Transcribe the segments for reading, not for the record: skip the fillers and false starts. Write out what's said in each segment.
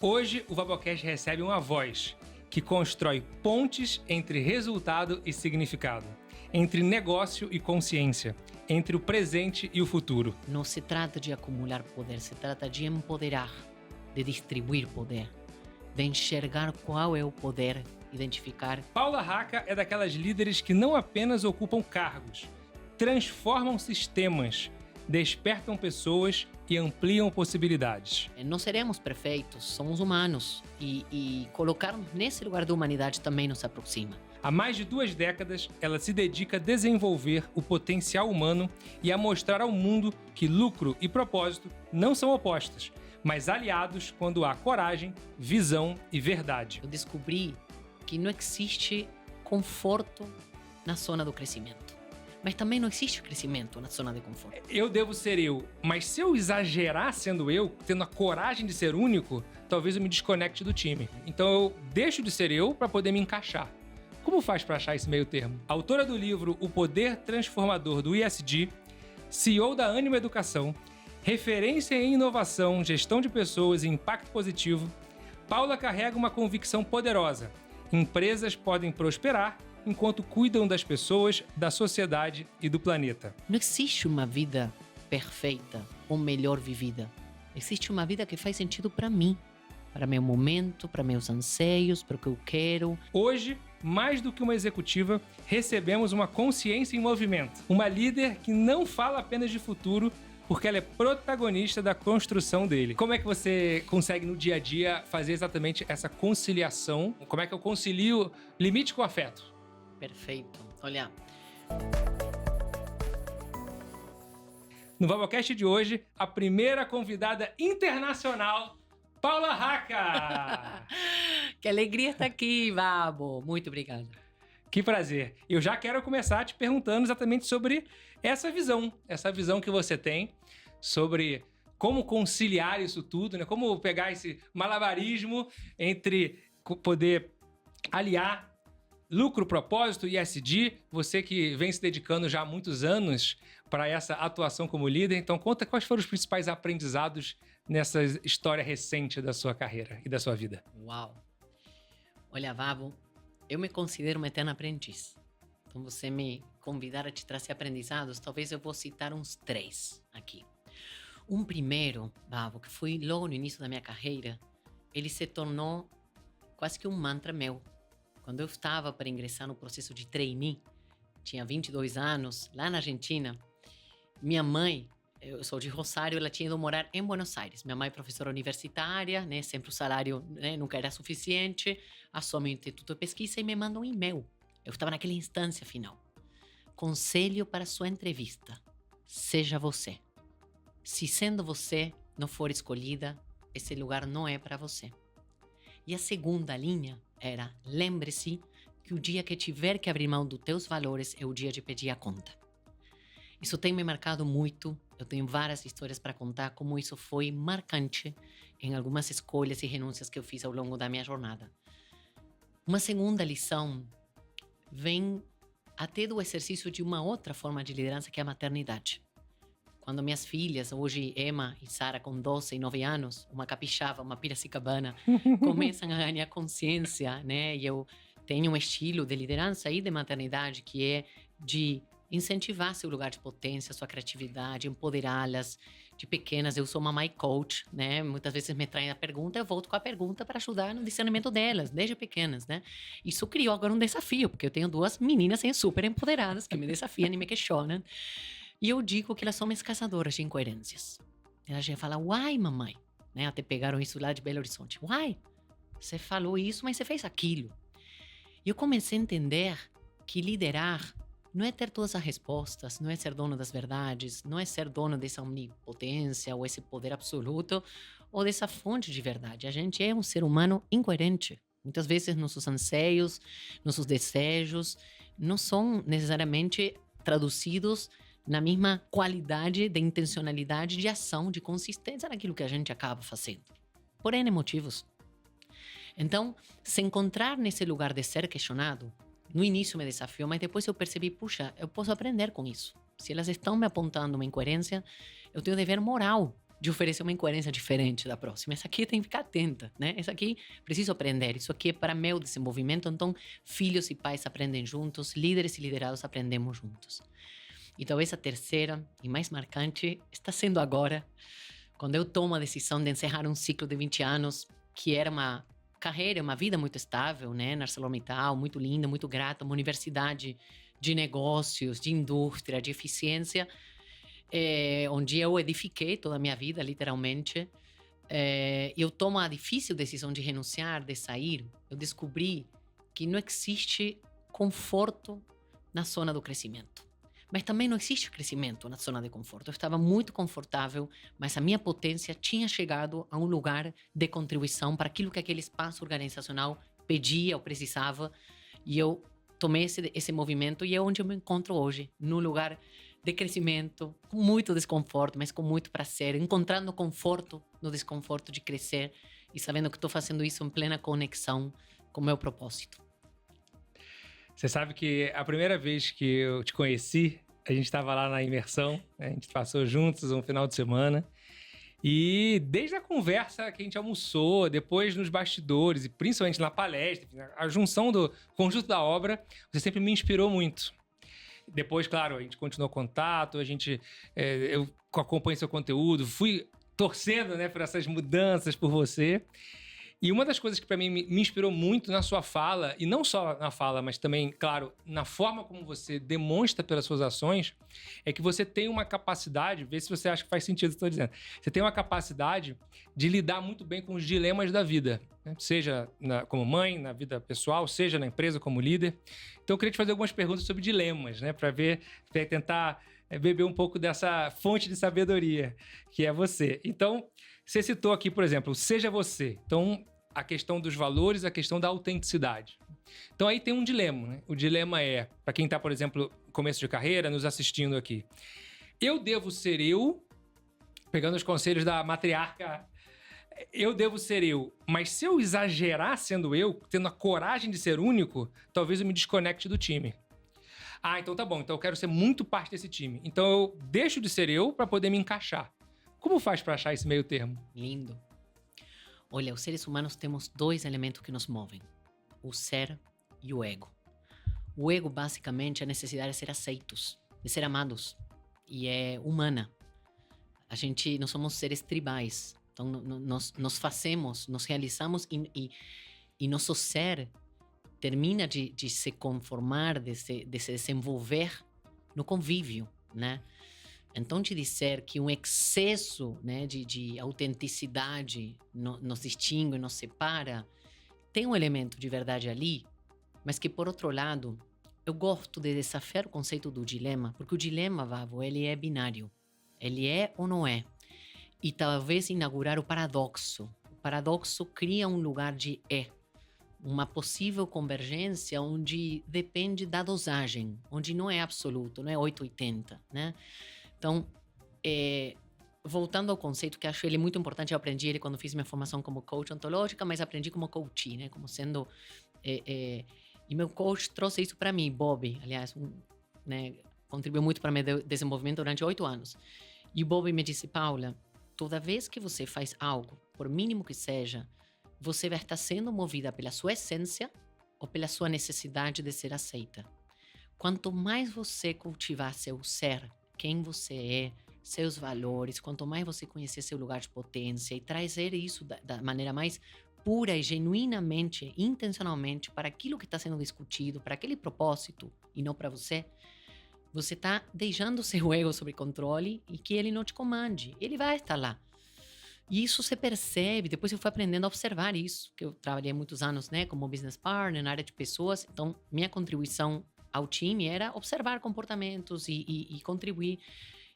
Hoje, o Vabocast recebe uma voz que constrói pontes entre resultado e significado, entre negócio e consciência, entre o presente e o futuro. Não se trata de acumular poder, se trata de empoderar, de distribuir poder, de enxergar qual é o poder, identificar. Paula Racca é daquelas líderes que não apenas ocupam cargos, transformam sistemas, despertam pessoas e ampliam possibilidades. Não seremos perfeitos, somos humanos e colocar-nos nesse lugar da humanidade também nos aproxima. Há mais de 2 décadas, ela se dedica a desenvolver o potencial humano e a mostrar ao mundo que lucro e propósito não são opostos, mas aliados quando há coragem, visão e verdade. Eu descobri que não existe conforto na zona do crescimento. Mas também não existe crescimento na zona de conforto. Eu devo ser eu, mas se eu exagerar sendo eu, tendo a coragem de ser único, talvez eu me desconecte do time. Então eu deixo de ser eu para poder me encaixar. Como faz para achar esse meio termo? Autora do livro O Poder Transformador do ESG, CEO da Ânimo Educação, referência em inovação, gestão de pessoas e impacto positivo, Paula carrega uma convicção poderosa. Empresas podem prosperar enquanto cuidam das pessoas, da sociedade e do planeta. Não existe uma vida perfeita ou melhor vivida. Existe uma vida que faz sentido para mim, para meu momento, para meus anseios, para o que eu quero. Hoje, mais do que uma executiva, recebemos uma consciência em movimento. Uma líder que não fala apenas de futuro, porque ela é protagonista da construção dele. Como é que você consegue no dia a dia fazer exatamente essa conciliação? Como é que eu concilio limite com afeto? Perfeito. Olha, no Vabocast de hoje, a primeira convidada internacional, Paula Racca. que alegria estar aqui, Vabo. Muito obrigada. Que prazer. Eu já quero começar te perguntando exatamente sobre essa visão que você tem sobre como conciliar isso tudo, né? Como pegar esse malabarismo entre poder aliar lucro, propósito e ESG, você que vem se dedicando já há muitos anos para essa atuação como líder. Então conta quais foram os principais aprendizados nessa história recente da sua carreira e da sua vida. Uau! Olha, Vavo, eu me considero uma eterna aprendiz. Então você me convidar a te trazer aprendizados, talvez eu vou citar uns 3 aqui. Um primeiro, Vavo, que foi logo no início da minha carreira, ele se tornou quase que um mantra meu. Quando eu estava para ingressar no processo de trainee, tinha 22 anos, lá na Argentina, minha mãe, eu sou de Rosário, ela tinha ido morar em Buenos Aires. Minha mãe é professora universitária, né, sempre o salário, né, nunca era suficiente, assume o Instituto de Pesquisa e me manda um e-mail. Eu estava naquela instância final. Conselho para sua entrevista. Seja você. Se sendo você não for escolhida, esse lugar não é para você. E a segunda linha era: lembre-se que o dia que tiver que abrir mão dos teus valores é o dia de pedir a conta. Isso tem me marcado muito. Eu tenho várias histórias para contar como isso foi marcante em algumas escolhas e renúncias que eu fiz ao longo da minha jornada. Uma segunda lição vem até do exercício de uma outra forma de liderança, que é a maternidade. Quando minhas filhas, hoje Emma e Sara, com 12 e 9 anos, uma capixaba, uma piracicabana, começam a ganhar consciência, né? E eu tenho um estilo de liderança e de maternidade que é de incentivar seu lugar de potência, sua criatividade, empoderá-las. De pequenas, eu sou uma my coach, né? Muitas vezes me traem a pergunta, eu volto com a pergunta para ajudar no discernimento delas, desde pequenas, né? Isso criou agora um desafio, porque eu tenho 2 meninas super empoderadas que me desafiam e me questionam. E eu digo que elas são minhas caçadoras de incoerências. Elas já falam: uai, mamãe, né? Até pegaram isso lá de Belo Horizonte. Uai, você falou isso, mas você fez aquilo. E eu comecei a entender que liderar não é ter todas as respostas, não é ser dono das verdades, não é ser dono dessa omnipotência ou esse poder absoluto ou dessa fonte de verdade. A gente é um ser humano incoerente. Muitas vezes nossos anseios, nossos desejos não são necessariamente traduzidos na mesma qualidade de intencionalidade, de ação, de consistência naquilo que a gente acaba fazendo. Por N motivos. Então, se encontrar nesse lugar de ser questionado, no início me desafiou, mas depois eu percebi, puxa, eu posso aprender com isso. Se elas estão me apontando uma incoerência, eu tenho dever moral de oferecer uma incoerência diferente da próxima. Essa aqui tem que ficar atenta, né? Essa aqui preciso aprender. Isso aqui é para meu desenvolvimento. Então, filhos e pais aprendem juntos, líderes e liderados aprendemos juntos. E talvez a terceira e mais marcante está sendo agora, quando eu tomo a decisão de encerrar um ciclo de 20 anos, que era uma carreira, uma vida muito estável, né? Na ArcelorMittal, muito linda, muito grata, uma universidade de negócios, de indústria, de eficiência, onde eu edifiquei toda a minha vida, literalmente. Eu tomo a difícil decisão de renunciar, de sair. Eu descobri que não existe conforto na zona do crescimento. Mas também não existe crescimento na zona de conforto. Eu estava muito confortável, mas a minha potência tinha chegado a um lugar de contribuição para aquilo que aquele espaço organizacional pedia ou precisava. E eu tomei esse movimento e é onde eu me encontro hoje, num lugar de crescimento, com muito desconforto, mas com muito prazer, encontrando conforto no desconforto de crescer e sabendo que estou fazendo isso em plena conexão com o meu propósito. Você sabe que a primeira vez que eu te conheci, a gente estava lá na imersão, né? A gente passou juntos um final de semana. E desde a conversa que a gente almoçou, depois nos bastidores e principalmente na palestra, a junção do conjunto da obra, você sempre me inspirou muito. Depois, claro, a gente continuou contato, eu acompanhei seu conteúdo, fui torcendo, né, por essas mudanças por você. E uma das coisas que para mim me inspirou muito na sua fala, e não só na fala, mas também, claro, na forma como você demonstra pelas suas ações, é que você tem uma capacidade, vê se você acha que faz sentido o que eu estou dizendo, você tem uma capacidade de lidar muito bem com os dilemas da vida, né? Seja como mãe, na vida pessoal, seja na empresa como líder. Então eu queria te fazer algumas perguntas sobre dilemas, né, para tentar beber um pouco dessa fonte de sabedoria que é você. Então, você citou aqui, por exemplo, seja você. Então, a questão dos valores, a questão da autenticidade. Então, aí tem um dilema, né? O dilema é, para quem está, por exemplo, no começo de carreira, nos assistindo aqui. Eu devo ser eu, pegando os conselhos da matriarca, eu devo ser eu, mas se eu exagerar sendo eu, tendo a coragem de ser único, talvez eu me desconecte do time. Ah, então tá bom, então eu quero ser muito parte desse time. Então eu deixo de ser eu para poder me encaixar. Como faz para achar esse meio termo? Lindo. Olha, os seres humanos temos dois elementos que nos movem: o ser e o ego. O ego, basicamente, é a necessidade de ser aceitos, de ser amados. E é humana. Nós somos seres tribais. Então, nos fazemos, nos realizamos e nosso ser termina de se conformar, de se desenvolver no convívio, né? Então, te dizer que um excesso, né, de autenticidade nos distingue, nos separa, tem um elemento de verdade ali, mas que, por outro lado, eu gosto de desafiar o conceito do dilema, porque o dilema, Vavo, ele é binário. Ele é ou não é. E talvez inaugurar o paradoxo. O paradoxo cria um lugar de uma possível convergência onde depende da dosagem, onde não é absoluto, não é 880, né? Então, voltando ao conceito que acho ele muito importante, eu aprendi ele quando fiz minha formação como coach ontológica, mas aprendi como coach, né? Como sendo... e meu coach trouxe isso para mim, Bob, aliás, né? Contribuiu muito para meu desenvolvimento durante 8 anos. E o Bob me disse: Paula, toda vez que você faz algo, por mínimo que seja, você vai estar sendo movida pela sua essência ou pela sua necessidade de ser aceita. Quanto mais você cultivar seu ser, quem você é, seus valores, quanto mais você conhecer seu lugar de potência e trazer isso da maneira mais pura e genuinamente, intencionalmente, para aquilo que está sendo discutido, para aquele propósito e não para você, você está deixando seu ego sob controle e que ele não te comande. Ele vai estar lá. E isso você percebe, depois eu fui aprendendo a observar isso, que eu trabalhei muitos anos, né, como business partner, na área de pessoas, então minha contribuição ao time era observar comportamentos e contribuir.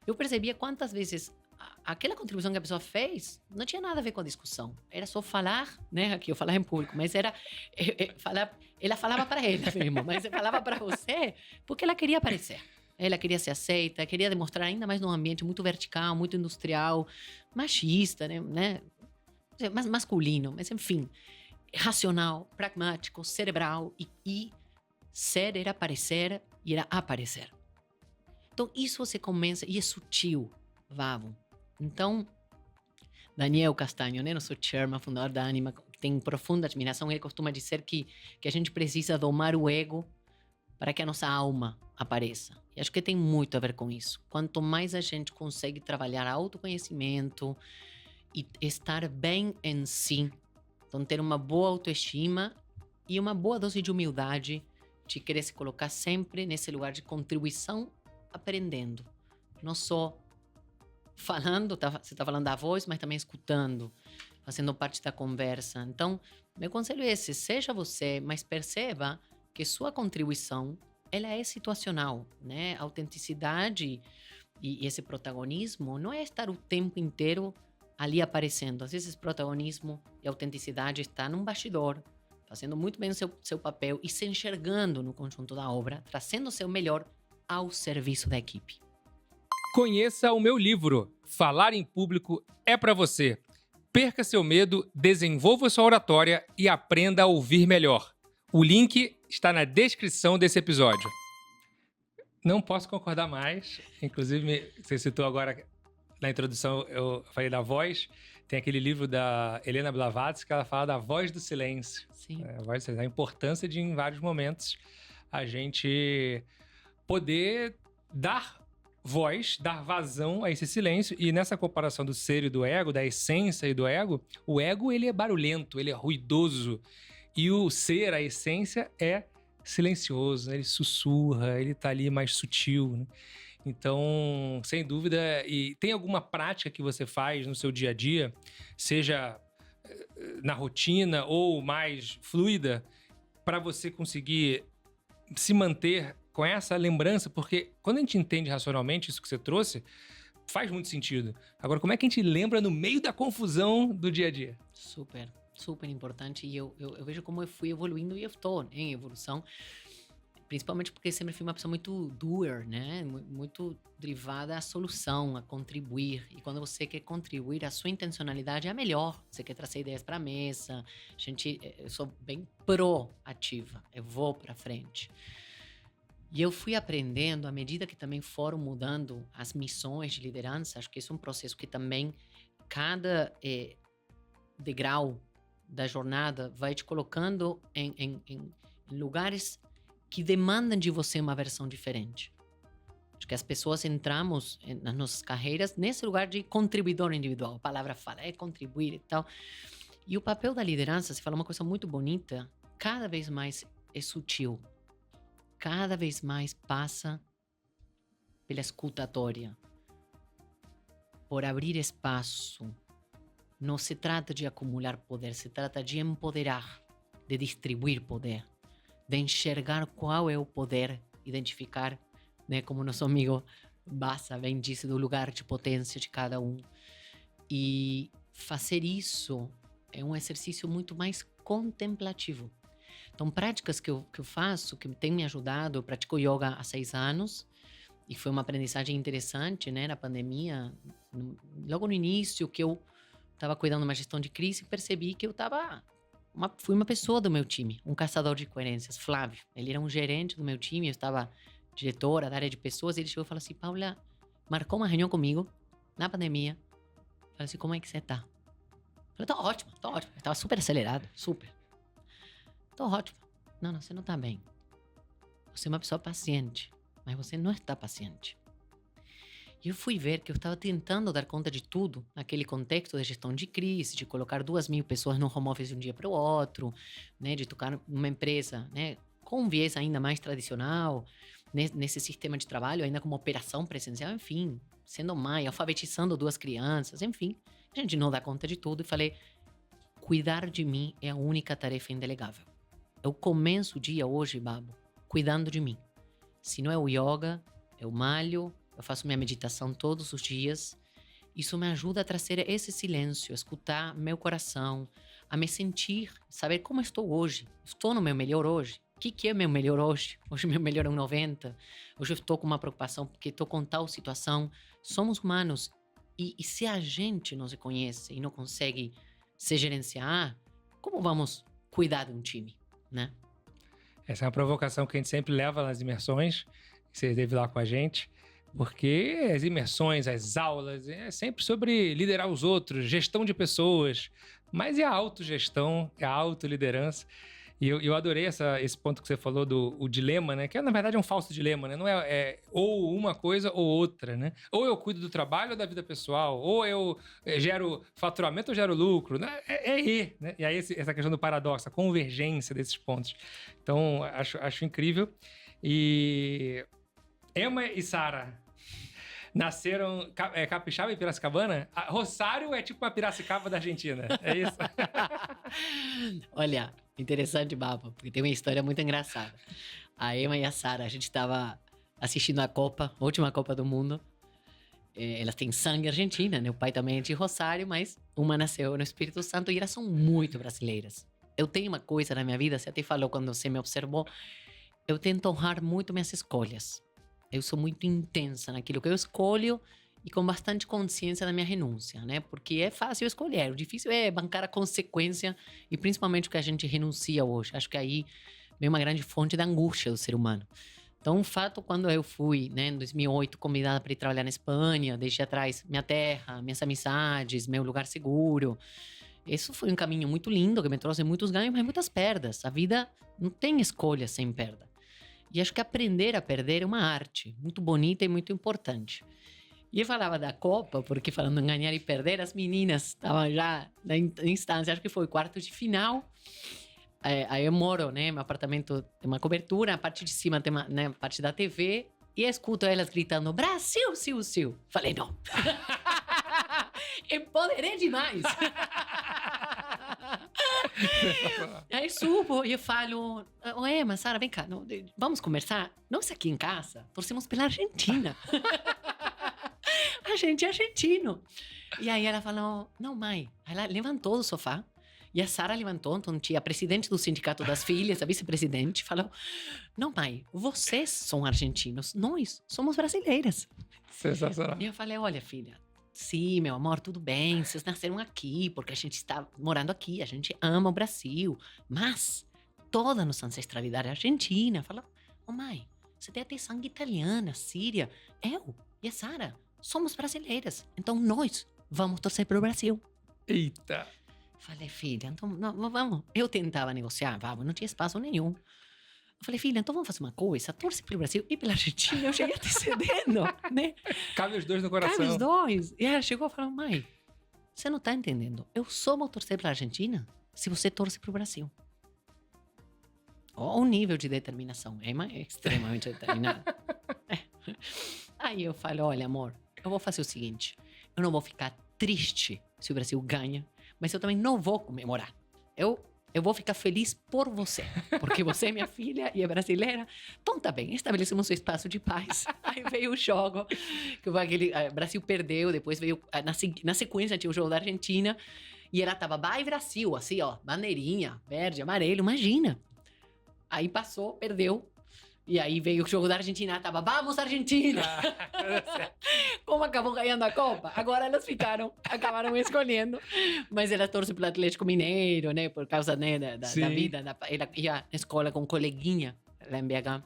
Eu percebia quantas vezes aquela contribuição que a pessoa fez não tinha nada a ver com a discussão, era só falar, né, aqui eu falava em público, mas era falar, ela falava para ela mesmo, mas falava para você porque ela queria aparecer. Ela queria ser aceita, queria demonstrar ainda mais num ambiente muito vertical, muito industrial, machista, né? Masculino, mas enfim, racional, pragmático, cerebral e ser era aparecer e era aparecer. Então isso você começa, e é sutil, Vavo. Então Daniel Castanho, né? Nosso chairman, fundador da Anima, que tem profunda admiração. Ele costuma dizer que a gente precisa domar o ego para que a nossa alma apareça. E acho que tem muito a ver com isso. Quanto mais a gente consegue trabalhar autoconhecimento e estar bem em si, então ter uma boa autoestima e uma boa dose de humildade, de querer se colocar sempre nesse lugar de contribuição, aprendendo. Não só falando, você está falando da voz, mas também escutando, fazendo parte da conversa. Então, meu conselho é esse: seja você, mas perceba que sua contribuição, ela é situacional, né? A autenticidade e esse protagonismo não é estar o tempo inteiro ali aparecendo. Às vezes, protagonismo e autenticidade está num bastidor, fazendo muito bem o seu papel e se enxergando no conjunto da obra, trazendo o seu melhor ao serviço da equipe. Conheça o meu livro, Falar em Público é para você. Perca seu medo, desenvolva sua oratória e aprenda a ouvir melhor. O link está na descrição desse episódio. Não posso concordar mais. Inclusive, você citou agora na introdução, eu falei da voz. Tem aquele livro da Helena Blavatsky que ela fala da voz do silêncio. Sim. A voz do silêncio, a importância de, em vários momentos, a gente poder dar voz, dar vazão a esse silêncio. E nessa comparação do ser e do ego, da essência e do ego, o ego ele é barulhento, ele é ruidoso. E o ser, a essência, é silencioso, né? Ele sussurra, ele tá ali mais sutil, né? Então, sem dúvida, e tem alguma prática que você faz no seu dia a dia, seja na rotina ou mais fluida, para você conseguir se manter com essa lembrança? Porque quando a gente entende racionalmente isso que você trouxe, faz muito sentido. Agora, como é que a gente lembra no meio da confusão do dia a dia? Super importante. E eu vejo como eu fui evoluindo e eu estou em evolução. Principalmente porque sempre fui uma pessoa muito doer, né? Muito derivada à solução, a contribuir. E quando você quer contribuir, a sua intencionalidade é a melhor. Você quer trazer ideias para a mesa. Eu sou bem proativa. Eu vou para frente. E eu fui aprendendo, à medida que também foram mudando as missões de liderança. Acho que isso é um processo que também cada degrau da jornada vai te colocando em lugares que demandam de você uma versão diferente. Acho que as pessoas entramos nas nossas carreiras nesse lugar de contribuidor individual. A palavra fala, é contribuir e tal. E o papel da liderança, você fala uma coisa muito bonita, cada vez mais é sutil. Cada vez mais passa pela escutatória. Por abrir espaço. Não se trata de acumular poder, se trata de empoderar, de distribuir poder, de enxergar qual é o poder, identificar, né, como nosso amigo Bassa bem disse, do lugar de potência de cada um. E fazer isso é um exercício muito mais contemplativo. Então, práticas que eu faço, que tem me ajudado, eu pratico yoga há 6 anos, e foi uma aprendizagem interessante, né, na pandemia. Logo no início, que eu estava cuidando de uma gestão de crise, percebi que eu fui uma pessoa do meu time, um caçador de coerências, Flávio. Ele era um gerente do meu time, eu estava diretora da área de pessoas, e ele chegou e falou assim: Paula, marcou uma reunião comigo, na pandemia. Falei assim: como é que você tá? Eu falei: tô ótimo. Eu estava super acelerado, super. Tô ótimo. Não, você não tá bem. Você é uma pessoa paciente, mas você não está paciente. E eu fui ver que eu estava tentando dar conta de tudo naquele contexto de gestão de crise, de colocar 2.000 pessoas no home office de um dia para o outro, né, de tocar numa empresa, né, com um viés ainda mais tradicional, nesse sistema de trabalho, ainda como operação presencial, enfim, sendo mãe, alfabetizando 2 crianças, enfim. A gente não dá conta de tudo e falei: cuidar de mim é a única tarefa indelegável. Eu começo o dia hoje, Babo, cuidando de mim. Se não é o yoga, é o malho. Eu faço minha meditação todos os dias. Isso me ajuda a trazer esse silêncio, a escutar meu coração, a me sentir, saber como estou hoje. Estou no meu melhor hoje? O que é meu melhor hoje? Hoje meu melhor é um 90. Hoje eu estou com uma preocupação porque estou com tal situação. Somos humanos. E se a gente não se conhece e não consegue se gerenciar, como vamos cuidar de um time, né? Essa é uma provocação que a gente sempre leva nas imersões, que você esteve lá com a gente. Porque as imersões, as aulas, é sempre sobre liderar os outros, gestão de pessoas, mas é a autogestão, é a autoliderança. E eu adorei esse ponto que você falou do dilema, né? Que na verdade é um falso dilema, né? Não é ou uma coisa ou outra, né? Ou eu cuido do trabalho ou da vida pessoal, ou eu gero faturamento ou gero lucro, né? E, né? E aí essa questão do paradoxo, a convergência desses pontos. Então, acho incrível. E Emma e Sara nasceram Capixaba e Piracicabana? Rosário é tipo uma Piracicaba da Argentina, é isso? Olha, interessante, Babo, porque tem uma história muito engraçada. A Emma e a Sara, a gente estava assistindo a última Copa do Mundo. Elas têm sangue argentina, né? O pai também é de Rosário, mas uma nasceu no Espírito Santo e elas são muito brasileiras. Eu tenho uma coisa na minha vida, você até falou quando você me observou, eu tento honrar muito minhas escolhas. Eu sou muito intensa naquilo que eu escolho e com bastante consciência da minha renúncia, né? Porque é fácil escolher, o difícil é bancar a consequência e principalmente o que a gente renuncia hoje. Acho que aí vem uma grande fonte da angústia do ser humano. Então, o fato, quando eu fui, né, em 2008, convidada para ir trabalhar na Espanha, deixei atrás minha terra, minhas amizades, meu lugar seguro. Isso foi um caminho muito lindo, que me trouxe muitos ganhos, mas muitas perdas. A vida não tem escolha sem perda. E acho que aprender a perder é uma arte muito bonita e muito importante. E eu falava da Copa, porque falando em ganhar e perder, as meninas estavam já na instância, acho que foi quarto de final. Aí eu moro, né? Meu apartamento tem uma cobertura, a parte de cima tem uma, né, parte da TV. E eu escuto elas gritando, Brasil, Sil, Sil. Falei, não. Empoderei demais. Aí subo e eu falo, mas Sara, vem cá, vamos conversar? Nós aqui em casa torcemos pela Argentina. A gente é argentino. E aí ela falou, não, mãe. Ela levantou do sofá. E a Sara levantou, então tinha a presidente do sindicato das filhas, a vice-presidente, falou, não, mãe, vocês são argentinos, nós somos brasileiras. Sensacional. E eu falei, olha, filha, sim, meu amor, tudo bem, vocês nasceram aqui, porque a gente está morando aqui, a gente ama o Brasil, mas toda a nossa ancestralidade é argentina. Falou, mãe, você tem até sangue italiana, síria, eu e a Sara somos brasileiras, então nós vamos torcer pro Brasil. Eita! Falei, filha, então não, vamos. Eu tentava negociar, não tinha espaço nenhum. Eu falei, filha, então vamos fazer uma coisa, torce pelo Brasil e pela Argentina. Eu cheguei até cedendo, né? Cabe os dois no coração. Cabe os dois. E ela chegou e falou, mãe, você não tá entendendo. Eu só vou torcer pela Argentina se você torce pro Brasil. Olha o nível de determinação. Emma é extremamente determinada. Aí eu falo, olha, amor, eu vou fazer o seguinte. Eu não vou ficar triste se o Brasil ganha, mas eu também não vou comemorar. Eu vou ficar feliz por você, porque você é minha filha e é brasileira. Então tá bem, estabelecemos um espaço de paz. Aí veio o jogo, que aquele Brasil perdeu, depois veio, na sequência tinha o jogo da Argentina, e ela tava, vai Brasil, assim ó, bandeirinha, verde, amarelo, imagina. Aí passou, perdeu. E aí veio o jogo da Argentina, tava, vamos Argentina! Como acabou ganhando a Copa? Agora elas acabaram escolhendo. Mas elas torcem pelo Atlético Mineiro, né? Por causa, né, da vida. Ela ia à escola com um coleguinha lá em BH.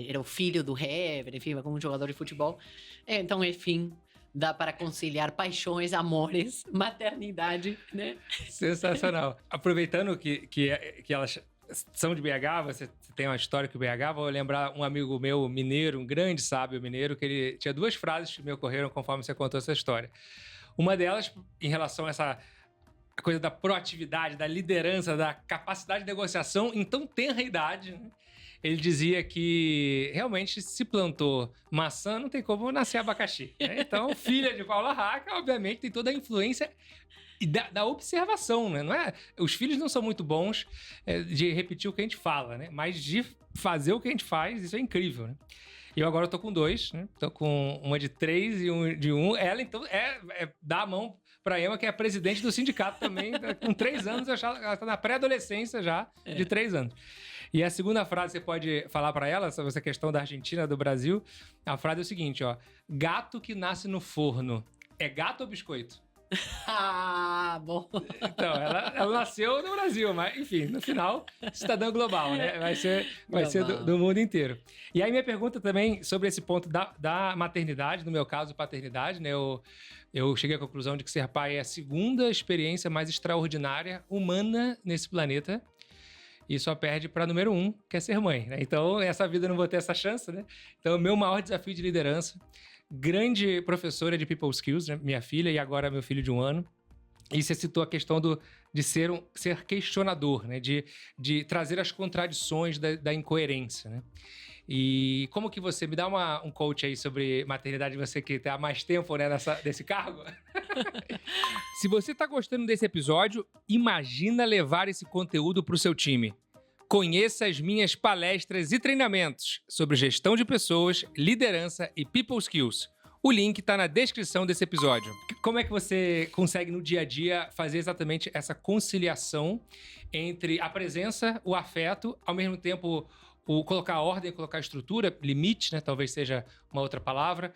Era o filho do Hever, enfim, como um jogador de futebol. Então, enfim, dá para conciliar paixões, amores, maternidade, né? Sensacional. Aproveitando que elas são de BH, você tem uma história com o BH, vou lembrar um amigo meu mineiro, um grande sábio mineiro, que ele tinha duas frases que me ocorreram conforme você contou essa história. Uma delas, em relação a essa coisa da proatividade, da liderança, da capacidade de negociação em tão tenra idade, né? Ele dizia que realmente se plantou maçã, não tem como nascer abacaxi, né? Então, filha de Paula Raca, obviamente, tem toda a influência e da observação, né? Não é, os filhos não são muito bons de repetir o que a gente fala, né? Mas de fazer o que a gente faz, isso é incrível, né? E eu agora tô com dois, né? Tô com uma de 3 e um de 1. Ela, então, dá a mão pra Emma, que é a presidente do sindicato também. Com 3 anos, ela tá na pré-adolescência já, de 3 anos. E a segunda frase que você pode falar pra ela, sobre essa questão da Argentina, do Brasil, a frase é o seguinte, ó. Gato que nasce no forno, é gato ou biscoito? Ah, bom. Então, ela nasceu no Brasil, mas, enfim, no final, cidadã global, né? Vai ser do mundo inteiro. E aí, minha pergunta também sobre esse ponto da maternidade, no meu caso, paternidade, né? Eu cheguei à conclusão de que ser pai é a segunda experiência mais extraordinária humana nesse planeta. E só perde para número 1, que é ser mãe, né? Então, essa vida eu não vou ter essa chance, né? Então, o meu maior desafio de liderança, grande professora de People Skills, né? Minha filha e agora meu filho de 1 ano. E você citou a questão de ser questionador, né? De trazer as contradições da incoerência, né? E como que você... Me dá um coach aí sobre maternidade, você que tá há mais tempo, né, desse cargo. Se você tá gostando desse episódio, imagina levar esse conteúdo para o seu time. Conheça as minhas palestras e treinamentos sobre gestão de pessoas, liderança e people skills. O link está na descrição desse episódio. Como é que você consegue no dia a dia fazer exatamente essa conciliação entre a presença, o afeto, ao mesmo tempo colocar ordem, colocar estrutura, limite, né? Talvez seja uma outra palavra.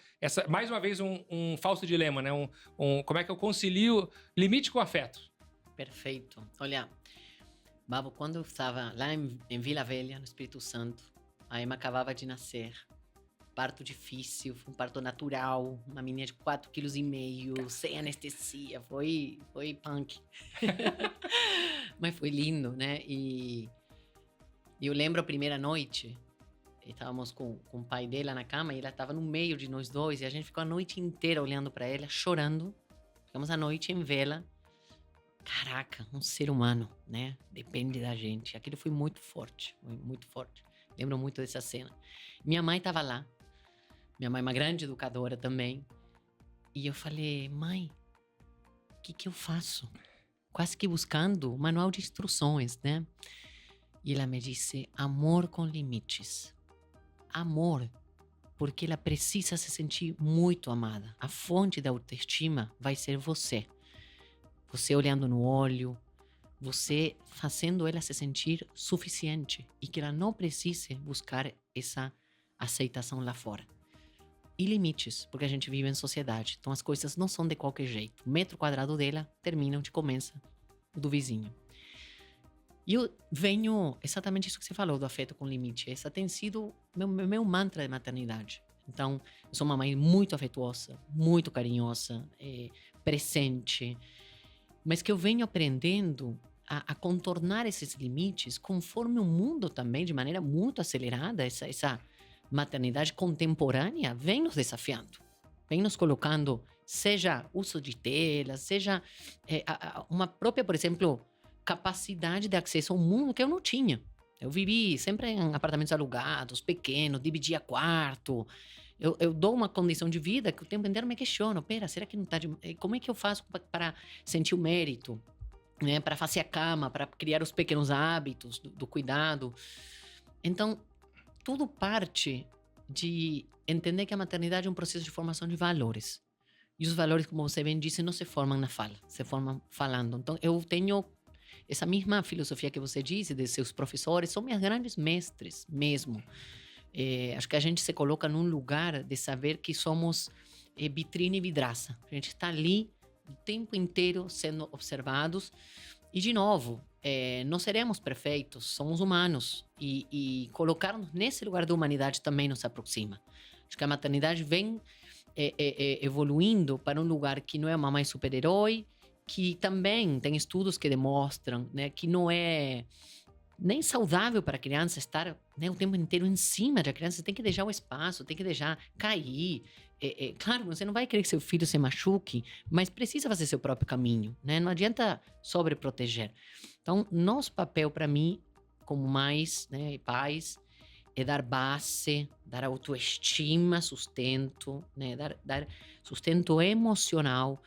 Mais uma vez, um falso dilema, né? Como é que eu concilio limite com afeto? Perfeito. Olha, Babo, quando eu estava lá em Vila Velha, no Espírito Santo, a Emma acabava de nascer. Parto difícil, um parto natural, uma menina de 4,5 kg, sem anestesia, foi punk. Mas foi lindo, né? E eu lembro a primeira noite, estávamos com o pai dela na cama e ela estava no meio de nós dois e a gente ficou a noite inteira olhando para ela, chorando. Ficamos a noite em vela. Caraca, um ser humano, né? Depende da gente. Aquilo foi muito forte, muito forte. Lembro muito dessa cena. Minha mãe estava lá. Minha mãe é uma grande educadora também. E eu falei, mãe, o que eu faço? Quase que buscando um manual de instruções, né? E ela me disse, amor com limites. Amor, porque ela precisa se sentir muito amada. A fonte da autoestima vai ser você. Você olhando no olho, você fazendo ela se sentir suficiente e que ela não precise buscar essa aceitação lá fora. E limites, porque a gente vive em sociedade. Então as coisas não são de qualquer jeito. O metro quadrado dela termina onde começa o do vizinho. E eu venho, exatamente isso que você falou, do afeto com limite. Essa tem sido meu mantra de maternidade. Então, eu sou uma mãe muito afetuosa, muito carinhosa, presente. Mas que eu venho aprendendo a contornar esses limites conforme o mundo também, de maneira muito acelerada, essa maternidade contemporânea vem nos desafiando, vem nos colocando, seja uso de telas, seja uma própria, por exemplo, capacidade de acesso ao mundo que eu não tinha. Eu vivi sempre em apartamentos alugados, pequenos, dividia quarto. Eu dou uma condição de vida que o tempo inteiro me questiono. Pera, será que não está... Como é que eu faço para sentir o mérito? Né? Para fazer a cama, para criar os pequenos hábitos do cuidado. Então, tudo parte de entender que a maternidade é um processo de formação de valores. E os valores, como você bem disse, não se formam na fala, se formam falando. Então, eu tenho essa mesma filosofia que você disse, de seus professores, são meus grandes mestres mesmo. Acho que a gente se coloca num lugar de saber que somos vitrine e vidraça. A gente está ali o tempo inteiro sendo observados. E, de novo, não seremos perfeitos, somos humanos. E colocar-nos nesse lugar da humanidade também nos aproxima. Acho que a maternidade vem evoluindo para um lugar que não é uma mãe super-herói, que também tem estudos que demonstram, né, que não é nem saudável para a criança estar, né, o tempo inteiro em cima da criança. Você tem que deixar o espaço, tem que deixar cair. Claro, você não vai querer que seu filho se machuque, mas precisa fazer seu próprio caminho, né? Não adianta sobreproteger. Então, nosso papel, para mim, como mães, né, pais, é dar base, dar autoestima, sustento, né, dar sustento emocional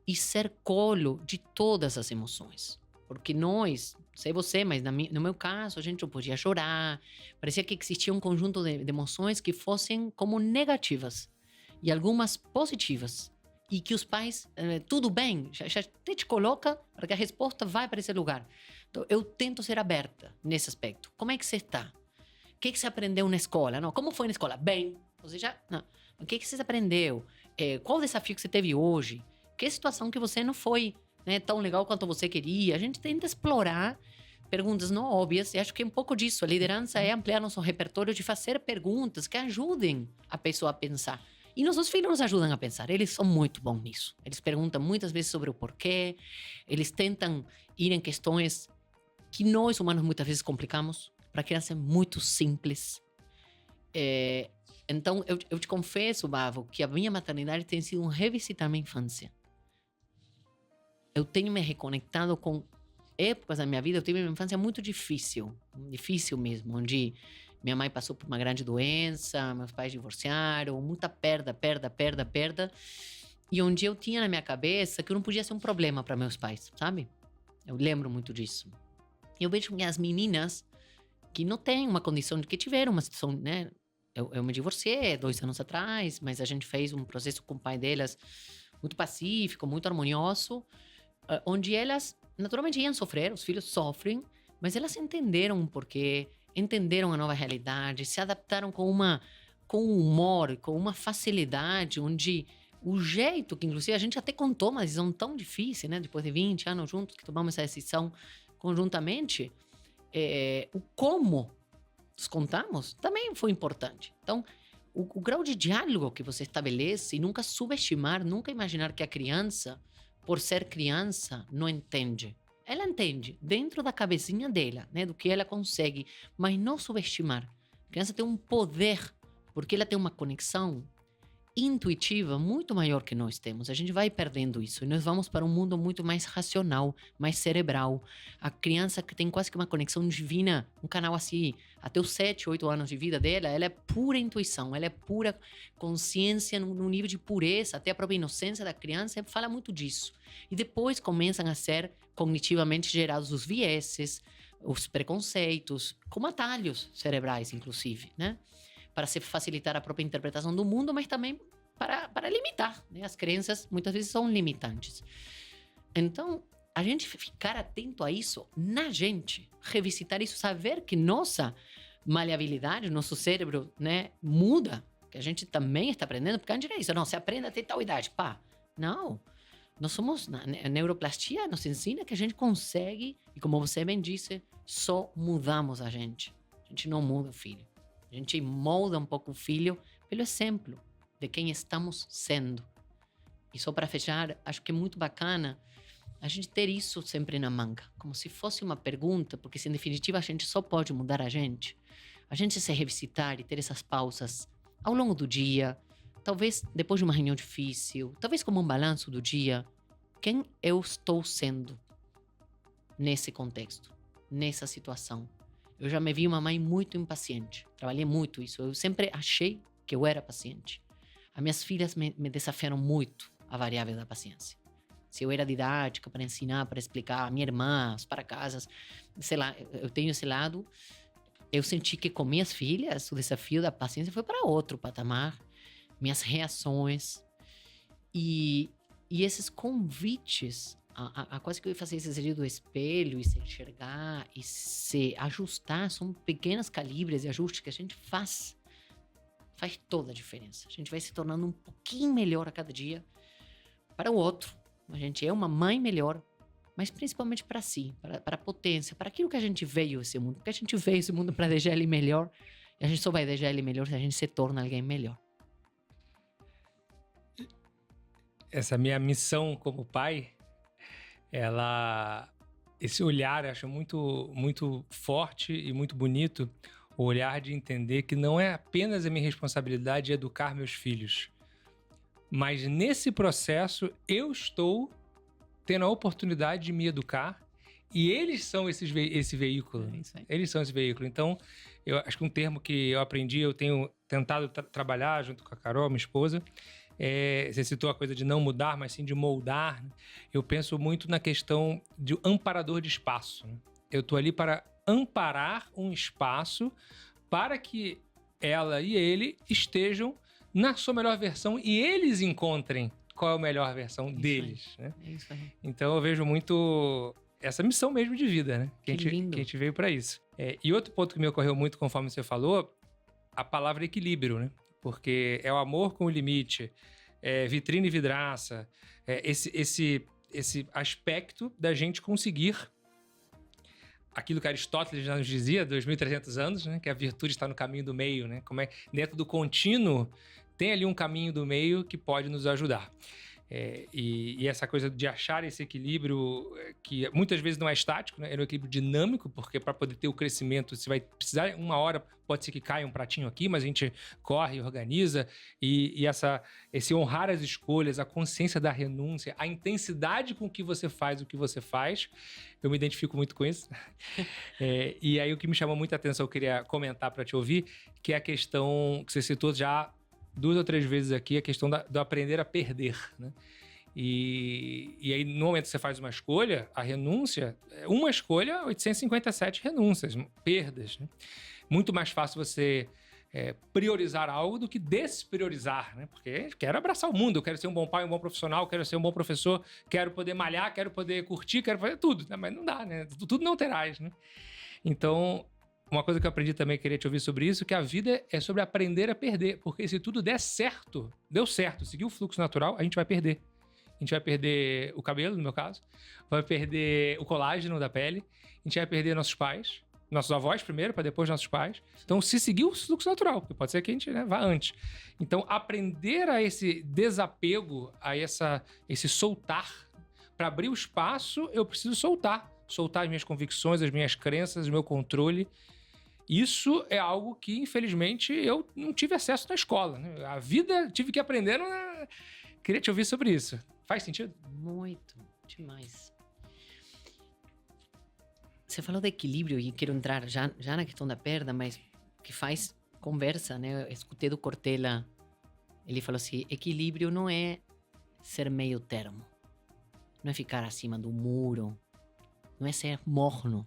e ser colo de todas as emoções. Porque nós, sei você, mas no meu caso, a gente não podia chorar. Parecia que existia um conjunto de emoções que fossem como negativas e algumas positivas. E que os pais, tudo bem, já te coloca para que a resposta vá para esse lugar. Então, eu tento ser aberta nesse aspecto. Como é que você está? O que você aprendeu na escola? Não, como foi na escola? Bem. Ou seja, não. O que você aprendeu? Qual o desafio que você teve hoje? Que situação que você não foi, né, tão legal quanto você queria? A gente tenta explorar perguntas não óbvias, e acho que um pouco disso. A liderança é ampliar nosso repertório de fazer perguntas que ajudem a pessoa a pensar. E nossos filhos nos ajudam a pensar. Eles são muito bons nisso. Eles perguntam muitas vezes sobre o porquê. Eles tentam ir em questões que nós, humanos, muitas vezes complicamos. Para criança é muito simples. Então, eu te confesso, Bavo, que a minha maternidade tem sido um revisitar minha infância. Eu tenho me reconectado com épocas da minha vida. Eu tive uma infância muito difícil mesmo, onde minha mãe passou por uma grande doença, meus pais divorciaram, muita perda. E onde eu tinha na minha cabeça que eu não podia ser um problema para meus pais, sabe? Eu lembro muito disso. Eu vejo que as meninas que não têm uma condição, que tiveram uma situação, né? Eu me divorciei 2 anos atrás, mas a gente fez um processo com o pai delas muito pacífico, muito harmonioso, onde elas naturalmente iam sofrer, os filhos sofrem, mas elas entenderam o porquê, entenderam a nova realidade, se adaptaram com humor, com uma facilidade, onde o jeito que, inclusive, a gente até contou uma decisão tão difícil, né? Depois de 20 anos juntos, que tomamos essa decisão conjuntamente, o como nos contamos também foi importante. Então, o grau de diálogo que você estabelece, e nunca subestimar, nunca imaginar que a criança, por ser criança, não entende. Ela entende dentro da cabecinha dela, né, do que ela consegue, mas não subestimar. A criança tem um poder, porque ela tem uma conexão intuitiva muito maior que nós temos. A gente vai perdendo isso e nós vamos para um mundo muito mais racional, mais cerebral. A criança que tem quase que uma conexão divina, um canal assim, até os 7, 8 anos de vida dela, ela é pura intuição, ela é pura consciência num nível de pureza, até a própria inocência da criança fala muito disso. E depois começam a ser cognitivamente gerados os vieses, os preconceitos, como atalhos cerebrais, inclusive, né? Para se facilitar a própria interpretação do mundo, mas também para limitar, né? As crenças muitas vezes são limitantes. Então, a gente ficar atento a isso na gente, revisitar isso, saber que nossa maleabilidade, nosso cérebro, né, muda, que a gente também está aprendendo, porque a gente não é isso, não, você aprende até tal idade, pá. Não, nós somos, a neuroplastia nos ensina que a gente consegue, e como você bem disse, só mudamos a gente não muda o filho. A gente molda um pouco o filho pelo exemplo de quem estamos sendo. E só para fechar, acho que é muito bacana a gente ter isso sempre na manga, como se fosse uma pergunta, porque se em definitiva a gente só pode mudar a gente se revisitar e ter essas pausas ao longo do dia, talvez depois de uma reunião difícil, talvez como um balanço do dia, quem eu estou sendo nesse contexto, nessa situação. Eu já me vi uma mãe muito impaciente. Trabalhei muito isso. Eu sempre achei que eu era paciente. As minhas filhas me desafiaram muito a variável da paciência. Se eu era didática para ensinar, para explicar, a minha irmã, os para-casas, sei lá, eu tenho esse lado. Eu senti que com minhas filhas o desafio da paciência foi para outro patamar. Minhas reações. E esses convites a quase que eu ia fazer esse exercício do espelho e se enxergar e se ajustar, são pequenos calibres e ajustes que a gente faz toda a diferença. A gente vai se tornando um pouquinho melhor a cada dia para o outro. A gente é uma mãe melhor, mas principalmente para si, para a potência, para aquilo que a gente veio esse mundo. Porque a gente veio esse mundo para deixar ele melhor, e a gente só vai deixar ele melhor se a gente se torna alguém melhor. Essa minha missão como pai, esse olhar, eu acho muito, muito forte e muito bonito, o olhar de entender que não é apenas a minha responsabilidade educar meus filhos, mas nesse processo eu estou tendo a oportunidade de me educar e eles são esse veículo. Eles são esse veículo. Então, eu acho que um termo que eu aprendi, eu tenho tentado trabalhar junto com a Carol, minha esposa, você citou a coisa de não mudar, mas sim de moldar. Eu penso muito na questão de amparador de espaço. Eu estou ali para amparar um espaço para que ela e ele estejam na sua melhor versão e eles encontrem qual é a melhor versão deles. Né? É isso aí. Então eu vejo muito essa missão mesmo de vida, né? Que a gente veio para isso. E outro ponto que me ocorreu muito conforme você falou, a palavra equilíbrio, né? Porque é o amor com o limite, vitrine e vidraça, esse aspecto da gente conseguir aquilo que Aristóteles já nos dizia, 2.300 anos, né? Que a virtude está no caminho do meio, né? Como dentro do contínuo tem ali um caminho do meio que pode nos ajudar. E essa coisa de achar esse equilíbrio, que muitas vezes não é estático, né? É um equilíbrio dinâmico, porque para poder ter o crescimento, você vai precisar, uma hora, pode ser que caia um pratinho aqui, mas a gente corre, organiza, e esse honrar as escolhas, a consciência da renúncia, a intensidade com que você faz o que você faz, eu me identifico muito com isso. E aí o que me chamou muita atenção, eu queria comentar para te ouvir, que é a questão que você citou já 2 ou 3 vezes aqui, a questão do aprender a perder, né? E aí, no momento que você faz uma escolha, a renúncia, uma escolha, 857 renúncias, perdas, né? Muito mais fácil você priorizar algo do que despriorizar, né? Porque eu quero abraçar o mundo, eu quero ser um bom pai, um bom profissional, quero ser um bom professor, quero poder malhar, quero poder curtir, quero fazer tudo, né? Mas não dá, né? Tudo não terás, né? Então, uma coisa que eu aprendi também, queria te ouvir sobre isso, que a vida é sobre aprender a perder. Porque se tudo der certo, deu certo, seguir o fluxo natural, a gente vai perder. A gente vai perder o cabelo, no meu caso, vai perder o colágeno da pele, a gente vai perder nossos pais, nossos avós primeiro, para depois nossos pais. Então, se seguir o fluxo natural, porque pode ser que a gente vá antes. Então, aprender a esse desapego, a esse soltar, para abrir o espaço, eu preciso soltar as minhas convicções, as minhas crenças, o meu controle. Isso é algo que, infelizmente, eu não tive acesso na escola, né? A vida tive que aprender. Queria te ouvir sobre isso. Faz sentido? Muito, demais. Você falou de equilíbrio e quero entrar já na questão da perda, mas que faz conversa, né? Eu escutei do Cortella, ele falou assim, equilíbrio não é ser meio termo, não é ficar acima do muro, não é ser morno.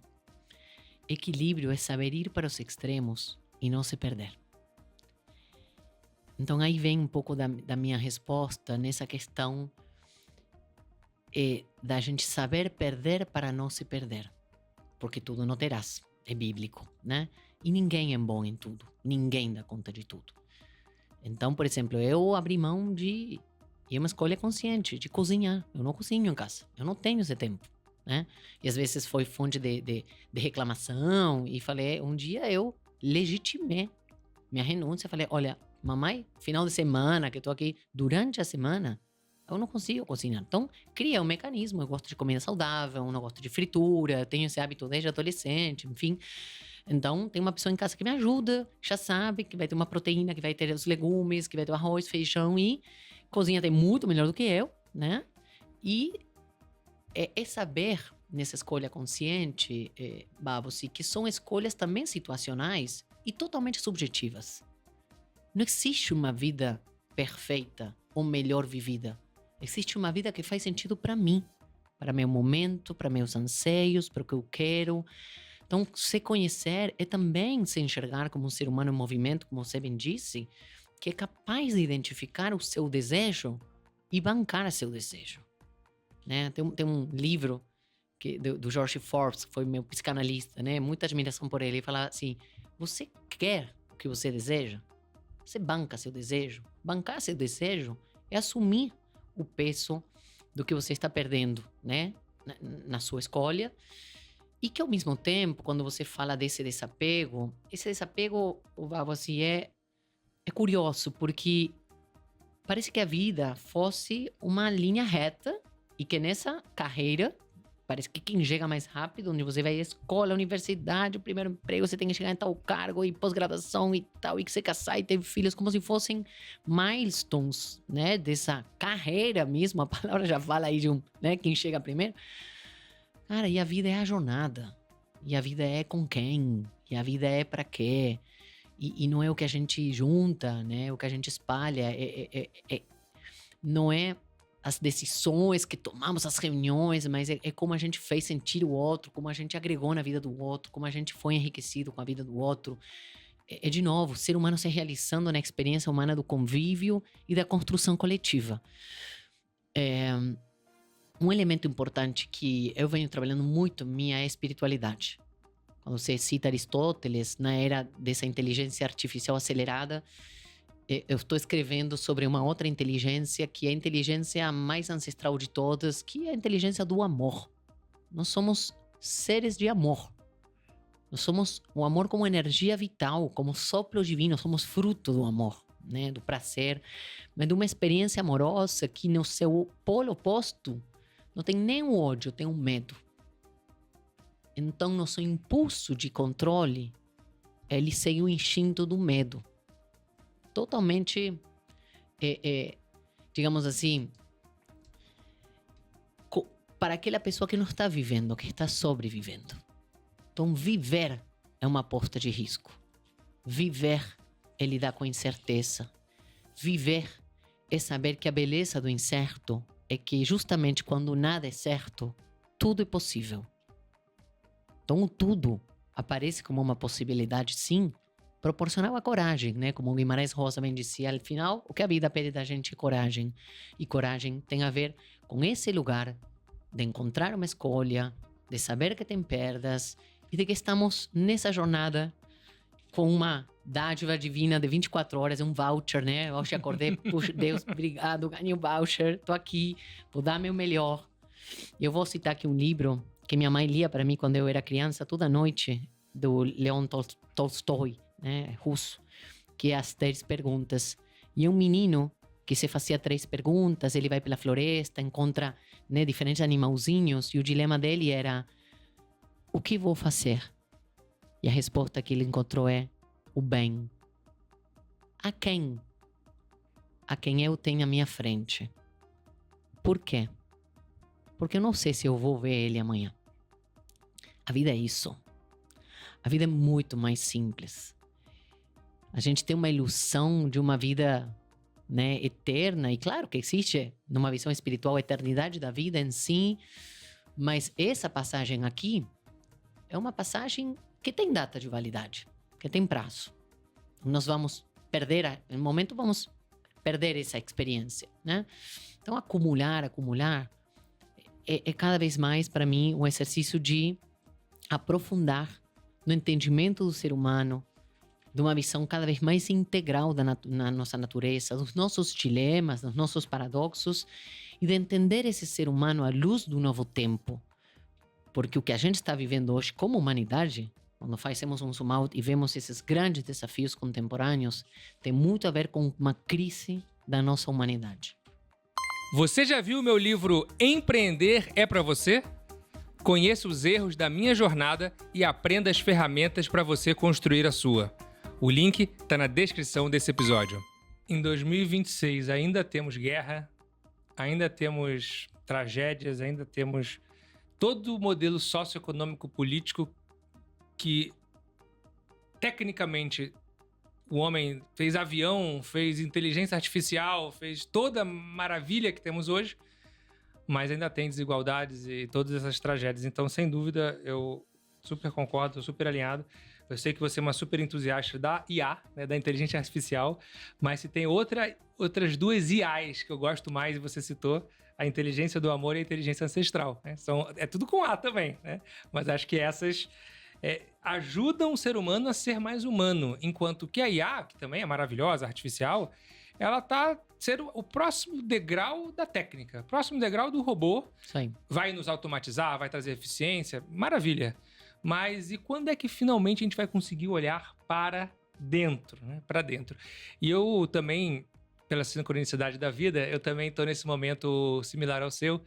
Equilíbrio é saber ir para os extremos e não se perder. Então aí vem um pouco da minha resposta nessa questão da gente saber perder para não se perder. Porque tudo não terás, é bíblico, né? E ninguém é bom em tudo, ninguém dá conta de tudo. Então, por exemplo, eu abri mão e é uma escolha consciente, de cozinhar. Eu não cozinho em casa, eu não tenho esse tempo. Né? E às vezes foi fonte de reclamação, e falei, um dia eu legitimei minha renúncia, falei, olha, mamãe, final de semana, que eu tô aqui durante a semana, eu não consigo cozinhar. Então, cria um mecanismo, eu gosto de comida saudável, eu não gosto de fritura, eu tenho esse hábito desde adolescente, enfim. Então, tem uma pessoa em casa que me ajuda, já sabe que vai ter uma proteína, que vai ter os legumes, que vai ter o arroz, feijão, e cozinha tem muito melhor do que eu, né? E é saber, nessa escolha consciente, Babossi, que são escolhas também situacionais e totalmente subjetivas. Não existe uma vida perfeita ou melhor vivida. Existe uma vida que faz sentido para mim, para meu momento, para meus anseios, para o que eu quero. Então, se conhecer é também se enxergar como um ser humano em movimento, como você bem disse, que é capaz de identificar o seu desejo e bancar seu desejo. Né? Tem um livro do George Forbes, que foi meu psicanalista, né? Muita admiração por ele. Ele fala assim, você quer o que você deseja? Você banca seu desejo? Bancar seu desejo é assumir o peso do que você está perdendo, né? Na sua escolha. E que ao mesmo tempo, quando você fala desse desapego, assim, é curioso, porque parece que a vida fosse uma linha reta e que nessa carreira, parece que quem chega mais rápido, onde você vai à escola, universidade, o primeiro emprego, você tem que chegar em tal cargo e pós-graduação e tal, e que você casar e ter filhos, como se fossem milestones, né, dessa carreira mesmo, a palavra já fala aí de né, quem chega primeiro. Cara, e a vida é a jornada, e a vida é com quem, e a vida é pra quê, e não é o que a gente junta, né, o que a gente espalha, não é as decisões que tomamos, as reuniões, mas é como a gente fez sentir o outro, como a gente agregou na vida do outro, como a gente foi enriquecido com a vida do outro. De novo, o ser humano se realizando na experiência humana do convívio e da construção coletiva. Um elemento importante que eu venho trabalhando muito minha é a espiritualidade. Quando você cita Aristóteles, na era dessa inteligência artificial acelerada, eu estou escrevendo sobre uma outra inteligência, que é a inteligência mais ancestral de todas, que é a inteligência do amor. Nós somos seres de amor. Nós somos o amor como energia vital, como sopro divino, somos fruto do amor, né? Do prazer, mas de uma experiência amorosa que no seu polo oposto não tem nem o ódio, tem o medo. Então, nosso impulso de controle, ele segue o instinto do medo. Totalmente, digamos assim, para aquela pessoa que não está vivendo, que está sobrevivendo. Então, viver é uma aposta de risco. Viver é lidar com incerteza. Viver é saber que a beleza do incerto é que justamente quando nada é certo, tudo é possível. Então, tudo aparece como uma possibilidade, sim, proporcional à coragem, né? Como o Guimarães Rosa bem dizia, al final, o que a vida pede da gente é coragem. E coragem tem a ver com esse lugar de encontrar uma escolha, de saber que tem perdas e de que estamos nessa jornada com uma dádiva divina de 24 horas, um voucher, né? Hoje acordei, puxa, Deus, obrigado, ganhei o voucher, tô aqui, vou dar meu melhor. Eu vou citar aqui um livro que minha mãe lia para mim quando eu era criança, toda noite, do Leon Tolstói, né, russo, que é As 3 Perguntas. E é um menino que se fazia 3 perguntas, ele vai pela floresta, encontra, né, diferentes animalzinhos, e o dilema dele era: o que vou fazer? E a resposta que ele encontrou é: o bem. A quem? A quem eu tenho à minha frente. Por quê? Porque eu não sei se eu vou ver ele amanhã. A vida é isso. A vida é muito mais simples. A gente tem uma ilusão de uma vida, né, eterna. E claro que existe, numa visão espiritual, a eternidade da vida em si. Mas essa passagem aqui é uma passagem que tem data de validade, que tem prazo. Nós vamos perder, em um momento vamos perder essa experiência, né? Então, acumular é cada vez mais, para mim, um exercício de aprofundar no entendimento do ser humano, de uma visão cada vez mais integral na nossa natureza, dos nossos dilemas, dos nossos paradoxos, e de entender esse ser humano à luz do novo tempo. Porque o que a gente está vivendo hoje como humanidade, quando fazemos um zoom out e vemos esses grandes desafios contemporâneos, tem muito a ver com uma crise da nossa humanidade. Você já viu o meu livro Empreender é pra você? Conheça os erros da minha jornada e aprenda as ferramentas para você construir a sua. O link está na descrição desse episódio. Em 2026 ainda temos guerra, ainda temos tragédias, ainda temos todo o modelo socioeconômico político que, tecnicamente, o homem fez avião, fez inteligência artificial, fez toda a maravilha que temos hoje, mas ainda tem desigualdades e todas essas tragédias. Então, sem dúvida, eu super concordo, super alinhado. Eu sei que você é uma super entusiasta da IA, né, da inteligência artificial, mas se tem outras 2 IAs que eu gosto mais, e você citou, a inteligência do amor e a inteligência ancestral, né? É tudo com A também, né? Mas acho que essas ajudam o ser humano a ser mais humano, enquanto que a IA, que também é maravilhosa, artificial, ela tá sendo o próximo degrau da técnica, próximo degrau do robô. Sim. Vai nos automatizar, vai trazer eficiência, maravilha. Mas e quando é que finalmente a gente vai conseguir olhar para dentro, né? Para dentro. E eu também, pela sincronicidade da vida, eu também estou nesse momento similar ao seu,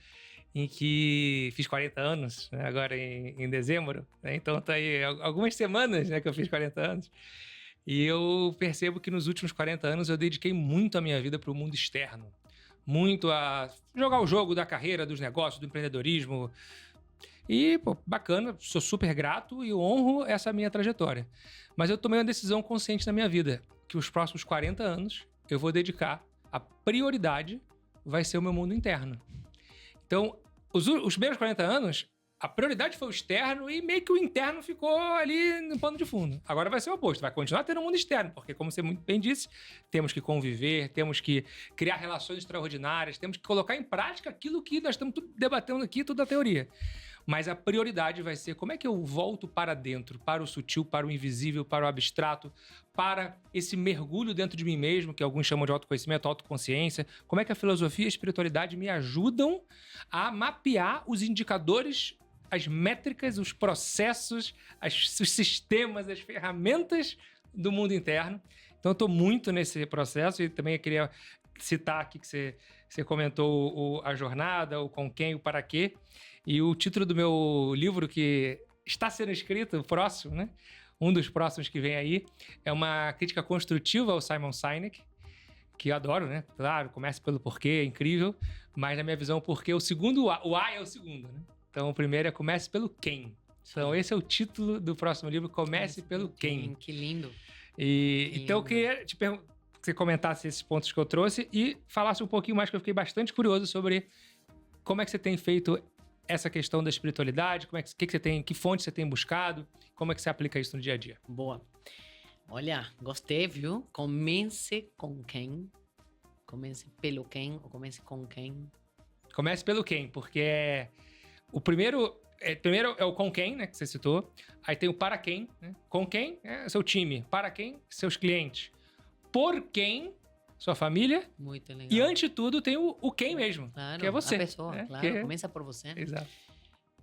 em que fiz 40 anos, né, agora em dezembro, né? Então tá aí algumas semanas, né, que eu fiz 40 anos, e eu percebo que nos últimos 40 anos eu dediquei muito a minha vida para o mundo externo, muito a jogar o jogo da carreira, dos negócios, do empreendedorismo, e, pô, bacana, sou super grato e honro essa minha trajetória. Mas eu tomei uma decisão consciente na minha vida, que os próximos 40 anos eu vou dedicar, a prioridade vai ser o meu mundo interno. Então, os primeiros 40 anos, a prioridade foi o externo e meio que o interno ficou ali no pano de fundo. Agora vai ser o oposto, vai continuar tendo um mundo externo, porque, como você muito bem disse, temos que conviver, temos que criar relações extraordinárias, temos que colocar em prática aquilo que nós estamos tudo debatendo aqui, tudo da teoria. Mas a prioridade vai ser como é que eu volto para dentro, para o sutil, para o invisível, para o abstrato, para esse mergulho dentro de mim mesmo, que alguns chamam de autoconhecimento, autoconsciência. Como é que a filosofia e a espiritualidade me ajudam a mapear os indicadores, as métricas, os processos, os sistemas, as ferramentas do mundo interno. Então, eu estou muito nesse processo e também eu queria citar aqui que você comentou a jornada, o com quem, o para quê. E o título do meu livro, que está sendo escrito, o próximo, né? Um dos próximos que vem aí, é uma crítica construtiva ao Simon Sinek, que eu adoro, né? Claro, comece pelo porquê, é incrível, mas na minha visão, o porquê, o segundo, o A é o segundo, né? Então, o primeiro é comece pelo quem. Então, esse é o título do próximo livro, Comece pelo Quem. Que lindo. Então, eu queria te perguntar, que você comentasse esses pontos que eu trouxe e falasse um pouquinho mais, que eu fiquei bastante curioso sobre como é que você tem feito essa questão da espiritualidade, que você tem, que fonte você tem buscado, como é que você aplica isso no dia a dia? Boa. Olha, gostei, viu? Comece com quem? Comece pelo quem ou comece com quem? Comece pelo quem, porque o primeiro é o com quem, né, que você citou. Aí tem o para quem, né? Com quem é seu time. Para quem? Seus clientes. Por quem? Sua família. Muito legal. E, antes de tudo, tem o quem mesmo, claro, que é você. a pessoa, né? claro. Começa por você. Exato.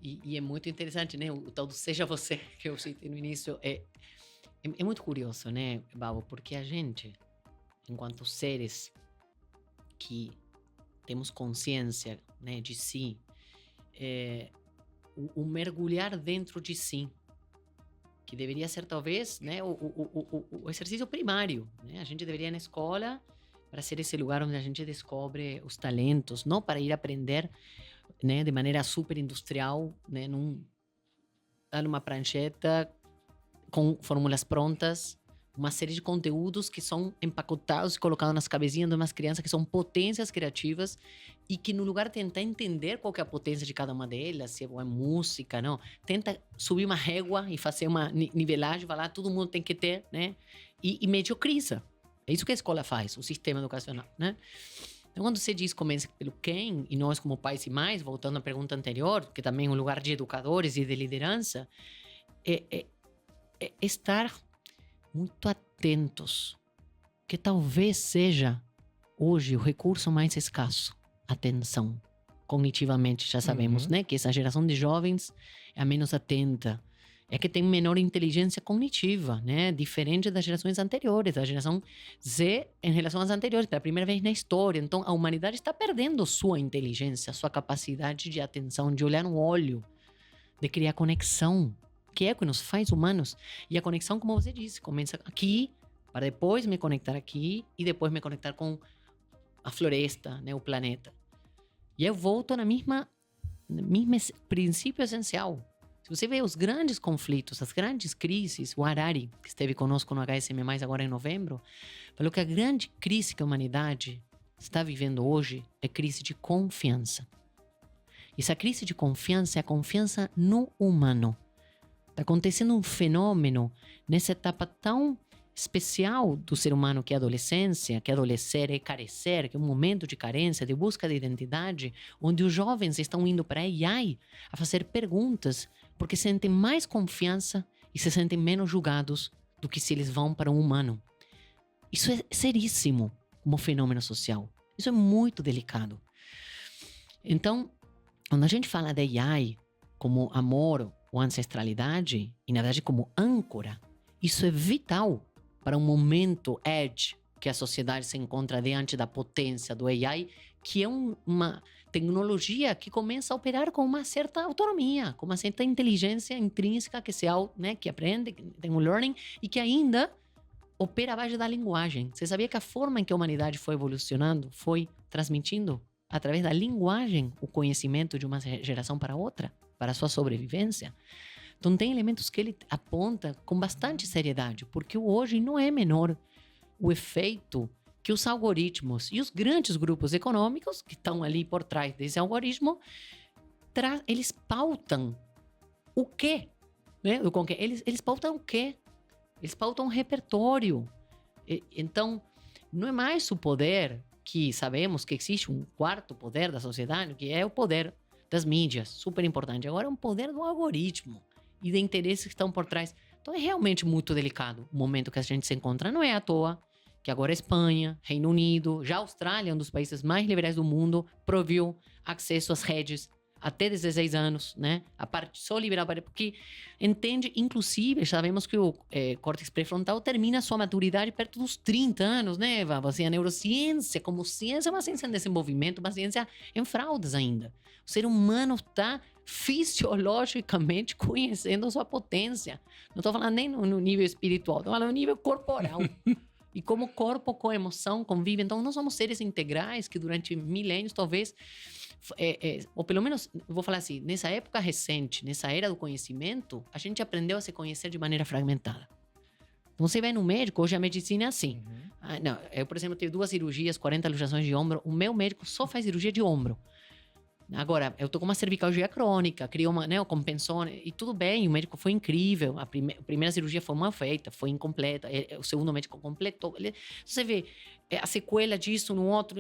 E é muito interessante, né? O tal do seja você, que eu citei no início. É muito curioso, né, Babo? Porque a gente, enquanto seres que temos consciência, né, de si, o mergulhar dentro de si, que deveria ser talvez, né, o exercício primário, né? A gente deveria ir na escola para ser esse lugar onde a gente descobre os talentos, não para ir aprender, né, de maneira super industrial, né, numa prancheta com fórmulas prontas, uma série de conteúdos que são empacotados e colocados nas cabecinhas de umas crianças que são potências criativas e que, no lugar de tentar entender qual que é a potência de cada uma delas, se é música, não, tenta subir uma régua e fazer uma nivelagem, vai lá, todo mundo tem que ter, né? E mediocriza. É isso que a escola faz, o sistema educacional, né? Então, quando você diz comece pelo quem, e nós como pais e mães, voltando à pergunta anterior, que também é um lugar de educadores e de liderança, é estar muito atentos, que talvez seja hoje o recurso mais escasso, atenção. Cognitivamente, já sabemos, né, que essa geração de jovens é a menos atenta, é que tem menor inteligência cognitiva, né, diferente das gerações anteriores, da geração Z em relação às anteriores, pela primeira vez na história. Então, a humanidade está perdendo sua inteligência, sua capacidade de atenção, de olhar no olho, de criar conexão, que é o que nos faz humanos. E a conexão, como você disse, começa aqui, para depois me conectar aqui e depois me conectar com a floresta, né, o planeta. E eu volto no mesmo princípio essencial. Se você vê os grandes conflitos, as grandes crises, o Harari, que esteve conosco no HSM+, agora em novembro, falou que a grande crise que a humanidade está vivendo hoje é crise de confiança. E essa crise de confiança é a confiança no humano. Está acontecendo um fenômeno nessa etapa tão especial do ser humano que é a adolescência, que adolecer é carecer, que é um momento de carência, de busca de identidade, onde os jovens estão indo para a AI a fazer perguntas porque sentem mais confiança e se sentem menos julgados do que se eles vão para um humano. Isso é seríssimo como fenômeno social. Isso é muito delicado. Então, quando a gente fala da AI como amor ou ancestralidade, e na verdade como âncora, isso é vital para um momento edge que a sociedade se encontra diante da potência do AI, que é uma tecnologia que começa a operar com uma certa autonomia, com uma certa inteligência intrínseca que aprende, que tem um learning e que ainda opera abaixo da linguagem. Você sabia que a forma em que a humanidade foi evolucionando foi transmitindo através da linguagem o conhecimento de uma geração para outra, para a sua sobrevivência? Então tem elementos que ele aponta com bastante seriedade, porque hoje não é menor o efeito que os algoritmos e os grandes grupos econômicos que estão ali por trás desse algoritmo, eles pautam o quê? Né? Eles pautam o quê? Eles pautam um repertório. Então, não é mais o poder que sabemos que existe um quarto poder da sociedade, que é o poder das mídias, super importante. Agora é um poder do algoritmo e de interesses que estão por trás. Então é realmente muito delicado o momento que a gente se encontra. Não é à toa que agora a Espanha, Reino Unido, já a Austrália, um dos países mais liberais do mundo, proibiu acesso às redes até 16 anos, né? A parte só liberal, porque entende, inclusive, sabemos que o córtex pré-frontal termina a sua maturidade perto dos 30 anos, né, Vava? Assim, a neurociência, como ciência, é uma ciência em desenvolvimento, uma ciência em fraudes ainda. O ser humano está fisiologicamente conhecendo a sua potência. Não estou falando nem no nível espiritual, estou falando no nível corporal. E como corpo com emoção convive. Então, nós somos seres integrais que durante milênios, talvez, ou pelo menos, vou falar assim, nessa época recente, nessa era do conhecimento, a gente aprendeu a se conhecer de maneira fragmentada. Então, você vai no médico, hoje a medicina é assim. Não, eu, por exemplo, tive 2 cirurgias, 40 luxações de ombro. O meu médico só faz cirurgia de ombro. Agora, eu tô com uma cervicalgia crônica, criou uma, né, compensou, e tudo bem, o médico foi incrível, a primeira cirurgia foi mal feita, foi incompleta, o segundo médico completou. Você vê a sequela disso no outro.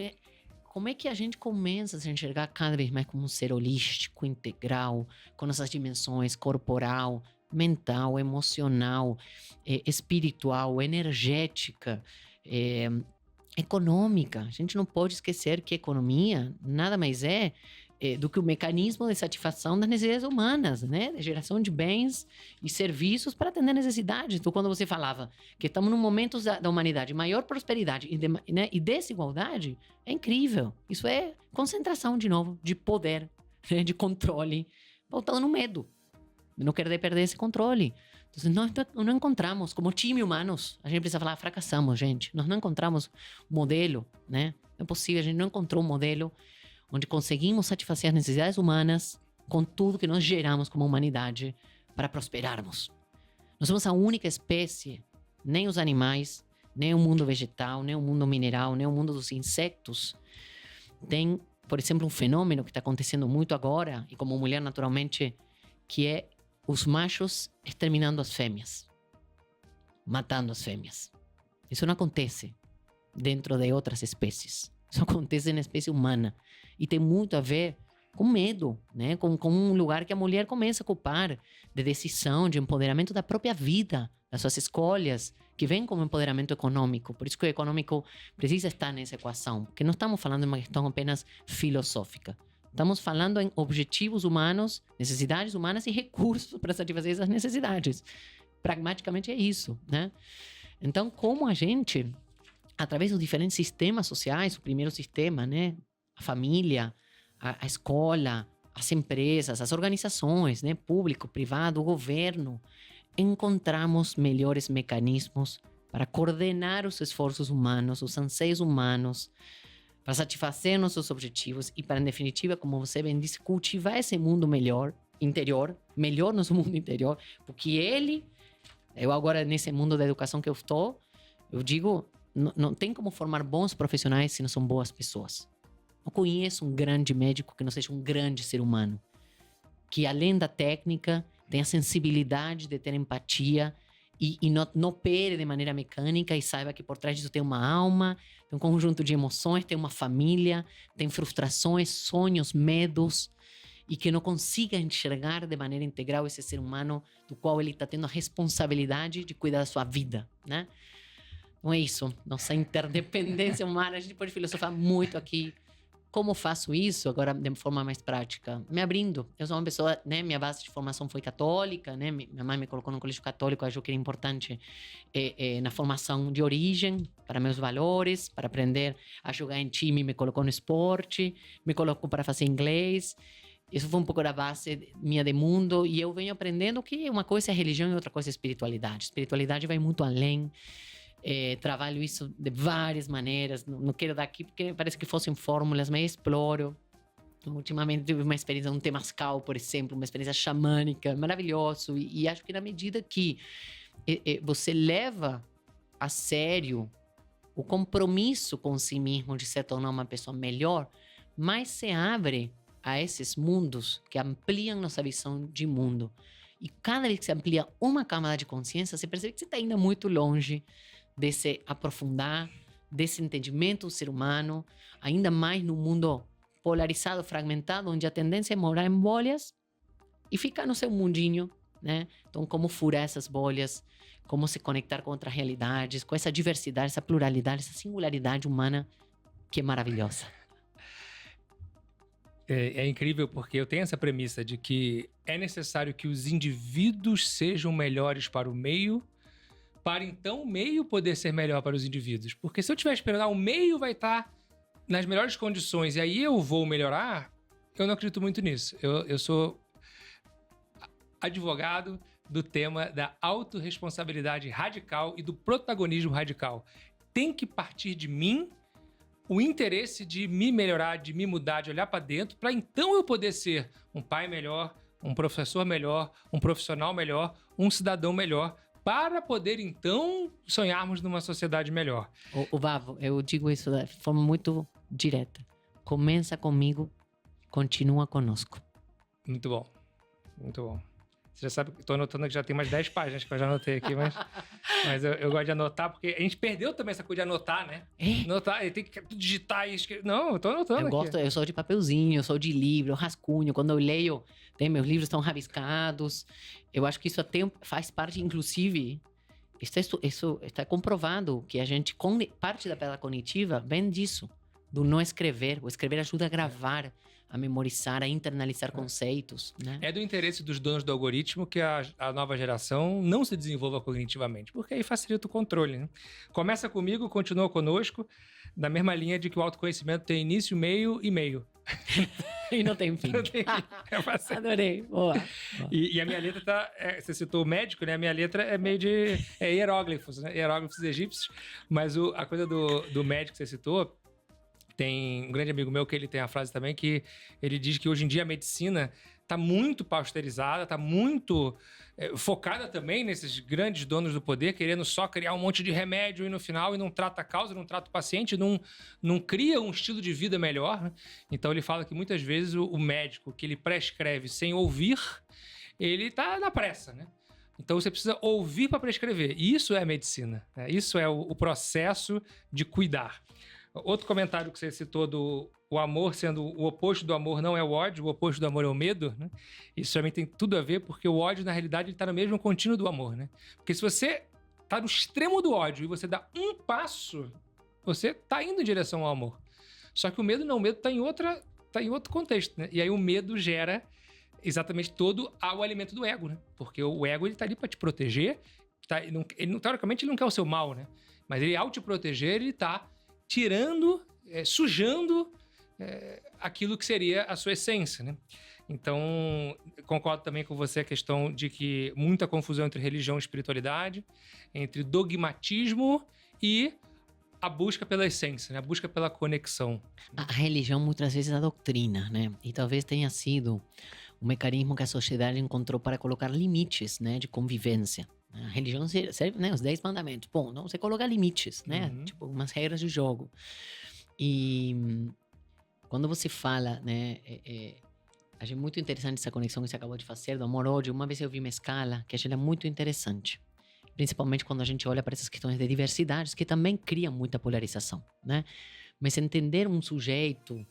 Como é que a gente começa a se enxergar cada vez mais como um ser holístico, integral, com essas dimensões corporal, mental, emocional, espiritual, energética, econômica? A gente não pode esquecer que economia nada mais é do que o mecanismo de satisfação das necessidades humanas, né? De geração de bens e serviços para atender necessidades. Então, quando você falava que estamos num momento da humanidade maior prosperidade e desigualdade, é incrível. Isso é concentração, de novo, de poder, né? De controle, pautado no medo. Não querer perder esse controle. Então, nós não encontramos, como time humanos, a gente precisa falar, fracassamos, gente. Nós não encontramos um modelo, né? Não é possível, a gente não encontrou um modelo onde conseguimos satisfazer as necessidades humanas com tudo que nós geramos como humanidade para prosperarmos. Nós somos a única espécie, nem os animais, nem o mundo vegetal, nem o mundo mineral, nem o mundo dos insectos tem, por exemplo, um fenômeno que está acontecendo muito agora, e como mulher naturalmente, que é os machos exterminando as fêmeas, matando as fêmeas. Isso não acontece dentro de outras espécies. Isso acontece na espécie humana. E tem muito a ver com medo, né? Com um lugar que a mulher começa a ocupar de decisão, de empoderamento da própria vida, das suas escolhas, que vem como empoderamento econômico. Por isso que o econômico precisa estar nessa equação. Porque não estamos falando de uma questão apenas filosófica. Estamos falando em objetivos humanos, necessidades humanas e recursos para satisfazer essas necessidades. Pragmaticamente é isso, né? Então, como a gente, através dos diferentes sistemas sociais, o primeiro sistema, né? A família, a escola, as empresas, as organizações, né? Público, privado, o governo, encontramos melhores mecanismos para coordenar os esforços humanos, os anseios humanos, para satisfazer nossos objetivos e para, em definitiva, como você bem disse, cultivar esse mundo melhor, interior, melhor nosso mundo interior, porque eu agora nesse mundo da educação que eu estou, eu digo, não tem como formar bons profissionais se não são boas pessoas. Não conheço um grande médico que não seja um grande ser humano, que além da técnica, tenha a sensibilidade de ter empatia e não opere de maneira mecânica e saiba que por trás disso tem uma alma, tem um conjunto de emoções, tem uma família, tem frustrações, sonhos, medos, e que não consiga enxergar de maneira integral esse ser humano do qual ele está tendo a responsabilidade de cuidar da sua vida, né? Então é isso, nossa interdependência humana, a gente pode filosofar muito aqui. Como faço isso agora de forma mais prática? Me abrindo. Eu sou uma pessoa, né? Minha base de formação foi católica, né? Minha mãe me colocou no colégio católico, achou que era importante na formação de origem, para meus valores, para aprender a jogar em time, me colocou no esporte, me colocou para fazer inglês. Isso foi um pouco da base minha de mundo, e eu venho aprendendo que uma coisa é religião e outra coisa é espiritualidade. Espiritualidade vai muito além. Trabalho isso de várias maneiras, não quero dar aqui porque parece que fossem fórmulas, mas exploro. Ultimamente tive uma experiência um temazcal, por exemplo, uma experiência xamânica, maravilhoso, e acho que na medida que você leva a sério o compromisso com si mesmo de se tornar uma pessoa melhor, mais se abre a esses mundos que ampliam nossa visão de mundo. E cada vez que você amplia uma camada de consciência, você percebe que você está ainda muito longe de se aprofundar, desse entendimento do ser humano, ainda mais no mundo polarizado, fragmentado, onde a tendência é morar em bolhas e ficar no seu mundinho, né? Então, como furar essas bolhas, como se conectar com outras realidades, com essa diversidade, essa pluralidade, essa singularidade humana que é maravilhosa. É incrível porque eu tenho essa premissa de que é necessário que os indivíduos sejam melhores para o meio, para então o meio poder ser melhor para os indivíduos. Porque se eu estiver esperando, o meio vai estar nas melhores condições e aí eu vou melhorar, eu não acredito muito nisso. Eu sou advogado do tema da autorresponsabilidade radical e do protagonismo radical. Tem que partir de mim o interesse de me melhorar, de me mudar, de olhar para dentro, para então eu poder ser um pai melhor, um professor melhor, um profissional melhor, um cidadão melhor, para poder então sonharmos numa sociedade melhor. O Vavo, eu digo isso de forma muito direta. Começa comigo, continua conosco. Muito bom, muito bom. Você já sabe, estou anotando que já tem umas 10 páginas que eu já anotei aqui, mas eu gosto de anotar, porque a gente perdeu também essa coisa de anotar, né? Anotar, tem que digitar e escrever. Não, eu tô anotando aqui. Eu sou de papelzinho, eu sou de livro, eu rascunho. Quando eu leio, meus livros estão rabiscados. Eu acho que isso até faz parte, inclusive, isso está comprovado, que a gente, parte da pedagogika cognitiva vem disso, do não escrever. O escrever ajuda a gravar, a memorizar, a internalizar conceitos, né? É do interesse dos donos do algoritmo que a nova geração não se desenvolva cognitivamente, porque aí facilita o controle, né? Começa comigo, continua conosco, na mesma linha de que o autoconhecimento tem início, meio e meio. E não tem fim. Adorei. Boa. E a minha letra você citou o médico, né? A minha letra é meio de hieróglifos, né? Hieróglifos egípcios. Mas a coisa do médico que você citou, tem um grande amigo meu que ele tem a frase também que ele diz que hoje em dia a medicina está muito pasteurizada, está muito focada também nesses grandes donos do poder, querendo só criar um monte de remédio e no final e não trata a causa, não trata o paciente, não cria um estilo de vida melhor, né? Então ele fala que muitas vezes o médico que ele prescreve sem ouvir, ele está na pressa, né? Então você precisa ouvir para prescrever. E isso é medicina, né? Isso é o processo de cuidar. Outro comentário que você citou o amor sendo o oposto do amor não é o ódio, o oposto do amor é o medo, né? Isso também tem tudo a ver, porque o ódio, na realidade, está no mesmo contínuo do amor, né? Porque se você está no extremo do ódio e você dá um passo, você está indo em direção ao amor. Só que o medo não, o medo está em outro contexto, né? E aí o medo gera exatamente todo o alimento do ego, né? Porque o ego, ele está ali para te proteger, teoricamente ele não quer o seu mal, né? Mas ele, ao te proteger, ele está tirando, sujando aquilo que seria a sua essência, né? Então, concordo também com você a questão de que muita confusão entre religião e espiritualidade, entre dogmatismo e a busca pela essência, né? A busca pela conexão. A religião muitas vezes é a doutrina, né? E talvez tenha sido um mecanismo que a sociedade encontrou para colocar limites, né, de convivência. A religião serve, né, os 10 mandamentos. Bom, não, você coloca limites, né? Tipo, umas regras de jogo. E quando você fala, né, achei muito interessante essa conexão que você acabou de fazer do amor-ódio. Uma vez eu vi uma escala que achei muito interessante. Principalmente quando a gente olha para essas questões de diversidades, que também criam muita polarização, né? Mas entender um sujeito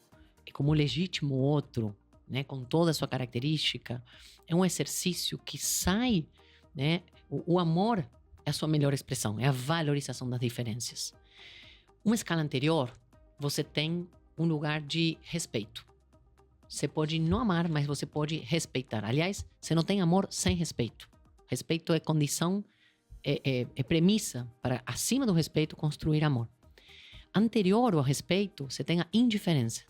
como legítimo outro, né, com toda a sua característica, é um exercício que sai, né? O amor é a sua melhor expressão, é a valorização das diferenças. Uma escala anterior, você tem um lugar de respeito. Você pode não amar, mas você pode respeitar. Aliás, você não tem amor sem respeito. Respeito é condição, é premissa para, acima do respeito, construir amor. Anterior ao respeito, você tem a indiferença.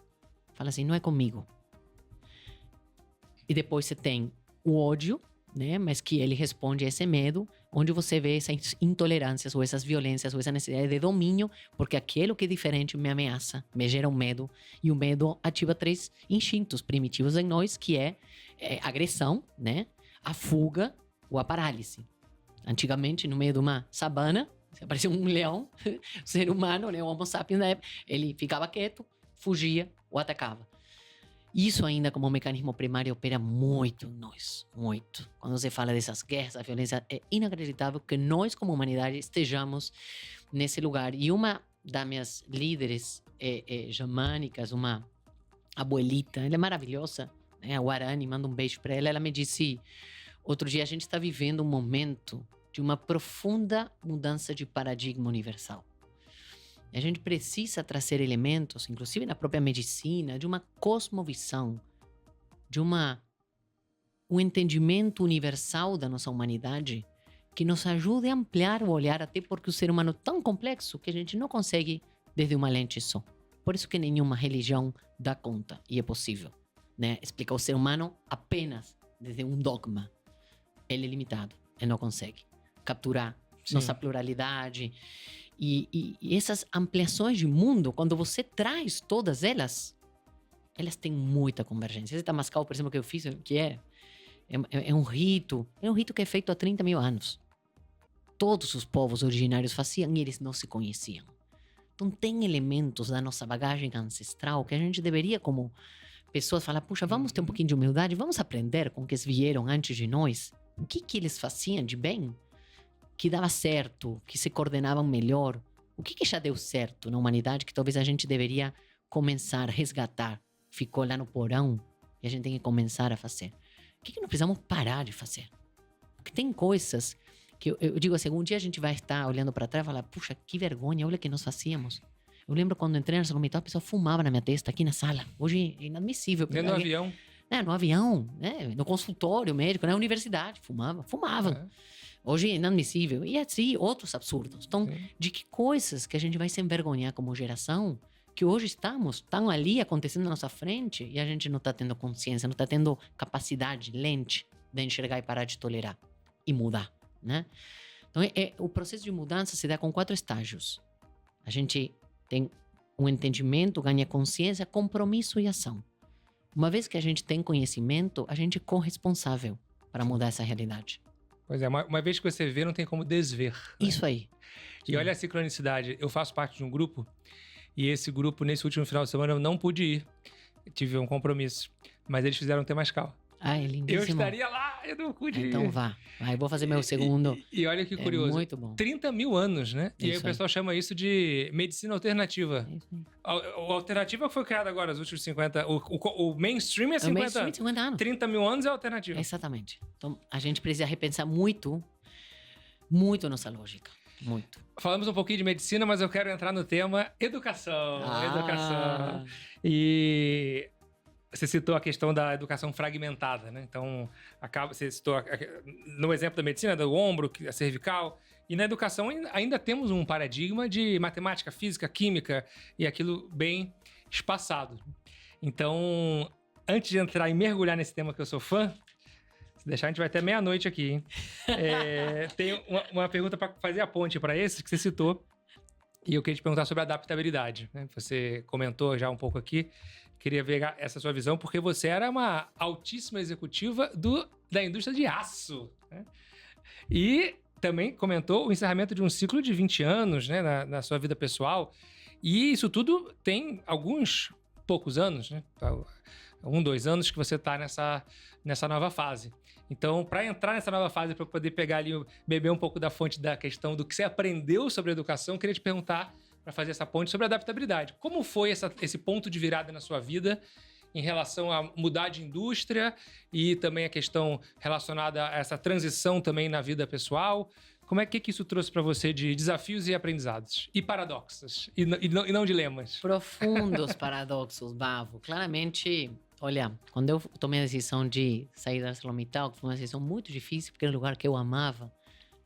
Fala assim, não é comigo. E depois você tem o ódio, né? Mas que ele responde a esse medo, onde você vê essas intolerâncias ou essas violências ou essa necessidade de domínio, porque aquilo que é diferente me ameaça, me gera um medo, e o medo ativa 3 instintos primitivos em nós, que é agressão, né? A fuga ou a parálise. Antigamente, no meio de uma savana, se aparecia um leão, ser humano, né? O Homo sapiens da época, ele ficava quieto, fugia ou atacava. Isso ainda como mecanismo primário opera muito em nós, muito. Quando você fala dessas guerras, a violência, é inacreditável que nós como humanidade estejamos nesse lugar. E uma das minhas líderes germânicas, uma abuelita, ela é maravilhosa, né? A Guarani, manda um beijo para ela. Ela me disse, outro dia, a gente está vivendo um momento de uma profunda mudança de paradigma universal. A gente precisa trazer elementos, inclusive na própria medicina, de uma cosmovisão, de um entendimento universal da nossa humanidade que nos ajude a ampliar o olhar, até porque o ser humano é tão complexo que a gente não consegue desde uma lente só. Por isso que nenhuma religião dá conta, e é possível, né? Explicar o ser humano apenas desde um dogma. Ele é limitado, ele não consegue capturar nossa pluralidade. E essas ampliações de mundo, quando você traz todas elas têm muita convergência. Esse Tamascal, por exemplo, que eu fiz, que é um rito que é feito há 30 mil anos. Todos os povos originários faziam e eles não se conheciam. Então tem elementos da nossa bagagem ancestral que a gente deveria, como pessoas, falar, puxa, vamos ter um pouquinho de humildade, vamos aprender com o que eles vieram antes de nós. O que eles faziam de bem, que dava certo, que se coordenavam melhor. O que já deu certo na humanidade que talvez a gente deveria começar a resgatar. Ficou lá no porão e a gente tem que começar a fazer. O que nós precisamos parar de fazer? Porque tem coisas que eu digo assim, um dia a gente vai estar olhando para trás e falar, puxa, que vergonha, olha o que nós fazíamos. Eu lembro quando entrei na sala comital, a pessoa fumava na minha testa aqui na sala. Hoje é inadmissível. Nem no avião. No avião, no consultório médico, na universidade, fumavam. Hoje é inadmissível. E assim, outros absurdos. Então, de que coisas que a gente vai se envergonhar como geração, que hoje estão ali acontecendo na nossa frente e a gente não está tendo consciência, não está tendo capacidade, lente de enxergar e parar de tolerar e mudar, né? Então, o processo de mudança se dá com 4 estágios. A gente tem um entendimento, ganha consciência, compromisso e ação. Uma vez que a gente tem conhecimento, a gente é corresponsável para mudar essa realidade. Pois é, uma vez que você vê, não tem como desver. Né? Isso aí. E olha a sincronicidade. Eu faço parte de um grupo e esse grupo, nesse último final de semana, eu não pude ir. Tive um compromisso. Mas eles fizeram um Temascal. Ah, é lindíssimo. Eu estaria lá, eu não pude ir. Então vá. Eu vou fazer meu segundo. E olha que curioso. Muito bom. 30 mil anos, né? Isso e aí o pessoal chama isso de medicina alternativa. É isso aí. A alternativa foi criada agora, nos últimos 50... O mainstream é 50 mainstream anos. 50 anos. 30 mil anos é alternativa. Exatamente. Então, a gente precisa repensar muito, muito nossa lógica. Muito. Falamos um pouquinho de medicina, mas eu quero entrar no tema educação. Educação. E você citou a questão da educação fragmentada, né? Então, você citou no exemplo da medicina, do ombro, a cervical. E na educação ainda temos um paradigma de matemática, física, química e aquilo bem espaçado. Então, antes de entrar e mergulhar nesse tema que eu sou fã, se deixar a gente vai até meia-noite aqui, hein? Tem uma pergunta para fazer a ponte para esse que você citou. E eu queria te perguntar sobre adaptabilidade, né? Você comentou já um pouco aqui. Queria ver essa sua visão, porque você era uma altíssima executiva da indústria de aço, né? E também comentou o encerramento de um ciclo de 20 anos, né, na sua vida pessoal. E isso tudo tem alguns poucos anos, né? 2 anos que você está nessa nova fase. Então, para entrar nessa nova fase, para poder pegar ali, beber um pouco da fonte da questão do que você aprendeu sobre educação, eu queria te perguntar, para fazer essa ponte, sobre adaptabilidade. Como foi esse ponto de virada na sua vida em relação a mudar de indústria e também a questão relacionada a essa transição também na vida pessoal? Como é que isso trouxe para você de desafios e aprendizados? E paradoxos? E não dilemas? Profundos paradoxos, Bavo. Claramente, olha, quando eu tomei a decisão de sair da ArcelorMittal, que foi uma decisão muito difícil, porque era um lugar que eu amava,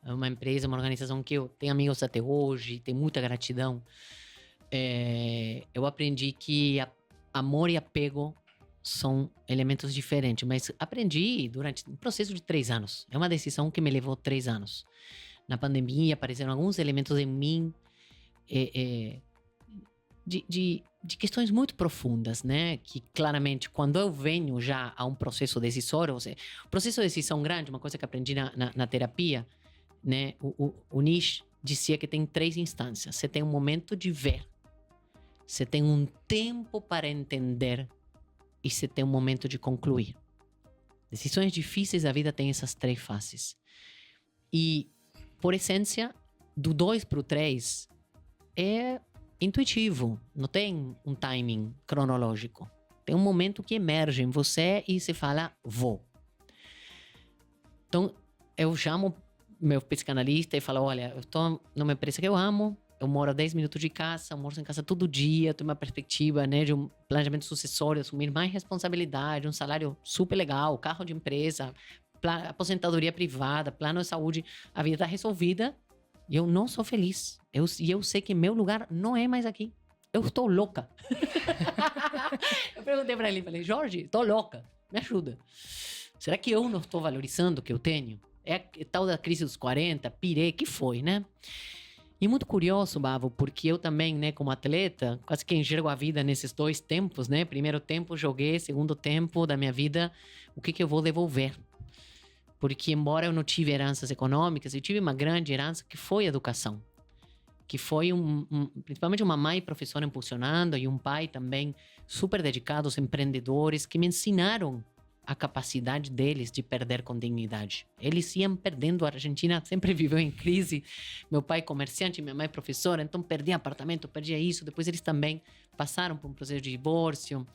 é uma empresa, uma organização que eu tenho amigos até hoje, tenho muita gratidão. Eu aprendi que amor e apego são elementos diferentes, mas aprendi durante um processo de 3 anos. É uma decisão que me levou 3 anos. Na pandemia apareceram alguns elementos em mim de questões muito profundas, né? Que claramente, quando eu venho já a um processo decisório, o processo de decisão grande, uma coisa que aprendi na terapia, né? O Nietzsche dizia que tem 3 instâncias. Você tem um momento de ver, você tem um tempo para entender e você tem um momento de concluir. Decisões difíceis da vida têm essas 3 fases. E, por essência, do 2 para o 3 é intuitivo, não tem um timing cronológico. Tem um momento que emerge em você e você fala, vou. Então, eu chamo meu psicanalista e falo, olha, eu estou numa empresa que eu amo, eu moro a 10 minutos de casa, almoço em casa todo dia, tenho uma perspectiva, né, de um planejamento sucessório, assumir mais responsabilidade, um salário super legal, carro de empresa, aposentadoria privada, plano de saúde, a vida está resolvida e eu não sou feliz. Eu sei que meu lugar não é mais aqui. Eu estou louca. Eu perguntei para ele, falei, Jorge, estou louca, me ajuda. Será que eu não estou valorizando o que eu tenho? É tal da crise dos 40, pirei, que foi, né? E muito curioso, Bavo, porque eu também, né, como atleta, quase que enxergo a vida nesses dois tempos, né? Primeiro tempo joguei, segundo tempo da minha vida, o que eu vou devolver? Porque embora eu não tive heranças econômicas, eu tive uma grande herança que foi a educação. Que foi principalmente uma mãe professora impulsionando e um pai também super dedicados, empreendedores, que me ensinaram a capacidade deles de perder com dignidade. Eles iam perdendo, a Argentina sempre viveu em crise. Meu pai comerciante, minha mãe professora, então perdia apartamento, perdia isso. Depois eles também passaram por um processo de divórcio.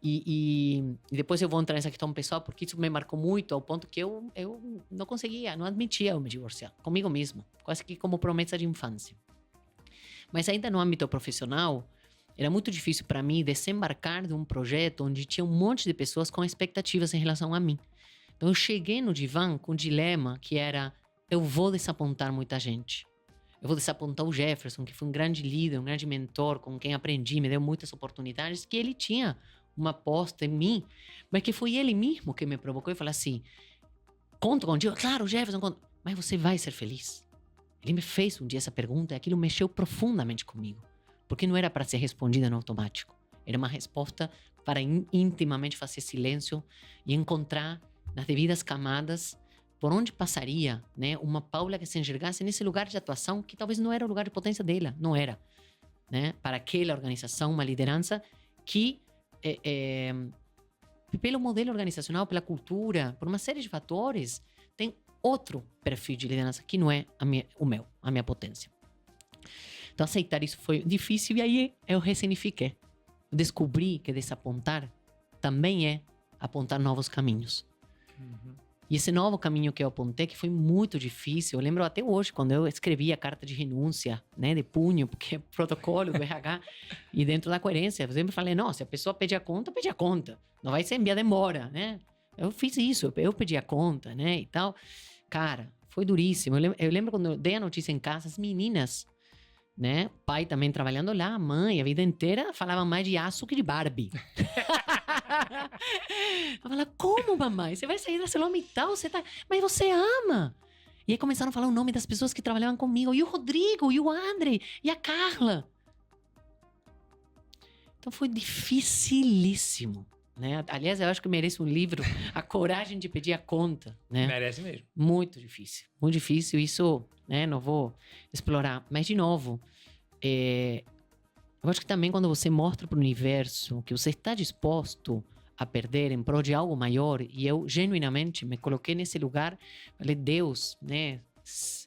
E depois eu vou entrar nessa questão pessoal, porque isso me marcou muito, ao ponto que eu não conseguia, não admitia eu me divorciar, comigo mesma, quase que como promessa de infância. Mas ainda no âmbito profissional, era muito difícil para mim desembarcar de um projeto onde tinha um monte de pessoas com expectativas em relação a mim. Então eu cheguei no divã com um dilema que era, eu vou desapontar muita gente. Eu vou desapontar o Jefferson, que foi um grande líder, um grande mentor, com quem aprendi, me deu muitas oportunidades, que ele tinha uma aposta em mim, mas que foi ele mesmo que me provocou e falou assim, conta contigo, claro, Jefferson, conta, mas você vai ser feliz? Ele me fez um dia essa pergunta e aquilo mexeu profundamente comigo, porque não era para ser respondida no automático, era uma resposta para intimamente fazer silêncio e encontrar nas devidas camadas por onde passaria, né, uma Paula que se enxergasse nesse lugar de atuação que talvez não era o lugar de potência dela, não era, né, para aquela organização, uma liderança que pelo modelo organizacional, pela cultura, por uma série de fatores, tem outro perfil de liderança que não é a minha potência. Então, aceitar isso foi difícil e aí eu ressignifiquei. Descobri que desapontar também é apontar novos caminhos. Uhum. E esse novo caminho que eu apontei, que foi muito difícil, eu lembro até hoje, quando eu escrevi a carta de renúncia, né, de punho, porque é protocolo do RH, e dentro da coerência, eu sempre falei, não, se a pessoa pedir a conta, pede a conta. Não vai ser enviar demora, né? Eu fiz isso, eu pedi a conta, né, e tal. Cara, foi duríssimo. Eu lembro quando eu dei a notícia em casa, as meninas, né, pai também trabalhando lá, a mãe, a vida inteira, falavam mais de aço que de Barbie. Eu falava, como, mamãe? Você vai sair da ArcelorMittal? Mas você ama. E aí começaram a falar o nome das pessoas que trabalhavam comigo. E o Rodrigo, e o André, e a Carla. Então foi dificilíssimo, né? Aliás, eu acho que merece um livro, A Coragem de Pedir a Conta, né? Merece mesmo. Muito difícil. Muito difícil. Isso, né? Não vou explorar. Mas, de novo, eu acho que também quando você mostra para o universo que você está disposto a perder em prol de algo maior, e eu genuinamente me coloquei nesse lugar, falei, Deus, né,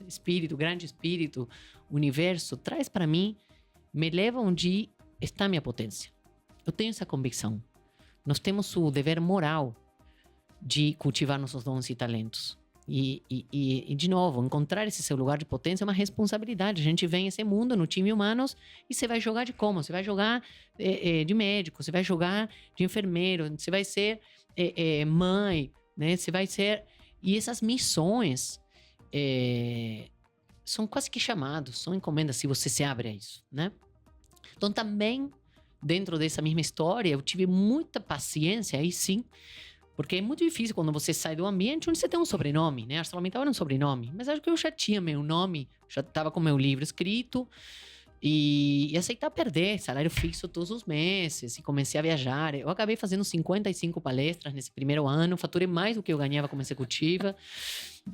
espírito, grande espírito, universo, traz para mim, me leva onde está a minha potência. Eu tenho essa convicção. Nós temos o dever moral de cultivar nossos dons e talentos. E, de novo, encontrar esse seu lugar de potência é uma responsabilidade. A gente vem esse mundo no time humanos e você vai jogar de como? Você vai jogar de médico, você vai jogar de enfermeiro, você vai ser mãe, né? Você vai ser... E essas missões são quase que chamados, são encomendas se você se abre a isso, né? Então, também, dentro dessa mesma história, eu tive muita paciência, aí sim, porque é muito difícil quando você sai do ambiente onde você tem um sobrenome, né? ArcelorMittal era um sobrenome, mas acho que eu já tinha meu nome, já estava com meu livro escrito e aceitar perder salário fixo todos os meses e comecei a viajar. Eu acabei fazendo 55 palestras nesse primeiro ano, faturei mais do que eu ganhava como executiva.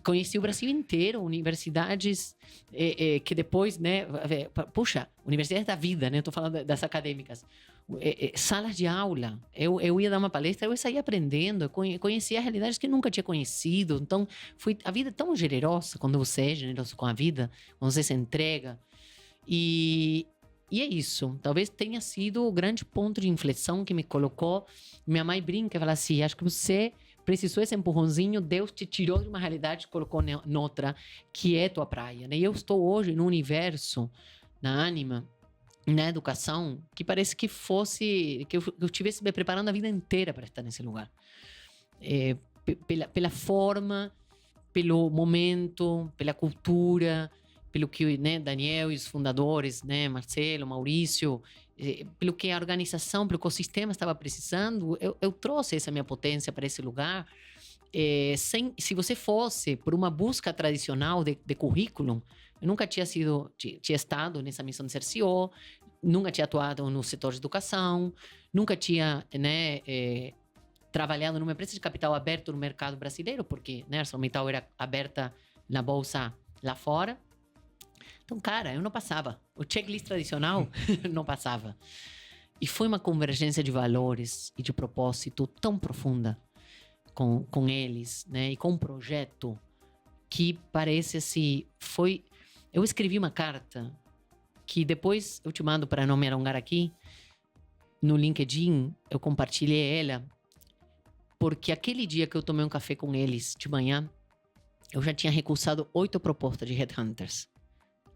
Conheci o Brasil inteiro, universidades que depois, né? Puxa, universidades da vida, né? Eu tô falando das acadêmicas. Salas de aula, eu ia dar uma palestra, eu saía aprendendo, eu conhecia realidades que eu nunca tinha conhecido. Então, a vida é tão generosa quando você é generoso com a vida, quando você se entrega. E E é isso. Talvez tenha sido o grande ponto de inflexão que me colocou. Minha mãe brinca e fala assim: acho que você precisou esse empurrãozinho, Deus te tirou de uma realidade e colocou noutra, que é tua praia. Né? E eu estou hoje num universo, na Ânima, na educação, que parece que fosse. Que eu estivesse me preparando a vida inteira para estar nesse lugar. Pela forma, pelo momento, pela cultura, pelo que, né, Daniel e os fundadores, né, Marcelo, Maurício, pelo que a organização, pelo que o sistema estava precisando, eu trouxe essa minha potência para esse lugar. Se você fosse por uma busca tradicional de currículo, eu nunca tinha estado nessa missão de ser CEO, nunca tinha atuado no setor de educação, nunca tinha, né, trabalhado numa empresa de capital aberto no mercado brasileiro, porque, né, a ArcelorMittal era aberta na bolsa lá fora. Então, cara, eu não passava. O checklist tradicional não passava. E foi uma convergência de valores e de propósito tão profunda com eles, né? E com um projeto que parece assim, foi... Eu escrevi uma carta que depois eu te mando para não me alongar aqui. No LinkedIn, eu compartilhei ela, porque aquele dia que eu tomei um café com eles de manhã, eu já tinha recusado 8 propostas de headhunters.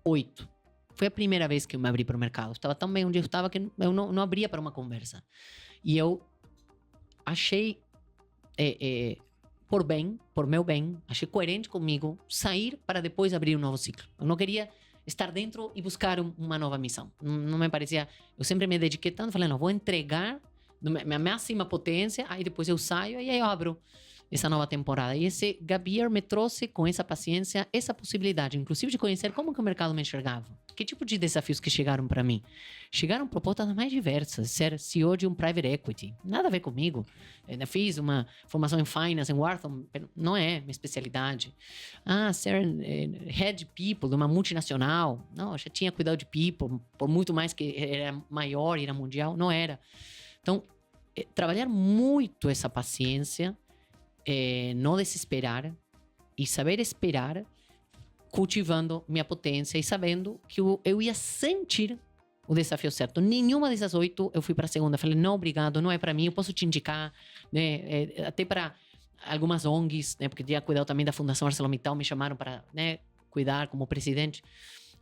8. Foi a primeira vez que eu me abri para o mercado. Estava tão bem onde eu estava que eu não abria para uma conversa. E eu achei, por meu bem, achei coerente comigo sair para depois abrir um novo ciclo. Eu não queria estar dentro e buscar uma nova missão. Não me parecia... Eu sempre me dediquei tanto, falei, não, vou entregar minha máxima potência, aí depois eu saio e aí eu abro essa nova temporada. E esse gap year me trouxe com essa paciência, essa possibilidade, inclusive de conhecer como que o mercado me enxergava. Que tipo de desafios que chegaram para mim? Chegaram propostas mais diversas. Ser CEO de um private equity. Nada a ver comigo. Eu fiz uma formação em finance em Wharton, não é minha especialidade. Ser head people de uma multinacional. Não, eu já tinha cuidado de people, por muito mais que era maior e era mundial. Não era. Então, trabalhar muito essa paciência, não desesperar e saber esperar, cultivando minha potência e sabendo que eu ia sentir o desafio certo. Nenhuma dessas 8 eu fui para a segunda. Falei, não, obrigado, não é para mim, eu posso te indicar, né? Até para algumas ONGs, né? Porque tinha cuidado também da Fundação ArcelorMittal, me chamaram para, né, cuidar como presidente.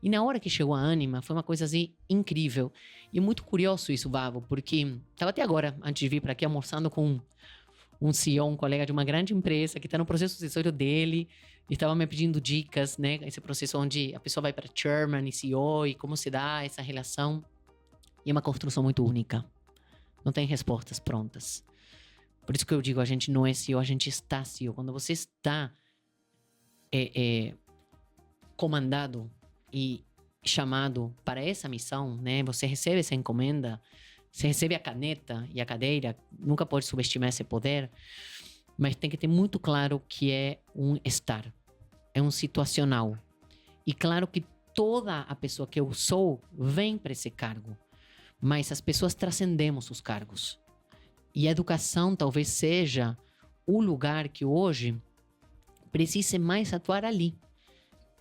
E na hora que chegou a Ânima, foi uma coisa assim incrível. E é muito curioso isso, Vavo, porque estava até agora, antes de vir para aqui, almoçando com um CEO, um colega de uma grande empresa que está no processo sucessório dele e estava me pedindo dicas, né? Esse processo onde a pessoa vai para chairman e CEO e como se dá essa relação. E é uma construção muito única. Não tem respostas prontas. Por isso que eu digo, a gente não é CEO, a gente está CEO. Quando você está comandado e chamado para essa missão, né? Você recebe essa encomenda, você recebe a caneta e a cadeira, nunca pode subestimar esse poder, mas tem que ter muito claro que é um estar, é um situacional. E claro que toda a pessoa que eu sou vem para esse cargo, mas as pessoas transcendemos os cargos. E a educação talvez seja o lugar que hoje precise mais atuar ali,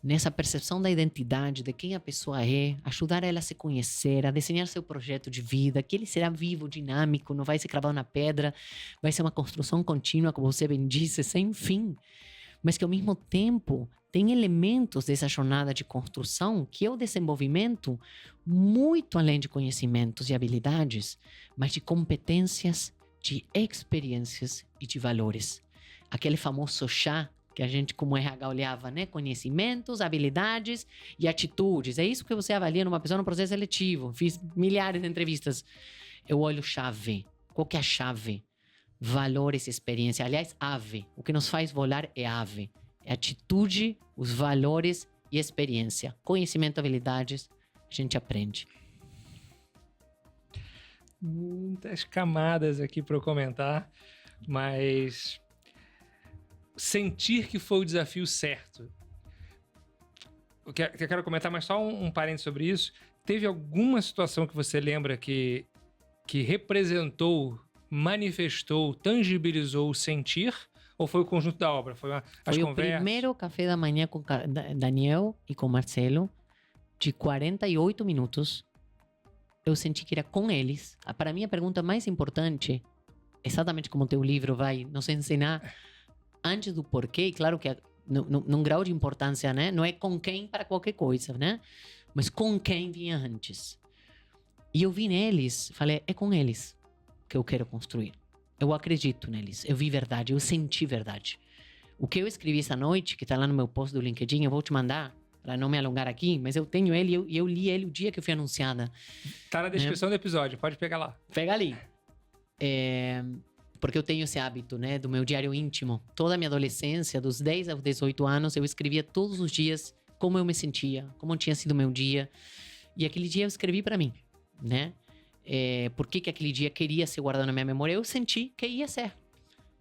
nessa percepção da identidade, de quem a pessoa é, ajudar ela a se conhecer, a desenhar seu projeto de vida, que ele será vivo, dinâmico, não vai ser cravado na pedra, vai ser uma construção contínua, como você bem disse, sem fim, mas que ao mesmo tempo tem elementos dessa jornada de construção que é o desenvolvimento muito além de conhecimentos e habilidades, mas de competências, de experiências e de valores. Aquele famoso chá que a gente, como RH, olhava, né? Conhecimentos, habilidades e atitudes. É isso que você avalia numa pessoa no processo seletivo. Fiz milhares de entrevistas. Eu olho chave. Qual que é a chave? Valores e experiência. Aliás, ave. O que nos faz voar é ave. É atitude, os valores e experiência. Conhecimento, habilidades, a gente aprende. Muitas camadas aqui para eu comentar, mas sentir que foi o desafio certo. Eu quero comentar, mas só um parênteses sobre isso. Teve alguma situação que você lembra que representou, manifestou, tangibilizou o sentir? Ou foi o conjunto da obra? Foi o primeiro café da manhã com Daniel e com Marcelo, de 48 minutos, eu senti que era com eles. Para mim, a pergunta mais importante, exatamente como o teu livro vai nos ensinar, antes do porquê, e claro que num grau de importância, né? Não é com quem para qualquer coisa, né? Mas com quem vinha antes. E eu vi neles, falei, é com eles que eu quero construir. Eu acredito neles, eu vi verdade, eu senti verdade. O que eu escrevi essa noite, que está lá no meu post do LinkedIn, eu vou te mandar, para não me alongar aqui, mas eu tenho ele e eu li ele o dia que eu fui anunciada. Tá na descrição do episódio, pode pegar lá. Pega ali. Porque eu tenho esse hábito, né, do meu diário íntimo. Toda a minha adolescência, dos 10 aos 18 anos, eu escrevia todos os dias como eu me sentia, como tinha sido o meu dia. E aquele dia eu escrevi para mim, né? Por que aquele dia queria ser guardado na minha memória? Eu senti que ia ser.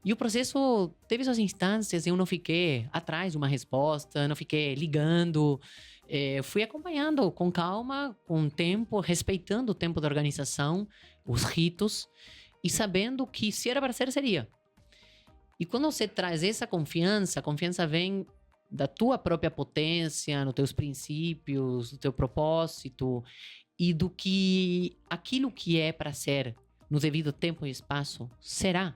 E o processo teve suas instâncias, eu não fiquei atrás de uma resposta, não fiquei ligando. Fui acompanhando com calma, com tempo, respeitando o tempo da organização, os ritos, e sabendo que se era para ser, seria. E quando você traz essa confiança, a confiança vem da tua própria potência, nos teus princípios, no teu propósito, e do que aquilo que é para ser no devido tempo e espaço será.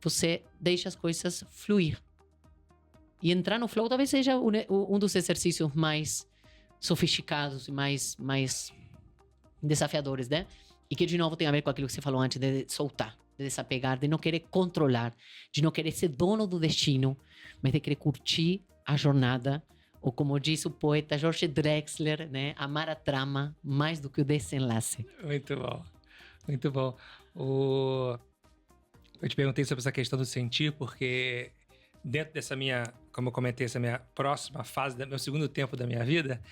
Você deixa as coisas fluir. E entrar no flow talvez seja um dos exercícios mais sofisticados e mais desafiadores, né? E que, de novo, tem a ver com aquilo que você falou antes, de soltar, de desapegar, de não querer controlar, de não querer ser dono do destino, mas de querer curtir a jornada, ou como diz o poeta George Drexler, né? Amar a trama mais do que o desenlace. Muito bom, muito bom. Eu te perguntei sobre essa questão do sentir, porque dentro dessa minha, como eu comentei, essa minha próxima fase, meu segundo tempo da minha vida,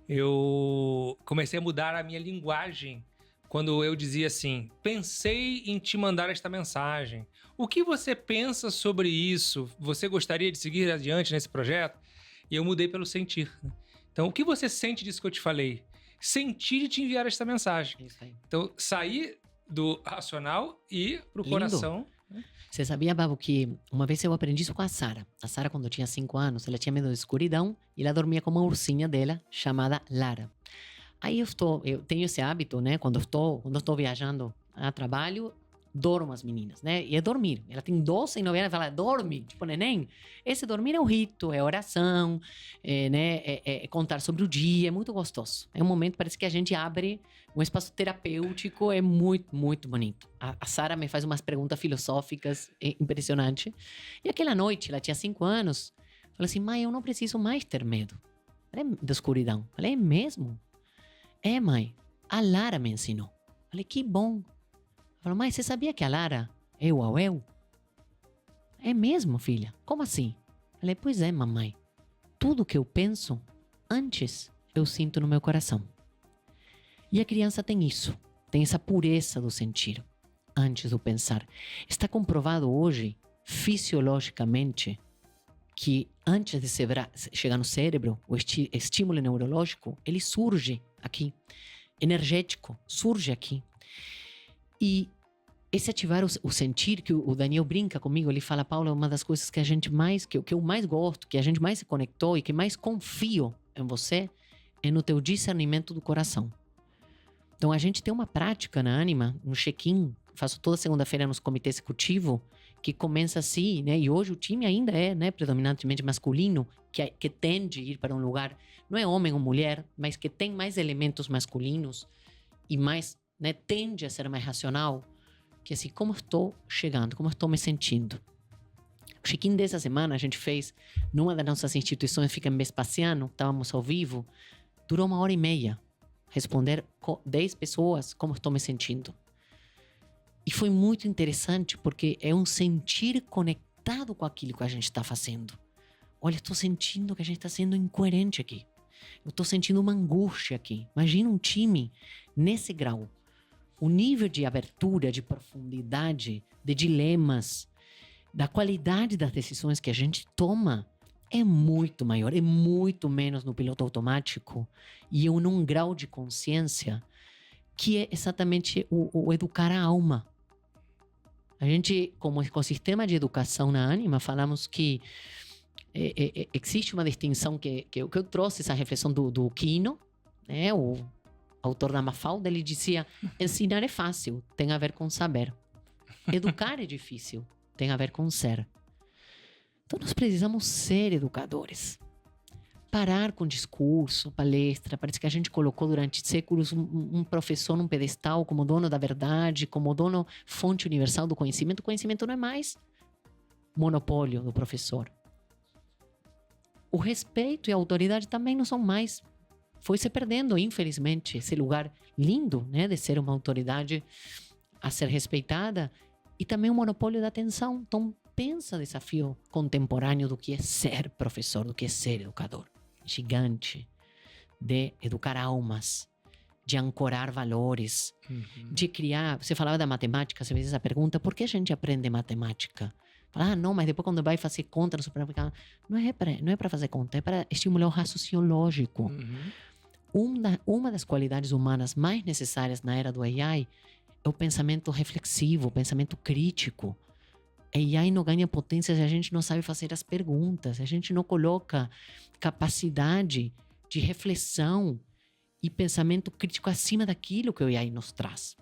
eu comecei a mudar a minha linguagem quando eu dizia assim, pensei em te mandar esta mensagem. O que você pensa sobre isso? Você gostaria de seguir adiante nesse projeto? E eu mudei pelo sentir. Então, o que você sente disso que eu te falei? Sentir e te enviar esta mensagem. Isso aí. Então, sair do racional e pro coração. Você sabia, Babo, que uma vez eu aprendi isso com a Sara. A Sara, quando tinha 5 anos, ela tinha medo de escuridão e ela dormia com uma ursinha dela chamada Lara. Aí eu tenho esse hábito, né? Quando eu estou viajando a trabalho, dormo as meninas, né? E é dormir. Ela tem 12 e 9 anos, ela fala, dorme, tipo neném. Esse dormir é um rito, é oração, é contar sobre o dia, é muito gostoso. É um momento, parece que a gente abre um espaço terapêutico, é muito, muito bonito. A Sara me faz umas perguntas filosóficas, é impressionante. E aquela noite, ela tinha 5 anos, falou assim, mãe, eu não preciso mais ter medo da escuridão. Falei, é mesmo? É, mãe, a Lara me ensinou. Falei, que bom. Falou, mãe, você sabia que a Lara é o Auel? É mesmo, filha? Como assim? Falei, pois é, mamãe. Tudo que eu penso, antes eu sinto no meu coração. E a criança tem isso. Tem essa pureza do sentir, antes do pensar. Está comprovado hoje, fisiologicamente, que antes de chegar no cérebro, o estímulo neurológico, ele surge aqui. Energético, surge aqui. E esse ativar o sentir, que o Daniel brinca comigo, ele fala, Paulo, é uma das coisas que a gente mais, que eu mais gosto, que a gente mais se conectou e que mais confio em você, é no teu discernimento do coração. Então a gente tem uma prática na Anima, um check-in, faço toda segunda-feira nos comitê executivo, que começa assim, né? E hoje o time ainda é, né, predominantemente masculino, que tende a ir para um lugar, não é homem ou mulher, mas que tem mais elementos masculinos e mais, né, tende a ser mais racional, que assim, como estou chegando, como estou me sentindo. O check-in dessa semana a gente fez numa das nossas instituições, fica em Vespasiano, estávamos ao vivo, durou 1h30, responder 10 pessoas como estou me sentindo. E foi muito interessante porque é um sentir conectado com aquilo que a gente está fazendo. Olha, estou sentindo que a gente está sendo incoerente aqui. Eu estou sentindo uma angústia aqui. Imagina um time nesse grau. O nível de abertura, de profundidade, de dilemas, da qualidade das decisões que a gente toma é muito maior, é muito menos no piloto automático e num grau de consciência que é exatamente o educar a alma. A gente, como ecossistema de educação na Anima, falamos que existe uma distinção que eu trouxe essa reflexão do Quino, né? autor da Mafalda, ele dizia: ensinar é fácil, tem a ver com saber. Educar é difícil, tem a ver com ser. Então nós precisamos ser educadores. Parar com discurso, palestra. Parece que a gente colocou durante séculos um professor num pedestal como dono da verdade, como dono fonte universal do conhecimento. O conhecimento não é mais monopólio do professor. O respeito e a autoridade também não são mais. Foi se perdendo, infelizmente, esse lugar lindo, né, de ser uma autoridade a ser respeitada, e também o monopólio da atenção. Então, pensa o desafio contemporâneo do que é ser professor, do que é ser educador. Gigante, de educar almas, de ancorar valores, de criar... Você falava da matemática, você fez essa pergunta: por que a gente aprende matemática? Fala, não, mas depois quando vai fazer conta no supermercado, não é para fazer conta, é para estimular o raciocínio lógico. Uma das qualidades humanas mais necessárias na era do AI é o pensamento reflexivo, o pensamento crítico. A AI não ganha potência se a gente não sabe fazer as perguntas, se a gente não coloca capacidade de reflexão e pensamento crítico acima daquilo que o AI nos traz.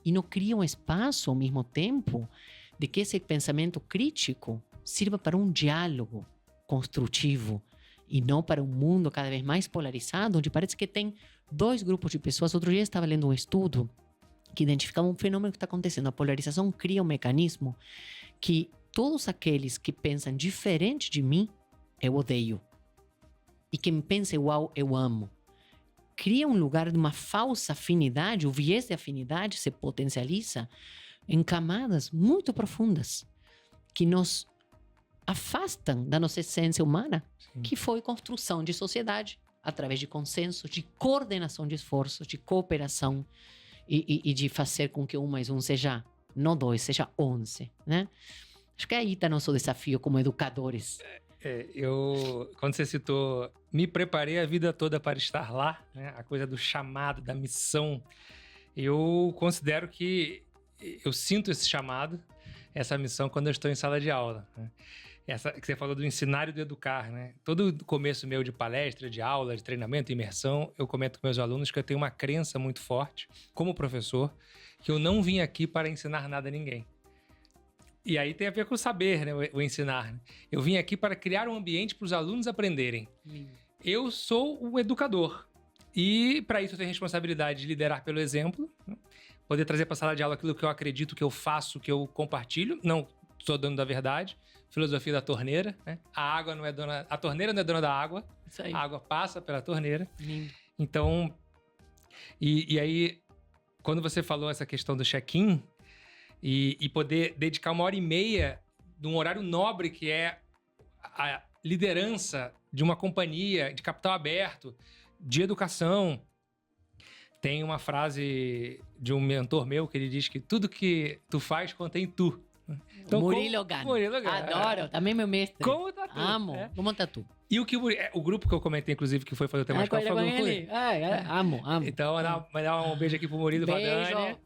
E não cria um espaço, ao mesmo tempo, de que esse pensamento crítico sirva para um diálogo construtivo e não para um mundo cada vez mais polarizado, onde parece que tem dois grupos de pessoas. Outro dia eu estava lendo um estudo que identificava um fenômeno que está acontecendo. A polarização cria um mecanismo que todos aqueles que pensam diferente de mim, eu odeio. E quem pensa igual, eu amo. Cria um lugar de uma falsa afinidade, o viés de afinidade se potencializa em camadas muito profundas, que nos afastam da nossa essência humana, que foi construção de sociedade, através de consenso, de coordenação de esforços, de cooperação, e de fazer com que 1 mais 1 seja, não 2, seja 11, né? Acho que aí está nosso desafio como educadores. Quando você citou, me preparei a vida toda para estar lá, né? A coisa do chamado, da missão. Eu considero que eu sinto esse chamado, essa missão, quando eu estou em sala de aula, né? Essa que você falou do ensinar e do educar, né? Todo começo meu de palestra, de aula, de treinamento, imersão, eu comento com meus alunos que eu tenho uma crença muito forte, como professor, que eu não vim aqui para ensinar nada a ninguém. E aí tem a ver com o saber, né? O ensinar. Né? Eu vim aqui para criar um ambiente para os alunos aprenderem. Eu sou um educador. E para isso eu tenho a responsabilidade de liderar pelo exemplo, né? Poder trazer para a sala de aula aquilo que eu acredito, que eu faço, que eu compartilho. Não sou dono da verdade. Filosofia da torneira, né? A torneira não é dona da água. Isso aí. A água passa pela torneira. Lindo. Então, e aí, quando você falou essa questão do check-in e poder dedicar 1h30 de um horário nobre que é a liderança de uma companhia de capital aberto, de educação. Tem uma frase de um mentor meu que ele diz que tudo que tu faz contém tu. Então, Murilo Gano. Adoro, também meu mestre. Como tatu. Amo, como tatu. E o grupo que eu comentei, inclusive, que foi fazer o tema com ele. Amo. Então, mandar um beijo aqui pro Murilo e pra Dani.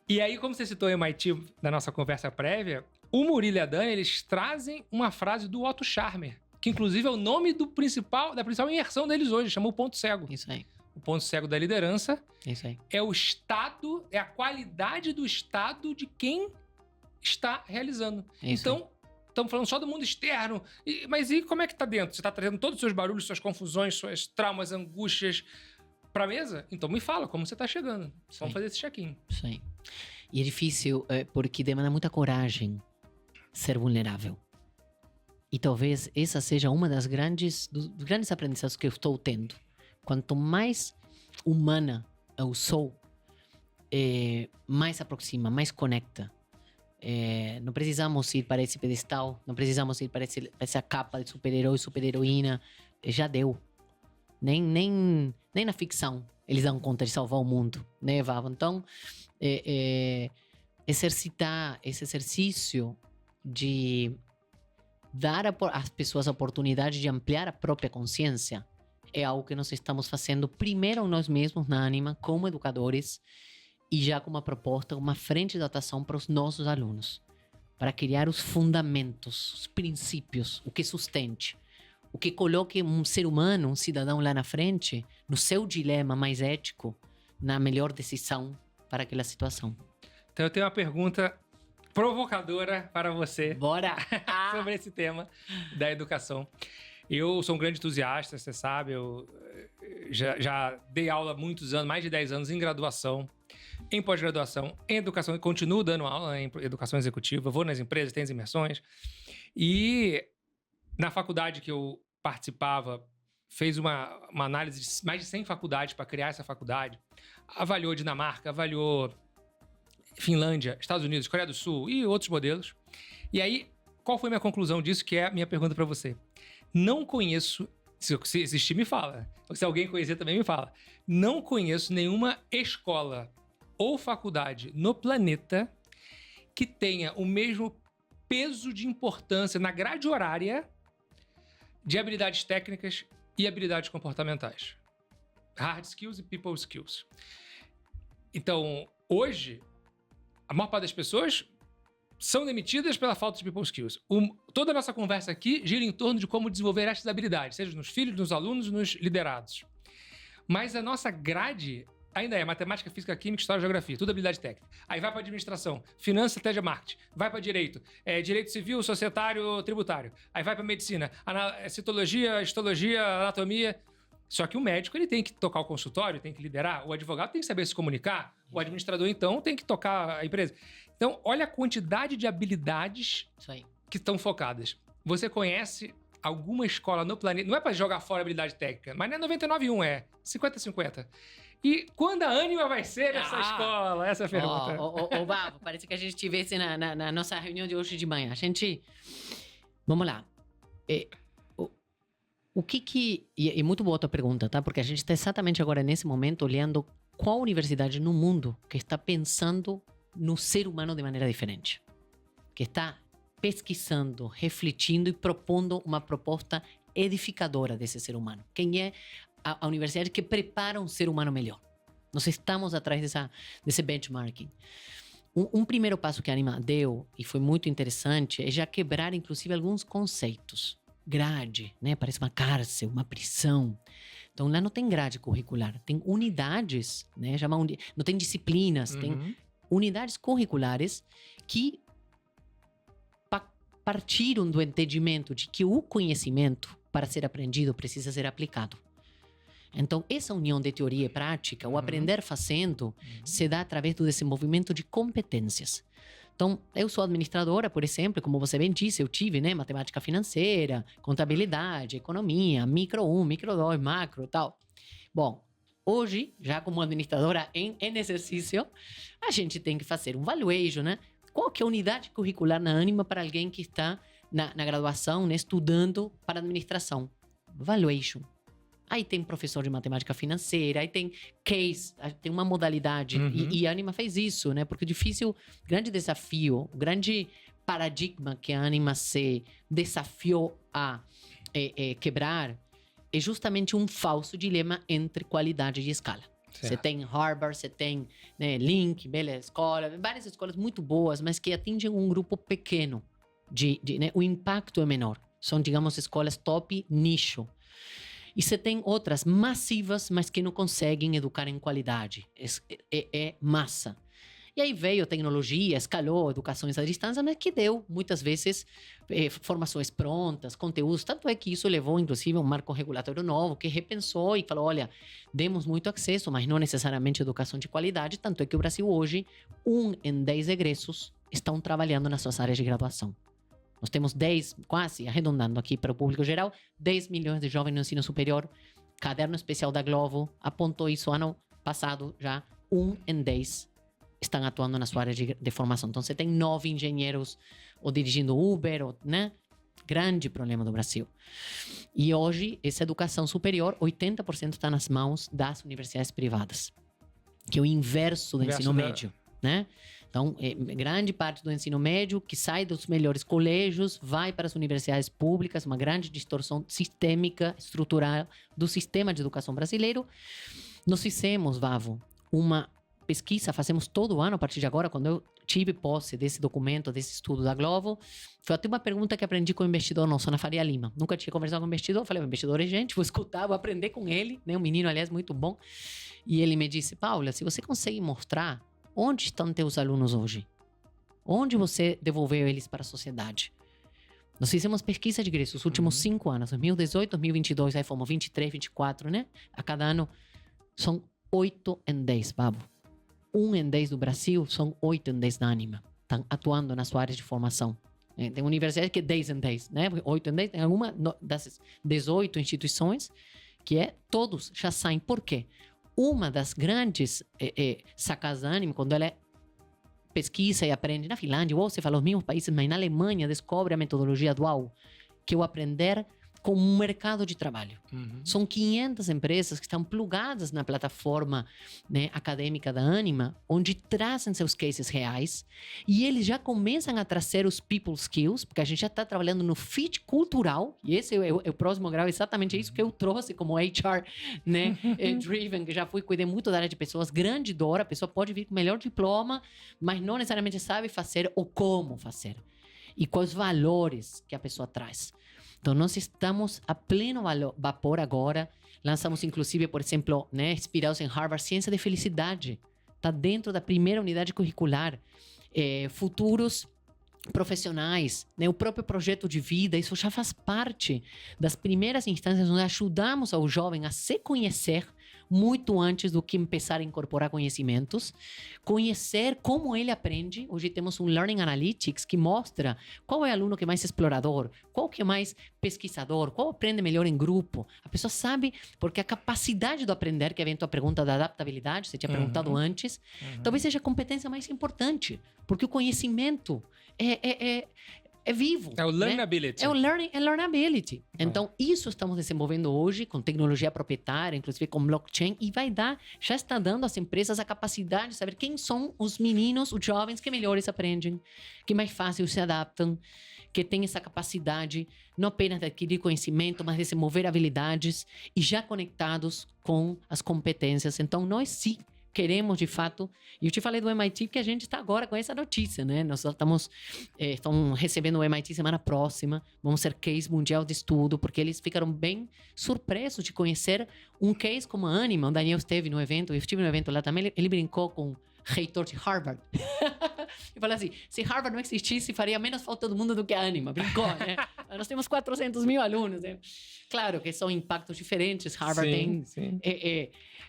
E aí, como você citou o MIT na nossa conversa prévia, o Murilo e a Dani, eles trazem uma frase do Otto Scharmer, que inclusive é o nome da principal imersão deles hoje, chama o ponto cego. Isso aí. O ponto cego da liderança. Isso aí. É o estado, é a qualidade do estado de quem está realizando. Isso. Então, estamos falando só do mundo externo, mas e como é que tá dentro? Você está trazendo todos os seus barulhos, suas confusões, suas traumas, angústias para a mesa? Então me fala como você está chegando. Vamos fazer esse check-in. Isso aí. E é difícil porque demanda muita coragem ser vulnerável. E talvez essa seja uma dos grandes aprendizados que eu estou tendo. Quanto mais humana eu sou, mais aproxima, mais conecta. Não precisamos ir para esse pedestal, não precisamos ir para essa capa de super-herói, super-heroína. Já deu. Nem na ficção eles dão conta de salvar o mundo, né, Vavo? Então, exercitar esse exercício de dar às pessoas a oportunidade de ampliar a própria consciência é algo que nós estamos fazendo primeiro nós mesmos na Ânima, como educadores, e já com uma proposta, uma frente de atuação para os nossos alunos, para criar os fundamentos, os princípios, o que sustente o que coloque um ser humano, um cidadão lá na frente, no seu dilema mais ético, na melhor decisão para aquela situação. Então eu tenho uma pergunta provocadora para você. Bora! Sobre esse tema da educação. Eu sou um grande entusiasta, você sabe, eu já dei aula há muitos anos, mais de 10 anos em graduação, em pós-graduação, em educação, continuo dando aula em educação executiva, vou nas empresas, tenho as imersões, e na faculdade que eu participava, fez uma análise de mais de 100 faculdades para criar essa faculdade, avaliou Dinamarca, avaliou Finlândia, Estados Unidos, Coreia do Sul e outros modelos. E aí, qual foi a minha conclusão disso, que é a minha pergunta para você? Não conheço, se existir, me fala. Ou se alguém conhecer, também me fala. Não conheço nenhuma escola ou faculdade no planeta que tenha o mesmo peso de importância na grade horária de habilidades técnicas e habilidades comportamentais. Hard skills e people skills. Então, hoje, a maior parte das pessoas são demitidas pela falta de people skills. Toda a nossa conversa aqui gira em torno de como desenvolver essas habilidades, seja nos filhos, nos alunos, nos liderados. Mas a nossa grade ainda é matemática, física, química, história, geografia, tudo habilidade técnica. Aí vai para administração, finanças, estratégia, marketing. Vai para direito, direito civil, societário, tributário. Aí vai para medicina, citologia, histologia, anatomia. Só que o médico, ele tem que tocar o consultório, tem que liderar. O advogado tem que saber se comunicar. O administrador, então, tem que tocar a empresa. Então, olha a quantidade de habilidades que estão focadas. Você conhece alguma escola no planeta... Não é para jogar fora a habilidade técnica, mas não é 99-1, é 50-50. E quando a Ânima vai ser essa escola? Essa é a pergunta. Vavo, parece que a gente estivesse na nossa reunião de hoje de manhã. A gente... Vamos lá. O que... E muito boa a tua pergunta, tá? Porque a gente está exatamente agora, nesse momento, olhando qual universidade no mundo que está pensando no ser humano de maneira diferente. Que está pesquisando, refletindo e propondo uma proposta edificadora desse ser humano. Quem é a universidade que prepara um ser humano melhor? Nós estamos atrás desse benchmarking. Um primeiro passo que a Ânima deu, e foi muito interessante, é já quebrar, inclusive, alguns conceitos. Grade, né? Parece uma cárcel, uma prisão. Então, lá não tem grade curricular. Tem unidades, né? Não tem disciplinas, tem unidades curriculares que partiram do entendimento de que o conhecimento, para ser aprendido, precisa ser aplicado. Então, essa união de teoria e prática, o aprender fazendo, se dá através do desenvolvimento de competências. Então, eu sou administradora, por exemplo, como você bem disse, eu tive, né, matemática financeira, contabilidade, economia, micro 1, micro 2, macro e tal. Bom, hoje, já como administradora em exercício, a gente tem que fazer um valuation, né? Qual que é a unidade curricular na Ânima para alguém que está na graduação, né, estudando para administração? Valuation. Aí tem professor de matemática financeira, aí tem case, tem uma modalidade. E a Ânima fez isso, né? Porque o grande desafio, o grande paradigma que a Ânima se desafiou a quebrar é justamente um falso dilema entre qualidade e escala. Você tem Harvard, você tem, né, Link, beleza, escola, várias escolas muito boas, mas que atingem um grupo pequeno. Né, o impacto é menor. São, digamos, escolas top nicho. E você tem outras massivas, mas que não conseguem educar em qualidade. É massa. E aí veio tecnologia, escalou educações à distância, mas que deu, muitas vezes, formações prontas, conteúdos. Tanto é que isso levou, inclusive, a um marco regulatório novo, que repensou e falou, olha, demos muito acesso, mas não necessariamente educação de qualidade. Tanto é que o Brasil hoje, 1 em 10 egressos estão trabalhando nas suas áreas de graduação. Nós temos 10, quase, arredondando aqui para o público geral, 10 milhões de jovens no ensino superior. Caderno especial da Globo apontou isso ano passado já. 1 em 10 estão atuando na sua área de formação. Então, você tem 9 engenheiros ou dirigindo Uber, né? Grande problema do Brasil. E hoje, essa educação superior, 80% está nas mãos das universidades privadas. Que é o inverso do ensino médio, né? Então, grande parte do ensino médio que sai dos melhores colégios vai para as universidades públicas, uma grande distorção sistêmica, estrutural do sistema de educação brasileiro. Nós fizemos, Vavo, uma pesquisa, fazemos todo ano, a partir de agora, quando eu tive posse desse documento, desse estudo da Glovo, foi até uma pergunta que aprendi com o investidor nosso, na Faria Lima. Nunca tinha conversado com o investidor, falei, o investidor é gente, vou escutar, vou aprender com ele, né? Um menino, aliás, muito bom. E ele me disse, Paula, se você consegue mostrar onde estão teus alunos hoje, onde você devolveu eles para a sociedade? Nós fizemos pesquisa de ingresso os últimos 5 anos, 2018, 2022, aí fomos 23, 24, né? A cada ano são 8 em 10, Babo. 1 em 10 do Brasil são 8 em 10 da Ânima. Estão atuando na sua área de formação. Tem universidade que é 10 em 10, né? 8 em 10, tem alguma dessas 18 instituições que todos já saem. Por quê? Uma das grandes sacadas da Ânima, quando ela pesquisa e aprende na Finlândia, ou você fala os mesmos países, mas na Alemanha descobre a metodologia dual, que é o aprender com um mercado de trabalho. São 500 empresas que estão plugadas na plataforma, né, acadêmica da Ânima, onde trazem seus cases reais e eles já começam a trazer os people skills, porque a gente já está trabalhando no fit cultural, e esse é o próximo grau, exatamente isso que eu trouxe como HR, né, driven, que já cuidei muito da área de pessoas, grande dor, a pessoa pode vir com o melhor diploma, mas não necessariamente sabe fazer ou como fazer. E quais valores que a pessoa traz. Então, nós estamos a pleno vapor agora. Lançamos, inclusive, por exemplo, né, inspirados em Harvard, Ciência de Felicidade. Está dentro da primeira unidade curricular. Futuros profissionais, né, o próprio projeto de vida, isso já faz parte das primeiras instâncias onde ajudamos ao jovem a se conhecer muito antes do que começar a incorporar conhecimentos, conhecer como ele aprende. Hoje temos um Learning Analytics que mostra qual é o aluno que é mais explorador, qual que é mais pesquisador, qual aprende melhor em grupo. A pessoa sabe, porque a capacidade do aprender, que vem a tua pergunta da adaptabilidade, você tinha perguntado antes, talvez seja a competência mais importante, porque o conhecimento é vivo. É o learnability. Né? É learnability. Então, isso estamos desenvolvendo hoje com tecnologia proprietária, inclusive com blockchain, e já está dando às empresas a capacidade de saber quem são os meninos, os jovens que melhores aprendem, que mais fácil se adaptam, que têm essa capacidade não apenas de adquirir conhecimento, mas de desenvolver habilidades e já conectados com as competências. Então, nós sim queremos, de fato, e eu te falei do MIT porque a gente está agora com essa notícia, né? Nós estamos recebendo o MIT semana próxima, vamos ser case mundial de estudo, porque eles ficaram bem surpresos de conhecer um case como a Ânima. O Daniel esteve no evento, eu estive no evento lá também, ele brincou com o reitor de Harvard. E falou assim, se Harvard não existisse, faria menos falta do mundo do que a Ânima. Brincou, né? Nós temos 400 mil alunos, né? Claro que são impactos diferentes. Harvard tem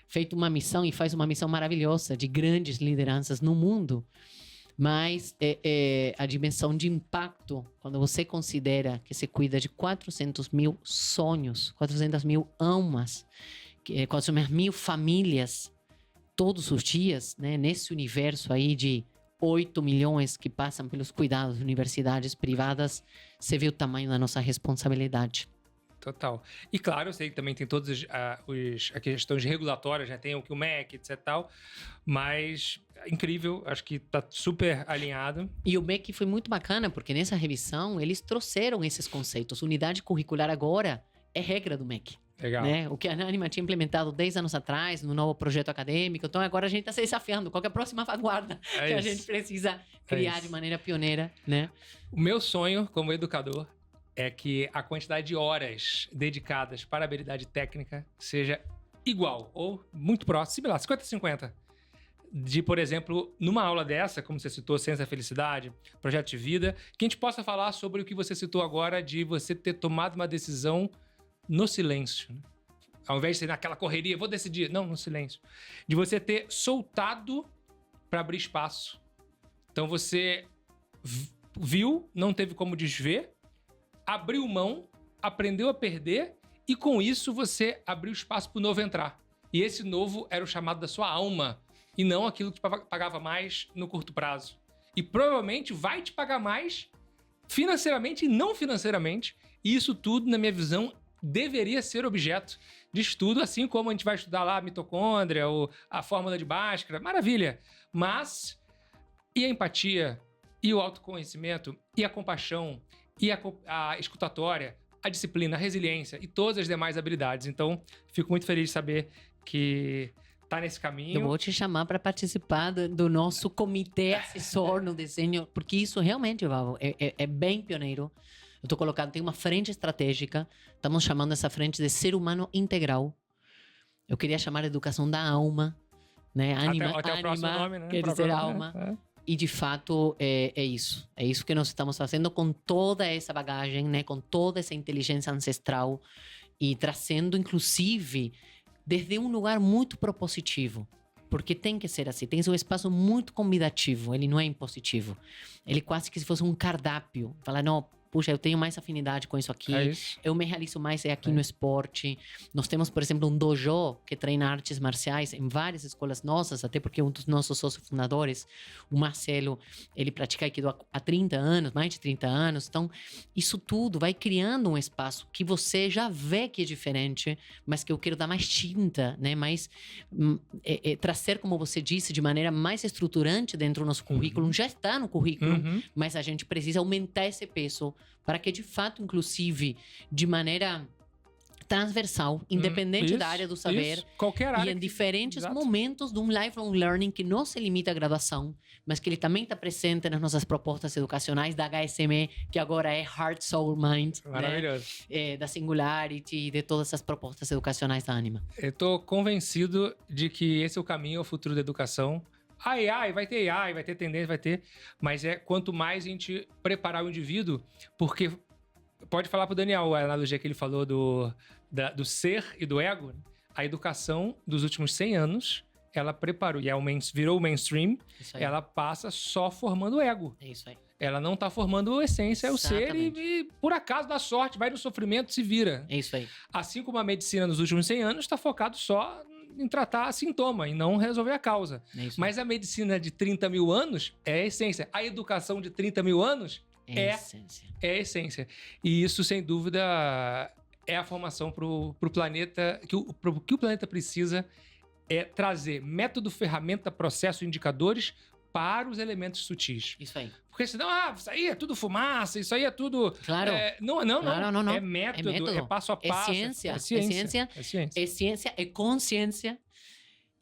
feito uma missão e faz uma missão maravilhosa de grandes lideranças no mundo. Mas a dimensão de impacto, quando você considera que se cuida de 400 mil sonhos, 400 mil almas, 400 mil famílias, todos os dias, né, nesse universo aí de 8 milhões que passam pelos cuidados de universidades privadas, você vê o tamanho da nossa responsabilidade. Total. E claro, eu sei que também tem todas as questões regulatórias, né? Tem o MEC, etc e tal, mas incrível, acho que tá super alinhado. E o MEC foi muito bacana, porque nessa revisão eles trouxeram esses conceitos. Unidade curricular agora é regra do MEC. Legal. Né? O que a Ânima tinha implementado 10 anos atrás no novo projeto acadêmico. Então agora a gente está se desafiando. Qual que é a próxima vanguarda que a gente precisa criar de maneira pioneira, né? O meu sonho como educador é que a quantidade de horas dedicadas para a habilidade técnica seja igual ou muito próximo, similar, 50-50. De, por exemplo, numa aula dessa, como você citou, Ciência da Felicidade, Projeto de Vida, que a gente possa falar sobre o que você citou agora de você ter tomado uma decisão no silêncio. Né? Ao invés de ser naquela correria, vou decidir. Não, no silêncio. De você ter soltado para abrir espaço. Então você viu, não teve como desver, abriu mão, aprendeu a perder e com isso você abriu espaço para o novo entrar. E esse novo era o chamado da sua alma e não aquilo que te pagava mais no curto prazo. E provavelmente vai te pagar mais financeiramente e não financeiramente. E isso tudo, na minha visão, deveria ser objeto de estudo, assim como a gente vai estudar lá a mitocôndria ou a fórmula de Bhaskara. Maravilha! Mas e a empatia, e o autoconhecimento, e a compaixão, e a escutatória, a disciplina, a resiliência e todas as demais habilidades. Então, fico muito feliz de saber que tá nesse caminho. Eu vou te chamar para participar do nosso comitê assessor no desenho, porque isso realmente, Vavo, é bem pioneiro. Eu tô colocando, tem uma frente estratégica, estamos chamando essa frente de ser humano integral. Eu queria chamar a educação da alma, né? Até o próximo nome, né? Quer dizer alma. E, de fato, é isso. É isso que nós estamos fazendo com toda essa bagagem, né? Com toda essa inteligência ancestral e trazendo, inclusive, desde um lugar muito propositivo. Porque tem que ser assim. Tem que ser um espaço muito convidativo. Ele não é impositivo. Ele quase que se fosse um cardápio. Falar, não, puxa, eu tenho mais afinidade com isso aqui. Eu me realizo mais aqui no esporte. Nós temos, por exemplo, um dojo que treina artes marciais em várias escolas nossas, até porque um dos nossos sócios fundadores, o Marcelo, ele pratica Aikido há 30 anos, mais de 30 anos. Então, isso tudo vai criando um espaço que você já vê que é diferente, mas que eu quero dar mais tinta, né? Mais, trazer, como você disse, de maneira mais estruturante dentro do nosso currículo. Já está no currículo, mas a gente precisa aumentar esse peso para que, de fato, inclusive, de maneira transversal, independente da área do saber, qualquer área e em diferentes momentos de um lifelong learning que não se limita à graduação, mas que ele também está presente nas nossas propostas educacionais da HSM, que agora é Heart, Soul, Mind. Maravilhoso. Né? Da Singularity, de todas essas propostas educacionais da Anima. Eu tô convencido de que esse é o caminho ao futuro da educação. AI, vai ter tendência, vai ter. Mas quanto mais a gente preparar o indivíduo, porque pode falar pro Daniel a analogia que ele falou do ser e do ego. A educação dos últimos 100 anos, ela preparou, e virou o mainstream, ela passa só formando ego. É isso aí. Ela não tá formando a essência, é o ser, e por acaso dá sorte, vai no sofrimento, se vira. É isso aí. Assim como a medicina nos últimos 100 anos está focado só em tratar sintoma e não resolver a causa. Mas a medicina de 30 mil anos é a essência. A educação de 30 mil anos é a essência. E isso, sem dúvida, é a formação pro planeta, que o planeta precisa é trazer método, ferramenta, processo, indicadores para os elementos sutis. Isso aí. Porque senão, isso aí é tudo fumaça, isso aí é tudo... Claro. Não. É método, é passo a passo. É ciência, é consciência.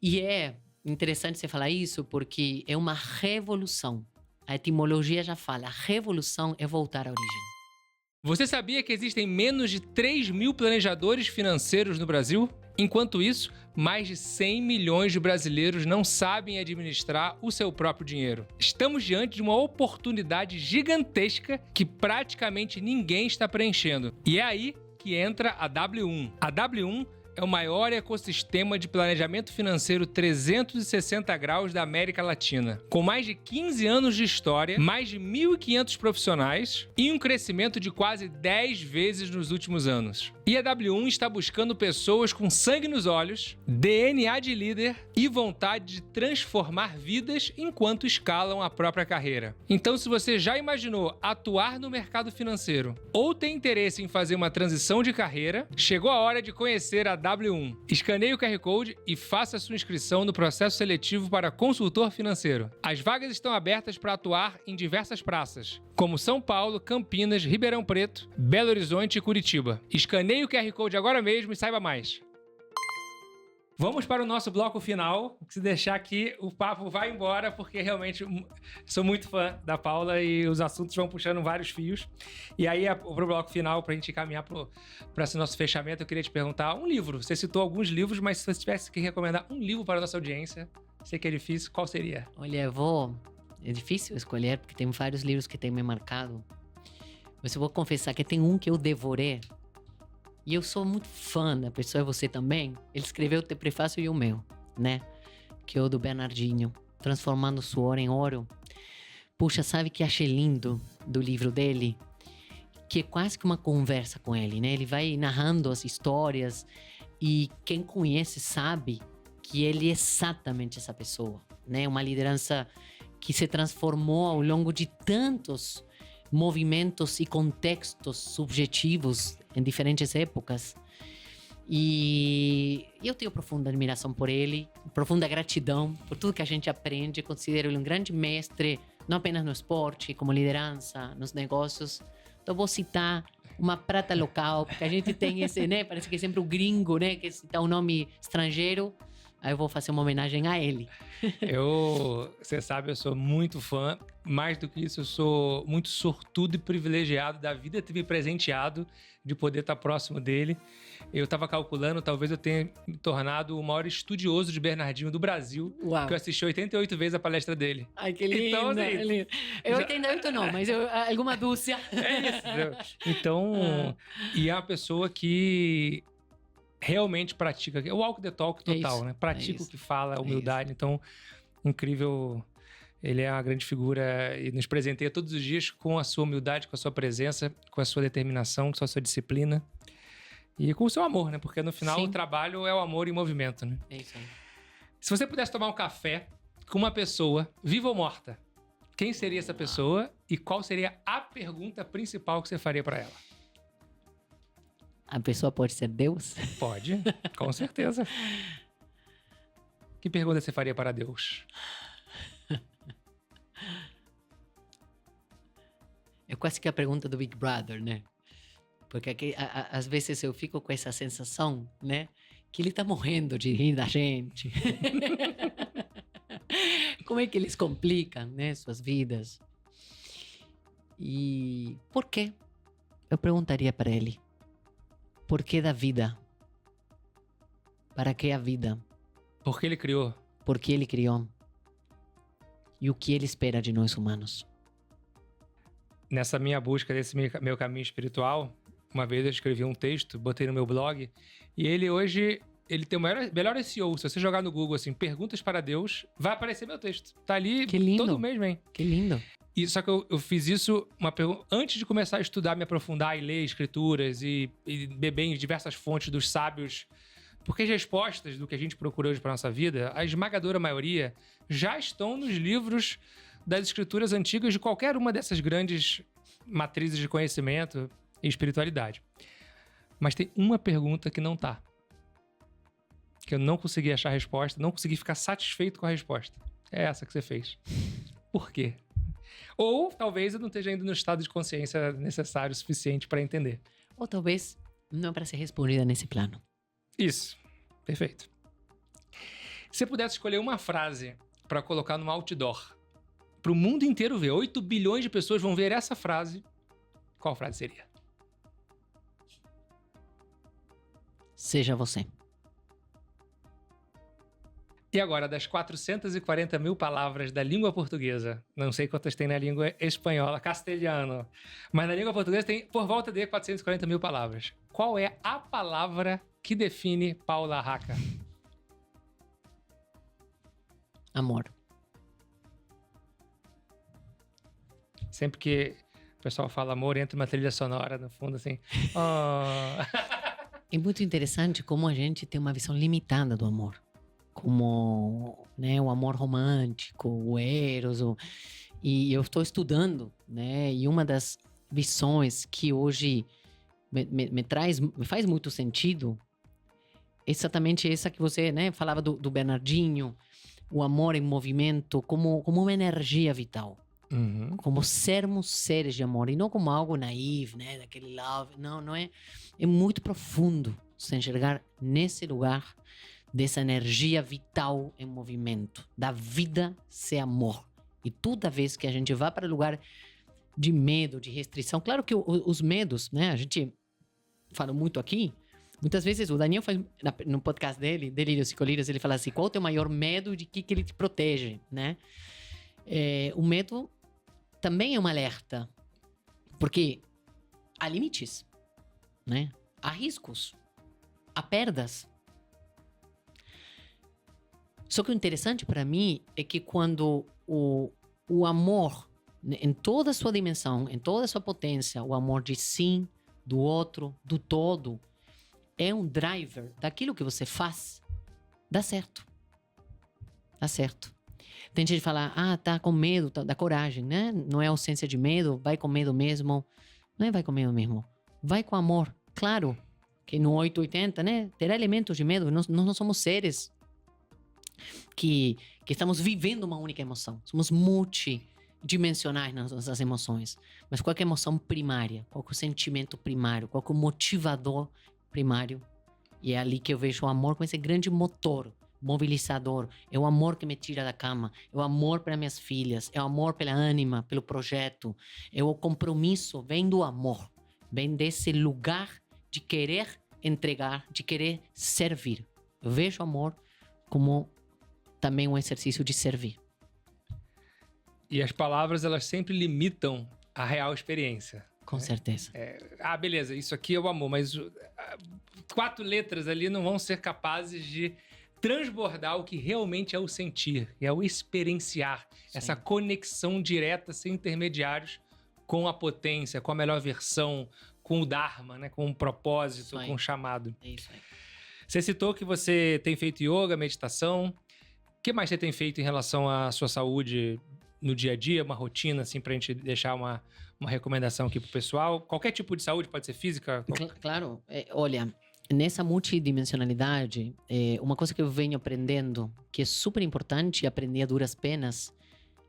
E é interessante você falar isso porque é uma revolução. A etimologia já fala, revolução é voltar à origem. Você sabia que existem menos de 3 mil planejadores financeiros no Brasil? Enquanto isso, mais de 100 milhões de brasileiros não sabem administrar o seu próprio dinheiro. Estamos diante de uma oportunidade gigantesca que praticamente ninguém está preenchendo. E é aí que entra a W1. A W1 é o maior ecossistema de planejamento financeiro 360 graus da América Latina. Com mais de 15 anos de história, mais de 1.500 profissionais e um crescimento de quase 10 vezes nos últimos anos. E a W1 está buscando pessoas com sangue nos olhos, DNA de líder e vontade de transformar vidas enquanto escalam a própria carreira. Então, se você já imaginou atuar no mercado financeiro ou tem interesse em fazer uma transição de carreira, chegou a hora de conhecer a W1. Escaneie o QR Code e faça sua inscrição no processo seletivo para consultor financeiro. As vagas estão abertas para atuar em diversas praças, como São Paulo, Campinas, Ribeirão Preto, Belo Horizonte e Curitiba. Escaneie o QR Code agora mesmo e saiba mais. Vamos para o nosso bloco final. Se deixar aqui, o papo vai embora, porque realmente sou muito fã da Paula e os assuntos vão puxando vários fios. E aí, pro bloco final, para a gente caminhar para esse nosso fechamento, eu queria te perguntar um livro. Você citou alguns livros, mas se você tivesse que recomendar um livro para a nossa audiência, sei que é difícil, qual seria? Olha, é difícil escolher, porque tem vários livros que têm me marcado. Mas eu vou confessar que tem um que eu devorei. E eu sou muito fã da pessoa, e você também. Ele escreveu o teu prefácio e o meu, né? Que é o do Bernardinho, Transformando Suor em Ouro. Puxa, sabe o que achei lindo do livro dele? Que é quase que uma conversa com ele, né? Ele vai narrando as histórias e quem conhece sabe que ele é exatamente essa pessoa, né? Uma liderança que se transformou ao longo de tantos movimentos e contextos subjetivos em diferentes épocas. E eu tenho profunda admiração por ele, profunda gratidão por tudo que a gente aprende. Considero ele um grande mestre, não apenas no esporte, como liderança, nos negócios. Então vou citar uma prata local, porque a gente tem esse, né? Parece que é sempre o gringo, né? Que cita um nome estrangeiro. Aí eu vou fazer uma homenagem a ele. Você sabe, eu sou muito fã. Mais do que isso, eu sou muito sortudo e privilegiado da vida ter me presenteado de poder estar próximo dele. Eu estava calculando, talvez eu tenha me tornado o maior estudioso de Bernardinho do Brasil. Uau. Porque eu assisti 88 vezes a palestra dele. Ai, que lindo. Então, assim, lindo. Eu 88 não, mas alguma dúzia. É isso. Então, e é uma pessoa que realmente pratica. É o walk the talk total, isso, né? Pratica é o que fala, a é humildade. Então, incrível. Ele é uma grande figura e nos presenteia todos os dias com a sua humildade, com a sua presença, com a sua determinação, com a sua disciplina e com o seu amor, né? Porque no final Sim. o trabalho é o amor em movimento, né? É isso aí. Se você pudesse tomar um café com uma pessoa, viva ou morta, quem seria essa pessoa e qual seria a pergunta principal que você faria para ela? A pessoa pode ser Deus? Pode, com certeza. Que pergunta você faria para Deus? É quase que a pergunta do Big Brother, né? Porque aqui, às vezes eu fico com essa sensação, né? Que ele tá morrendo de rir da gente. Como é que eles complicam, né? Suas vidas. E por quê? Eu perguntaria para ele. Por que da vida? Para que a vida? Porque ele criou. Por que ele criou? E o que ele espera de nós humanos? Nessa minha busca desse meu caminho espiritual, uma vez eu escrevi um texto, botei no meu blog, e ele hoje, ele tem o melhor SEO. Se você jogar no Google assim, perguntas para Deus, vai aparecer meu texto. Tá ali Que lindo. todo mês, vem. Que lindo. E só que eu fiz isso antes de começar a estudar, me aprofundar e ler escrituras e beber em diversas fontes dos sábios. Porque as respostas do que a gente procura hoje para nossa vida, a esmagadora maioria, já estão nos livros das escrituras antigas de qualquer uma dessas grandes matrizes de conhecimento e espiritualidade. Mas tem uma pergunta que não tá. Que eu não consegui achar a resposta, não consegui ficar satisfeito com a resposta. É essa que você fez. Por quê? Ou talvez eu não esteja ainda no estado de consciência necessário o suficiente para entender. Ou talvez não é para ser respondida nesse plano. Isso. Perfeito. Se você pudesse escolher uma frase para colocar no outdoor, para o mundo inteiro ver, 8 bilhões de pessoas vão ver essa frase, qual frase seria? Seja você. E agora, das 440 mil palavras da língua portuguesa, não sei quantas tem na língua espanhola, castelhano, mas na língua portuguesa tem por volta de 440 mil palavras. Qual é a palavra que define Paula Raca? Amor. Sempre que o pessoal fala amor, entra uma trilha sonora no fundo, assim. Oh. É muito interessante como a gente tem uma visão limitada do amor. Como, né, o amor romântico, o eros. E eu estou estudando, né? E uma das visões que hoje me faz muito sentido é exatamente essa que você, né, falava do Bernardinho. O amor em movimento como uma energia vital. Uhum. Como sermos seres de amor e não como algo naive, né? Daquele love. Não é. É muito profundo se enxergar nesse lugar dessa energia vital em movimento, da vida ser amor. E toda vez que a gente vai para lugar de medo, de restrição, claro que os medos, né? A gente fala muito aqui. Muitas vezes o Daniel faz no podcast dele, Delírios e Colírios, ele fala assim: qual é o teu maior medo, de que ele te protege, né? O medo também é um alerta, porque há limites, né? Há riscos, há perdas. Só que o interessante para mim é que quando o amor, em toda a sua dimensão, em toda a sua potência, o amor de sim, do outro, do todo, é um driver daquilo que você faz, dá certo. Dá certo. Tem gente que fala, tá com medo, dá coragem, né? Não é ausência de medo, vai com medo mesmo. Não é vai com medo mesmo. Vai com amor. Claro que no 880, né? Terá elementos de medo. Nós não somos seres que estamos vivendo uma única emoção. Somos multidimensionais nas nossas emoções. Mas qual é a emoção primária? Qual é o sentimento primário? Qual é o motivador primário? E é ali que eu vejo o amor como esse grande motor mobilizador, é o amor que me tira da cama, é o amor para minhas filhas, é o amor pela Ânima, pelo projeto, é o compromisso, vem do amor, vem desse lugar de querer entregar, de querer servir. Eu vejo o amor como também um exercício de servir. E as palavras, elas sempre limitam a real experiência. Com certeza. Beleza, isso aqui é o amor, mas 4 letras ali não vão ser capazes de transbordar o que realmente é o sentir, é o experienciar, Sim. essa conexão direta, sem intermediários, com a potência, com a melhor versão, com o Dharma, né? Com o propósito, com o chamado. É isso aí. Você citou que você tem feito yoga, meditação. O que mais você tem feito em relação à sua saúde no dia a dia, uma rotina, assim, pra gente deixar uma recomendação aqui pro pessoal? Qualquer tipo de saúde, pode ser física? Claro. Olha, nessa multidimensionalidade, uma coisa que eu venho aprendendo, que é super importante e aprendi a duras penas,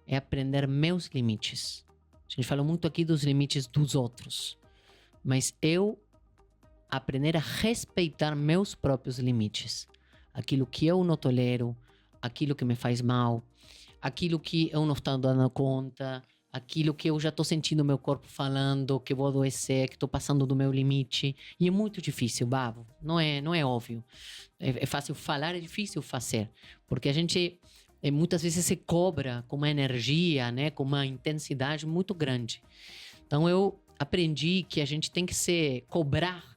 é aprender meus limites. A gente fala muito aqui dos limites dos outros, mas eu aprender a respeitar meus próprios limites. Aquilo que eu não tolero, aquilo que me faz mal, aquilo que eu não estou dando conta, aquilo que eu já estou sentindo meu corpo falando, que vou adoecer, que estou passando do meu limite. E é muito difícil, Bavo. Não é óbvio. É fácil falar, é difícil fazer. Porque a gente muitas vezes se cobra com uma energia, né, com uma intensidade muito grande. Então eu aprendi que a gente tem que se cobrar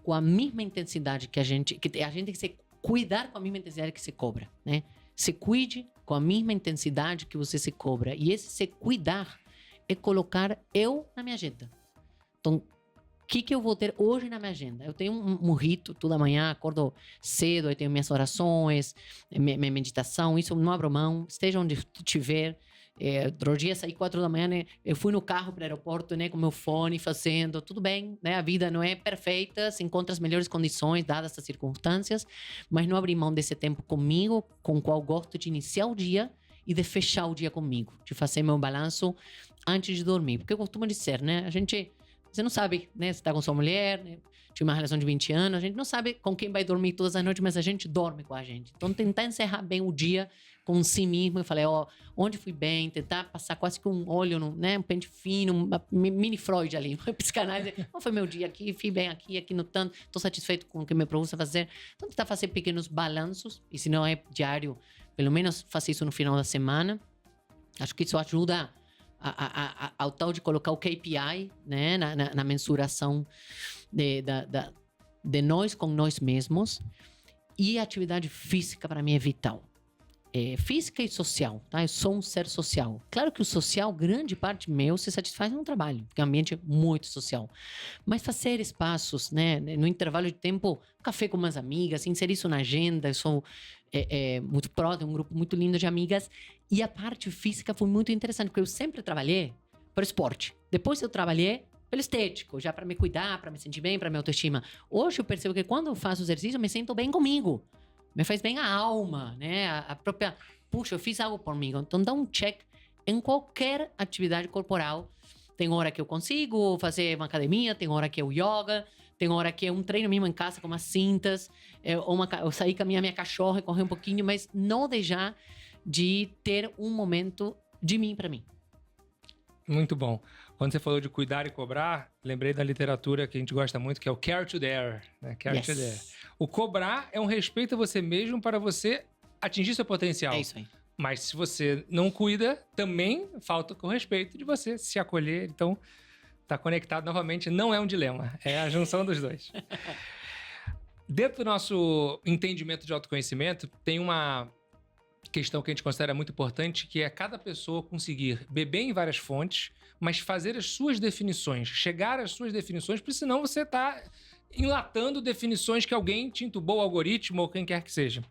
com a mesma intensidade que a gente tem que se cuidar com a mesma intensidade que se cobra, né? Se cuide com a mesma intensidade que você se cobra. E esse se cuidar é colocar eu na minha agenda. Então, o que eu vou ter hoje na minha agenda? Eu tenho um rito, toda manhã, acordo cedo, eu tenho minhas orações, minha meditação, isso eu não abro mão, esteja onde estiver. Outro dia saí 4 da manhã, né? Eu fui no carro para o aeroporto, né? Com meu fone, fazendo, tudo bem, né? A vida não é perfeita, se encontra as melhores condições, dadas as circunstâncias, mas não abri mão desse tempo comigo, com o qual gosto de iniciar o dia e de fechar o dia comigo, de fazer meu balanço antes de dormir. Porque eu costumo dizer, né? Você não sabe, né? Você tá com sua mulher, né? Tinha uma relação de 20 anos, a gente não sabe com quem vai dormir todas as noites, mas a gente dorme com a gente. Então, tentar encerrar bem o dia com si mesmo. Eu falei, onde fui bem, tentar passar quase que um olho, né? Um pente fino, uma mini Freud ali, uma psicanálise. Como foi meu dia aqui? Fui bem aqui no tanto. Estou satisfeito com o que me propus fazer. Então, tentar fazer pequenos balanços. E se não é diário, pelo menos fazer isso no final da semana. Acho que isso ajuda ao tal de colocar o KPI, né, na mensuração de nós com nós mesmos. E a atividade física para mim é vital. Física e social, tá? Eu sou um ser social. Claro que o social, grande parte meu, se satisfaz no trabalho, porque é um ambiente muito social. Mas fazer espaços, né, no intervalo de tempo, café com umas amigas, inserir isso na agenda. Eu sou muito próximo, um grupo muito lindo de amigas. E a parte física foi muito interessante, porque eu sempre trabalhei para o esporte. Depois eu trabalhei pelo estético, já para me cuidar, para me sentir bem, para minha autoestima. Hoje eu percebo que quando eu faço exercício, eu me sinto bem comigo. Me faz bem a alma, né? A própria... Puxa, eu fiz algo por mim. Então dá um check em qualquer atividade corporal. Tem hora que eu consigo fazer uma academia, tem hora que é o yoga, tem hora que é um treino mesmo em casa com umas cintas, eu sair caminhar minha cachorra e correr um pouquinho, mas não deixar de ter um momento de mim para mim. Muito bom. Quando você falou de cuidar e cobrar, lembrei da literatura que a gente gosta muito, que é o care to dare. Né? Care to dare. O cobrar é um respeito a você mesmo para você atingir seu potencial. É isso aí. Mas se você não cuida, também falta com o respeito de você se acolher. Então, tá conectado novamente, não é um dilema. É a junção dos dois. Dentro do nosso entendimento de autoconhecimento, tem uma questão que a gente considera muito importante, que é cada pessoa conseguir beber em várias fontes, mas fazer as suas definições, chegar às suas definições, porque senão você está enlatando definições que alguém te entubou o algoritmo ou quem quer que seja.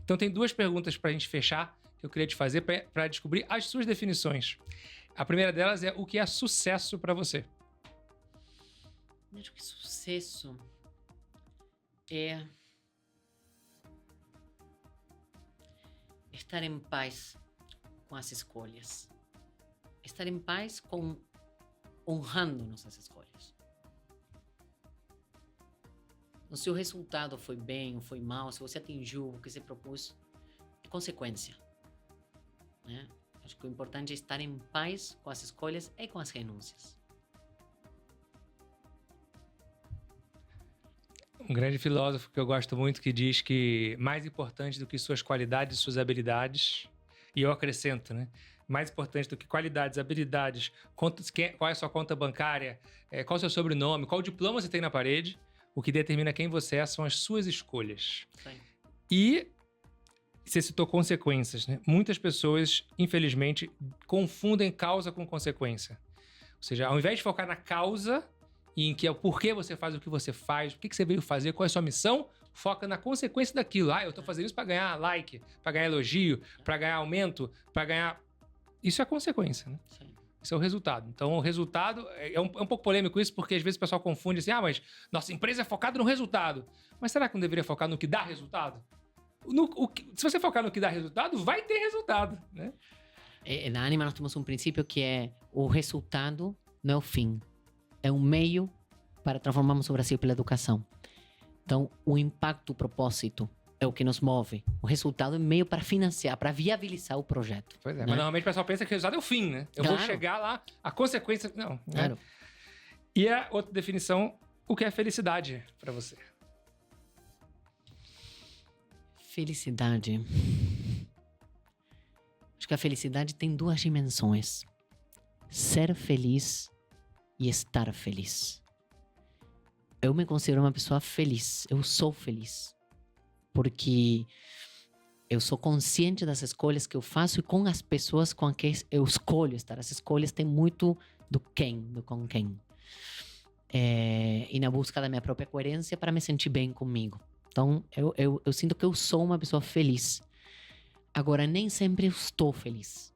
Então tem 2 perguntas para a gente fechar, que eu queria te fazer para descobrir as suas definições. A primeira delas é: o que é sucesso para você? Acho que sucesso é estar em paz com as escolhas. Estar em paz com honrando nossas escolhas. Então, se o resultado foi bem ou foi mal, se você atingiu o que você propôs, consequência, né? Acho que o importante é estar em paz com as escolhas e com as renúncias. Um grande filósofo que eu gosto muito que diz que mais importante do que suas qualidades e suas habilidades, e eu acrescento, né? Mais importante do que qualidades, habilidades, qual é a sua conta bancária, qual é o seu sobrenome, qual diploma você tem na parede, o que determina quem você é são as suas escolhas. Sim. E você citou consequências, né? Muitas pessoas, infelizmente, confundem causa com consequência. Ou seja, ao invés de focar na causa, em que é o porquê você faz o que você faz, o que você veio fazer, qual é a sua missão, foca na consequência daquilo. Eu tô fazendo isso para ganhar like, para ganhar elogio, para ganhar aumento, para ganhar... Isso é a consequência, né? Sim. Isso é o resultado. Então, o resultado... É um pouco polêmico isso, porque às vezes o pessoal confunde assim, mas nossa empresa é focada no resultado. Mas será que não deveria focar no que dá resultado? Se você focar no que dá resultado, vai ter resultado, né? Na Anima nós temos um princípio que é o resultado não é o fim. É um meio para transformarmos o Brasil pela educação. Então, o impacto, o propósito é o que nos move. O resultado é meio para financiar, para viabilizar o projeto. Pois é, né? mas normalmente o pessoal pensa que o resultado é o fim, né? Eu vou chegar lá, a consequência... Não, né? Claro. E a outra definição, o que é felicidade para você? Felicidade. Acho que a felicidade tem duas dimensões. Ser feliz e estar feliz. Eu me considero uma pessoa feliz. Eu sou feliz. Porque eu sou consciente das escolhas que eu faço e com as pessoas com quem eu escolho estar. As escolhas têm muito do quem, do com quem. E na busca da minha própria coerência para me sentir bem comigo. Então, eu sinto que eu sou uma pessoa feliz. Agora, nem sempre eu estou feliz.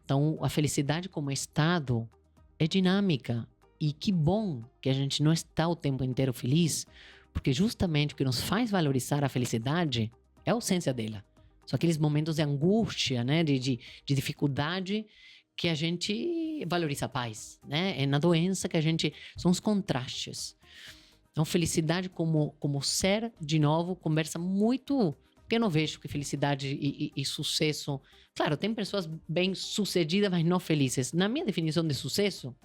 Então, a felicidade como estado é dinâmica. E que bom que a gente não está o tempo inteiro feliz, porque justamente o que nos faz valorizar a felicidade é a ausência dela. São aqueles momentos de angústia, né? De dificuldade que a gente valoriza a paz, né? É na doença que a gente... São os contrastes. Então, felicidade como ser, de novo, conversa muito... Porque eu não vejo que felicidade e sucesso... Claro, tem pessoas bem-sucedidas, mas não felizes. Na minha definição de sucesso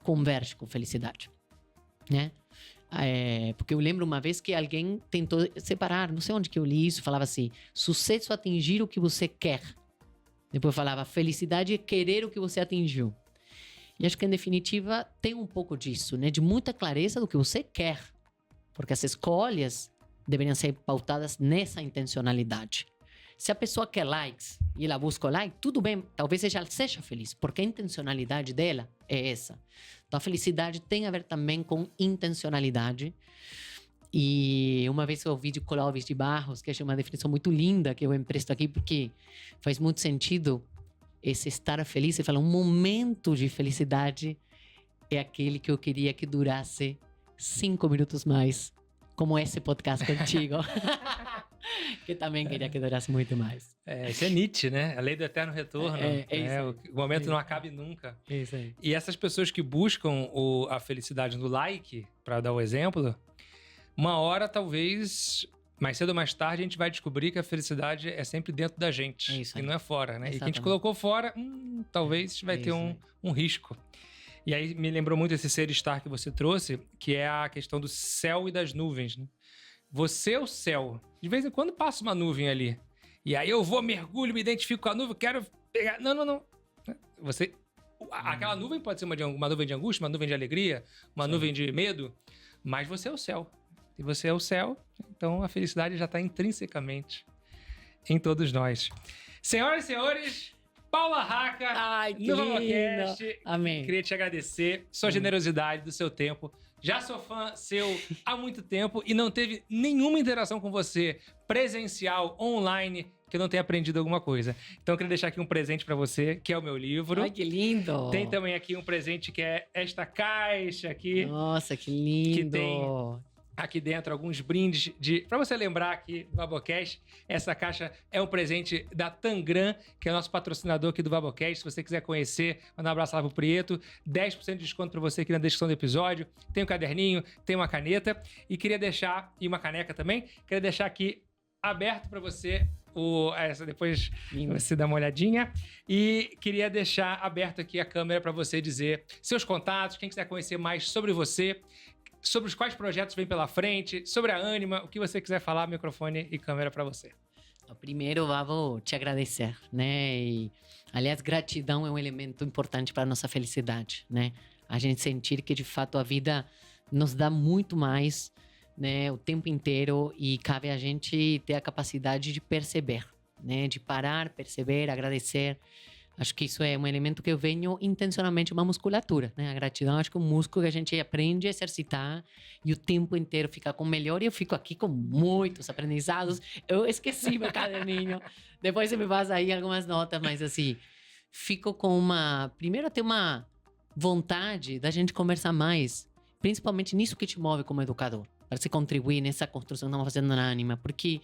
converge com felicidade, né? Porque eu lembro uma vez que alguém tentou separar, não sei onde que eu li isso, falava assim, sucesso é atingir o que você quer. Depois falava, felicidade é querer o que você atingiu. E acho que, em definitiva, tem um pouco disso, né? De muita clareza do que você quer. Porque as escolhas deveriam ser pautadas nessa intencionalidade. Se a pessoa quer likes e ela busca o like, tudo bem, talvez ela seja feliz, porque a intencionalidade dela é essa. Então, a felicidade tem a ver também com intencionalidade. E uma vez eu ouvi de Clóvis de Barros, que achei uma definição muito linda, que eu empresto aqui, porque faz muito sentido esse estar feliz. Ele fala, um momento de felicidade é aquele que eu queria que durasse 5 minutos mais, como esse podcast contigo. Que também queria que durasse muito mais. Isso é Nietzsche, né? A lei do eterno retorno. Isso o momento não acabe nunca. Isso aí. E essas pessoas que buscam a felicidade no like, para dar o exemplo, uma hora, talvez, mais cedo ou mais tarde, a gente vai descobrir que a felicidade é sempre dentro da gente. E não é fora, né? Exatamente. E quem te colocou fora, talvez vai ter um risco. E aí me lembrou muito esse ser estar que você trouxe, que é a questão do céu e das nuvens, né? Você é o céu. De vez em quando passa uma nuvem ali. E aí eu vou, mergulho, me identifico com a nuvem, quero pegar... Não. Você... Aquela nuvem pode ser uma nuvem de angústia, uma nuvem de alegria, uma nuvem de medo, mas você é o céu. E você é o céu, então a felicidade já está intrinsecamente em todos nós. Senhoras e senhores, Paula Racca, Ai, que no lindo. Vavocast. Amém. Queria te agradecer, sua generosidade, do seu tempo. Já sou fã seu há muito tempo e não teve nenhuma interação com você presencial, online, que eu não tenha aprendido alguma coisa. Então eu queria deixar aqui um presente pra você, que é o meu livro. Ai, que lindo. Tem também aqui um presente que é esta caixa aqui. Nossa, que lindo. Que tem aqui dentro alguns brindes pra você lembrar aqui do Vabocast. Essa caixa é um presente da Tangram, que é nosso patrocinador aqui do Vabocast. Se você quiser conhecer, mandar um abraço lá pro Prieto. 10% de desconto pra você aqui na descrição do episódio. Tem um caderninho, tem uma caneta. E queria deixar, e uma caneca também, queria deixar aqui aberto para você. Depois Lindo. você dá uma olhadinha. E queria deixar aberto aqui a câmera para você dizer seus contatos, quem quiser conhecer mais sobre você, sobre os quais projetos vem pela frente, sobre a Ânima, o que você quiser falar, microfone e câmera para você. Primeiro, vou te agradecer, né? E, aliás, gratidão é um elemento importante para a nossa felicidade, né? A gente sentir que, de fato, a vida nos dá muito mais, né? O tempo inteiro e cabe a gente ter a capacidade de perceber, né? De parar, perceber, agradecer. Acho que isso é um elemento que eu venho intencionalmente uma musculatura, né? A gratidão, acho que é um músculo que a gente aprende a exercitar e o tempo inteiro fica com melhor. E eu fico aqui com muitos aprendizados. Eu esqueci meu caderninho. Depois você me passa aí algumas notas, mas assim, fico com uma... Primeiro, ter uma vontade da gente conversar mais, principalmente nisso que te move como educador, para você contribuir nessa construção que estamos fazendo na Ânima, porque...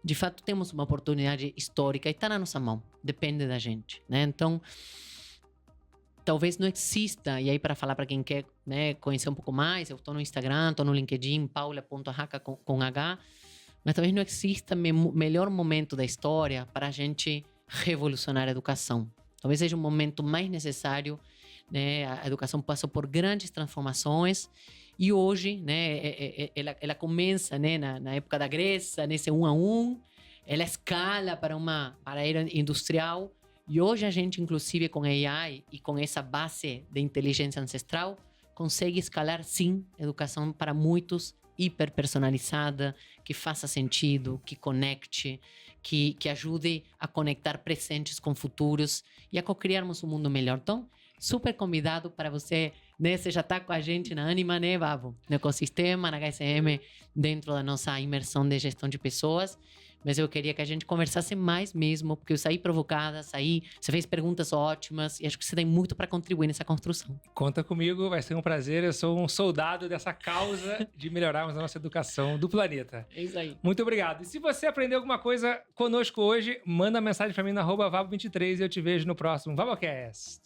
De fato, temos uma oportunidade histórica e está na nossa mão. Depende da gente, né? Então, talvez não exista, e aí para falar para quem quer, né, conhecer um pouco mais, eu estou no Instagram, estou no LinkedIn, paula.haca com H, mas talvez não exista melhor momento da história para a gente revolucionar a educação. Talvez seja um momento mais necessário, né? A educação passou por grandes transformações. E hoje, né, ela começa, né, na época da Grécia, nesse 1 a 1, ela escala para a era industrial. E hoje a gente, inclusive com AI e com essa base de inteligência ancestral, consegue escalar, sim, educação para muitos, hiperpersonalizada, que faça sentido, que conecte, que ajude a conectar presentes com futuros e a co-criarmos um mundo melhor. Então, super convidado para você, né? Você já está com a gente na Ânima, né, Vavo? No ecossistema, na HSM, dentro da nossa imersão de gestão de pessoas. Mas eu queria que a gente conversasse mais mesmo, porque eu saí provocada, você fez perguntas ótimas e acho que você tem muito para contribuir nessa construção. Conta comigo, vai ser um prazer. Eu sou um soldado dessa causa de melhorarmos a nossa educação do planeta. É isso aí. Muito obrigado. E se você aprendeu alguma coisa conosco hoje, manda mensagem para mim no @vavo23 e eu te vejo no próximo VavoCast.